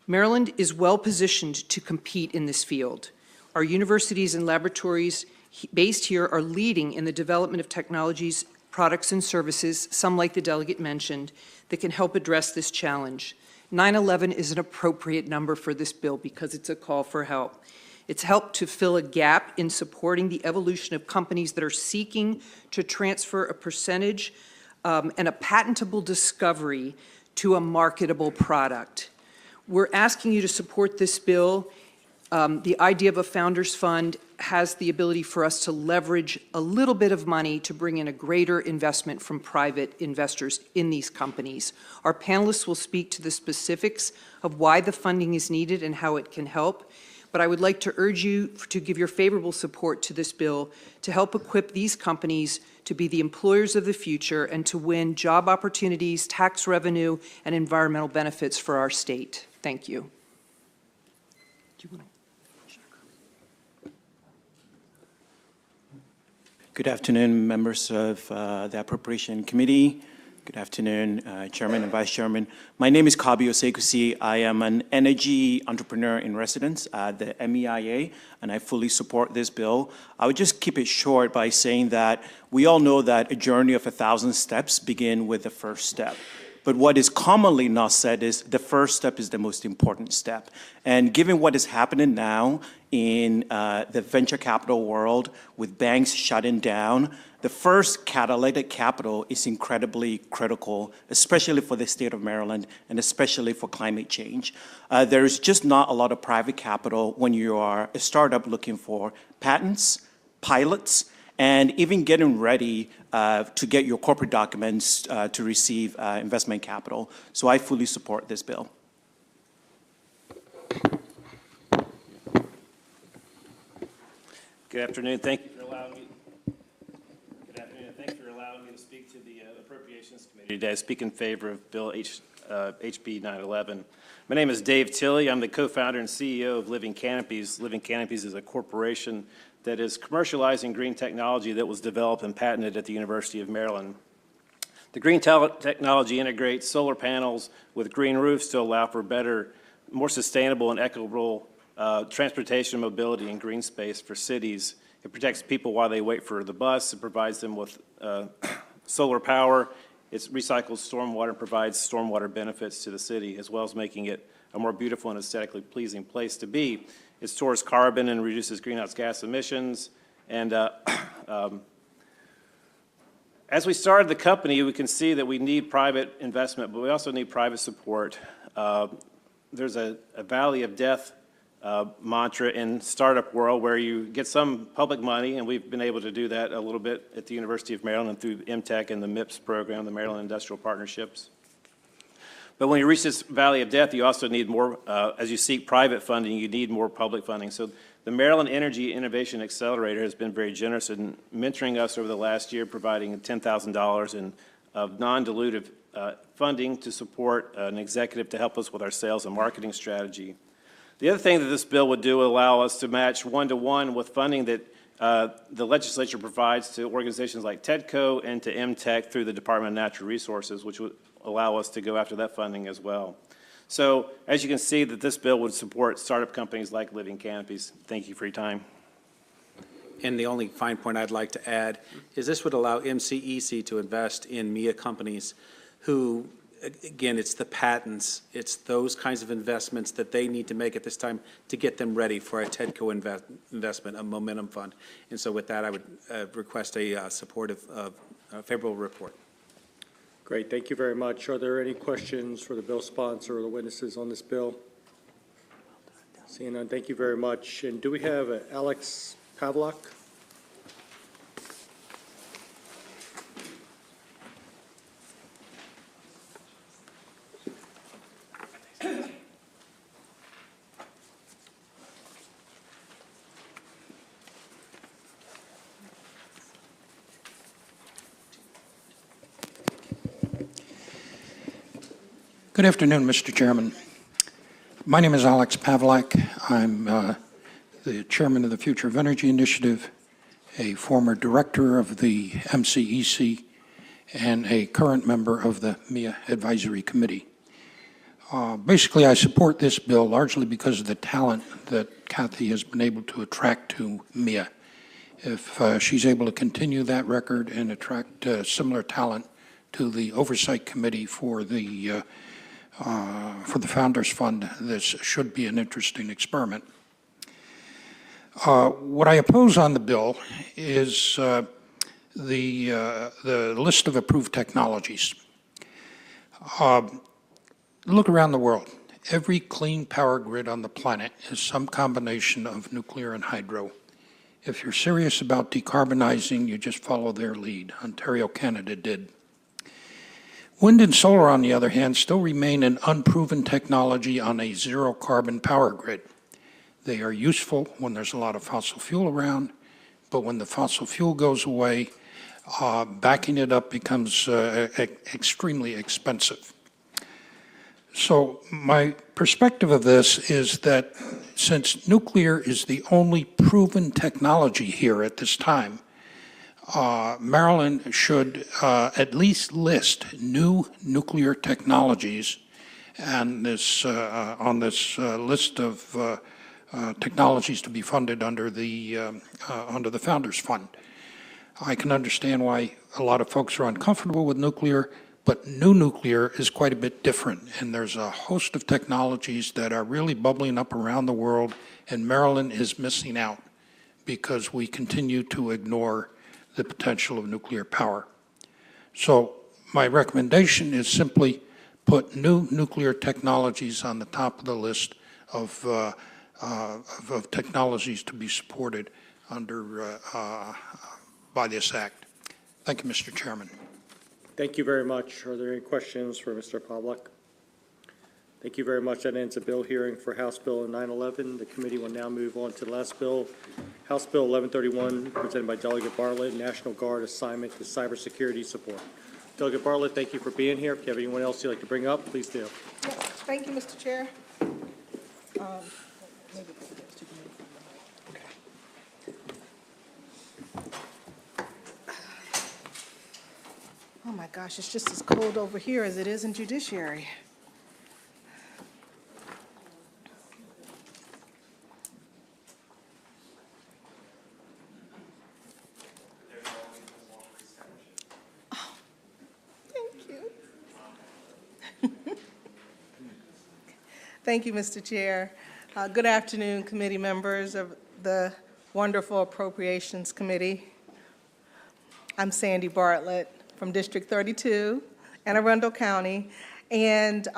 Maryland is well positioned to compete in this field. Our universities and laboratories based here are leading in the development of technologies, products, and services, some like the delegate mentioned, that can help address this challenge. 9/11 is an appropriate number for this bill because it's a call for help. It's helped to fill a gap in supporting the evolution of companies that are seeking to transfer a percentage and a patentable discovery to a marketable product. We're asking you to support this bill. The idea of a founders fund has the ability for us to leverage a little bit of money to bring in a greater investment from private investors in these companies. Our panelists will speak to the specifics of why the funding is needed and how it can help. but I would like to urge you to give your favorable support to this bill to help equip these companies to be the employers of the future and to win job opportunities, tax revenue, and environmental benefits for our state. Thank you. Good afternoon, members of the Appropriation Committee. Good afternoon, Chairman and Vice Chairman. My name is Kabi Osekusi. I am an energy entrepreneur in residence at the MEIA, and I fully support this bill. I would just keep it short by saying that we all know that a journey of 1,000 steps begin with the first step. But what is commonly not said is the first step is the most important step. And given what is happening now in the venture capital world with banks shutting down, the first catalytic capital is incredibly critical, especially for the state of Maryland and especially for climate change. There is just not a lot of private capital when you are a startup looking for patents, pilots, and even getting ready to get your corporate documents to receive investment capital. So I fully support this bill. Good afternoon. Thank you for allowing me. Good afternoon. Thanks for allowing me to speak to the Appropriations Committee today. I speak in favor of Bill HB 911. My name is Dave Tilley. I'm the co-founder and CEO of Living Canopies. Living Canopies is a corporation that is commercializing green technology that was developed and patented at the University of Maryland. The green technology integrates solar panels with green roofs to allow for better, more sustainable and equitable transportation, mobility, and green space for cities. It protects people while they wait for the bus. It provides them with solar power. It recycles stormwater and provides stormwater benefits to the city, as well as making it a more beautiful and aesthetically pleasing place to be. It stores carbon and reduces greenhouse gas emissions. And as we started the company, we can see that we need private investment, but we also need private support. There's a valley of death mantra in startup world where you get some public money, and we've been able to do that a little bit at the University of Maryland through MTech and the MIPS program, the Maryland Industrial Partnerships. But when you reach this valley of death, you also need more, as you seek private funding, you need more public funding. So the Maryland Energy Innovation Accelerator has been very generous in mentoring us over the last year, providing $10,000 of non-dilutive funding to support an executive to help us with our sales and marketing strategy. The other thing that this bill would do would allow us to match one-to-one with funding that the legislature provides to organizations like TEDCO and to MTech through the Department of Natural Resources, which would allow us to go after that funding as well. So as you can see, that this bill would support startup companies like Living Canopies. Thank you for your time. And the only fine point I'd like to add is this would allow MCEC to invest in MIA companies who, again, it's the patents, it's those kinds of investments that they need to make at this time to get them ready for a TEDCO investment, a momentum fund. And so with that, I would request a supportive, favorable report. Great, thank you very much. Are there any questions for the bill sponsor or the witnesses on this bill? Seeing none, thank you very much. And do we have Alex Pavlak? Good afternoon, Mr. Chairman. My name is Alex Pavlak. I'm the chairman of the Future of Energy Initiative, a former director of the MCEC, and a current member of the MIA Advisory Committee. Basically, I support this bill largely because of the talent that Kathy has been able to attract to MIA. If she's able to continue that record and attract similar talent to the Oversight Committee for the Founders Fund, this should be an interesting experiment. What I oppose on the bill is the list of approved technologies. Look around the world. Every clean power grid on the planet is some combination of nuclear and hydro. If you're serious about decarbonizing, you just follow their lead. Ontario, Canada did. Wind and solar, on the other hand, still remain an unproven technology on a zero-carbon power grid. They are useful when there's a lot of fossil fuel around, but when the fossil fuel goes away, backing it up becomes extremely expensive. So my perspective of this is that since nuclear is the only proven technology here at this time, Maryland should at least list new nuclear technologies and on this list of technologies to be funded under the Founders Fund. I can understand why a lot of folks are uncomfortable with nuclear, but new nuclear is quite a bit different, and there's a host of technologies that are really bubbling up around the world, and Maryland is missing out because we continue to ignore the potential of nuclear power. So my recommendation is simply put new nuclear technologies on the top of the list of technologies to be supported under by this act. Thank you, Mr. Chairman. Thank you very much. Are there any questions for Mr. Pavlik? Thank you very much. That ends the bill hearing for House Bill 911. The committee will now move on to the last bill, House Bill 1131, presented by Delegate Bartlett, National Guard Assignment to Cybersecurity Support. Delegate Bartlett, thank you for being here. If you have anyone else you'd like to bring up, please do. Yes, thank you, Mr. Chair. Oh my gosh, it's just as cold over here as it is in judiciary. Oh, thank you. Thank you, Mr. Chair. Good afternoon, committee members of the wonderful Appropriations Committee. I'm Sandy Bartlett from District 32, Anne Arundel County. And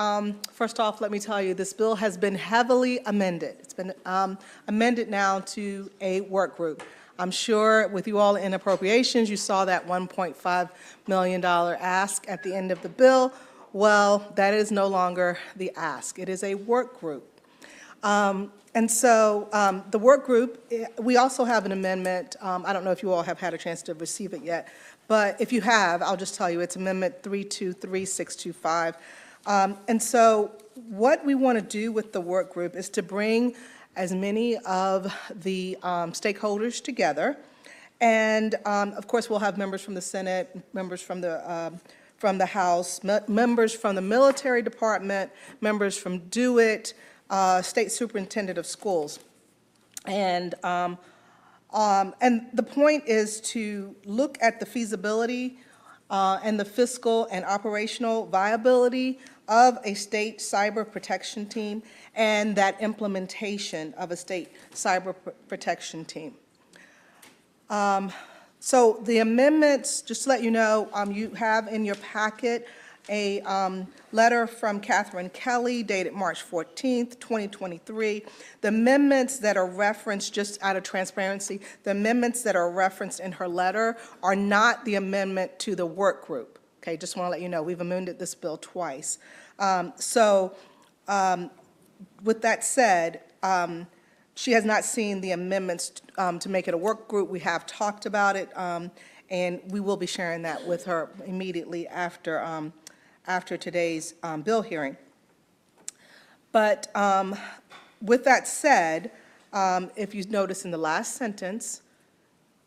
first off, let me tell you, this bill has been heavily amended. It's been amended now to a work group. I'm sure with you all in appropriations, you saw that $1.5 million ask at the end of the bill. Well, that is no longer the ask. It is a work group. And so the work group, we also have an amendment. I don't know if you all have had a chance to receive it yet, but if you have, I'll just tell you, it's Amendment 323625. And so what we want to do with the work group is to bring as many of the stakeholders together. And of course, we'll have members from the Senate, members from the House, members from the military department, members from DO-IT, State Superintendent of Schools. And the point is to look at the feasibility and the fiscal and operational viability of a state cyber protection team and that implementation of a state cyber protection team. So the amendments, just to let you know, you have in your packet a letter from Catherine Kelly dated March 14th, 2023. The amendments that are referenced, just out of transparency, the amendments that are referenced in her letter are not the amendment to the work group. Okay, just want to let you know, we've amended this bill twice. With that said, she has not seen the amendments to make it a work group. We have talked about it, and we will be sharing that with her immediately after today's bill hearing. But with that said, if you notice in the last sentence,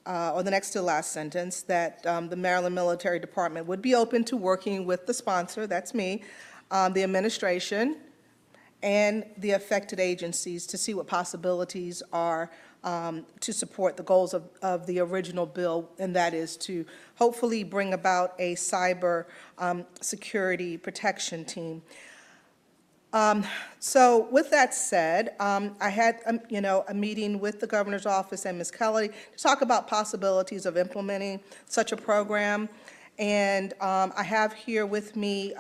or the next to the last sentence, that the Maryland Military Department would be open to working with the sponsor, that's me, the administration, and the affected agencies to see what possibilities are to support the goals of the original bill, and that is to hopefully bring about a cyber security protection team. So with that said, I had a meeting with the governor's office and Ms. Kelly to talk about possibilities of implementing such a program. And I have here with me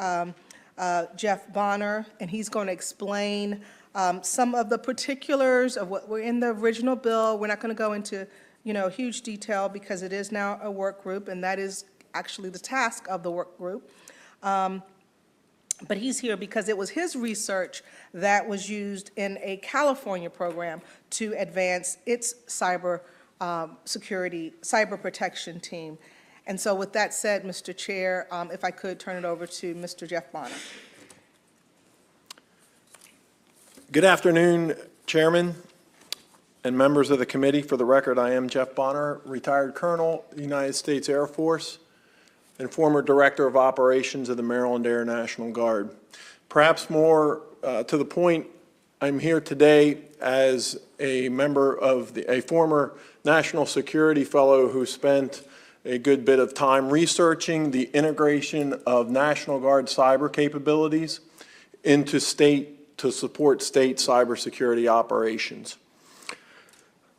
Jeff Bonner, and he's going to explain some of the particulars of what were in the original bill. We're not going to go into huge detail because it is now a work group, and that is actually the task of the work group. but he's here because it was his research that was used in a California program to advance its cyber security, cyber protection team. And so with that said, Mr. Chair, if I could turn it over to Mr. Jeff Bonner. Good afternoon, Chairman and members of the committee. For the record, I am Jeff Bonner, retired Colonel, United States Air Force, and former Director of Operations of the Maryland Air National Guard. Perhaps more to the point, I'm here today as a member of a former National Security Fellow who spent a good bit of time researching the integration of National Guard cyber capabilities into to support state cybersecurity operations.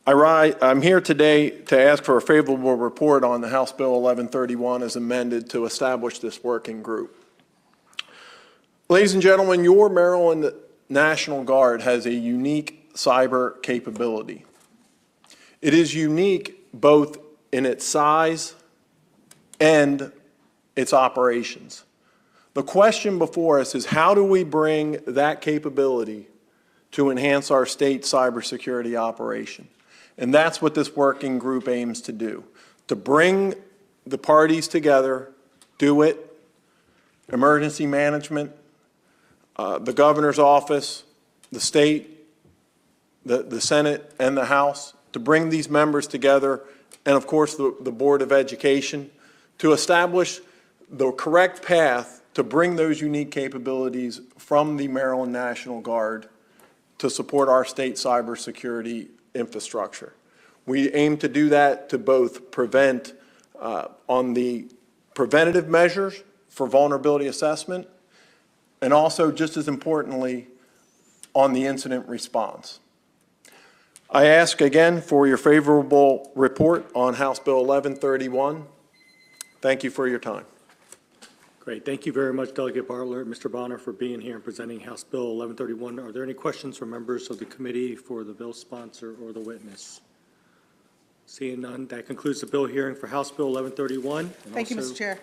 I'm here today to ask for a favorable report on the House Bill 1131 as amended to establish this working group. Ladies and gentlemen, your Maryland National Guard has a unique cyber capability. It is unique both in its size and its operations. The question before us is how do we bring that capability to enhance our state cybersecurity operation? And that's what this working group aims to do, to bring the parties together, do it, emergency management, the governor's office, the state, the Senate, and the House, to bring these members together, and of course the Board of Education, to establish the correct path to bring those unique capabilities from the Maryland National Guard to support our state cybersecurity infrastructure. We aim to do that to both prevent on the preventative measures for vulnerability assessment and also, just as importantly, on the incident response. I ask again for your favorable report on House Bill 1131. Thank you for your time. Great. Thank you very much, Delegate Bartlett, Mr. Bonner, for being here and presenting House Bill 1131. Are there any questions from members of the committee for the bill sponsor or the witness? Seeing none, that concludes the bill hearing for House Bill 1131. Thank you, Mr. Chair.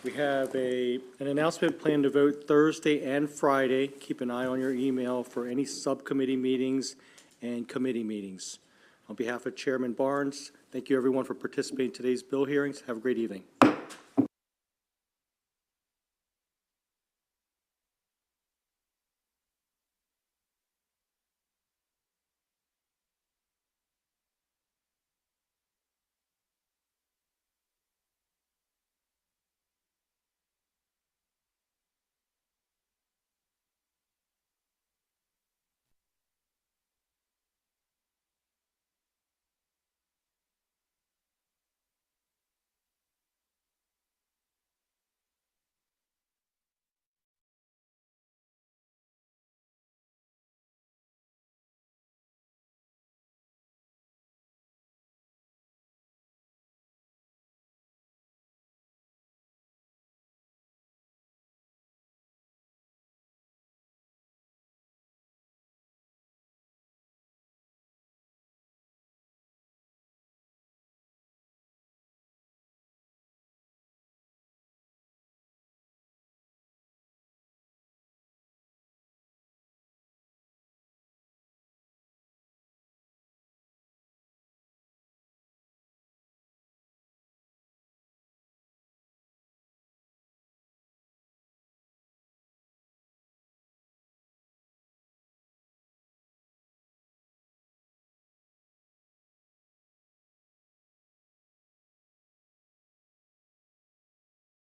We have an announcement planned to vote Thursday and Friday. Keep an eye on your email for any subcommittee meetings and committee meetings. On behalf of Chairman Barnes, thank you everyone for participating in today's bill hearings. Have a great evening.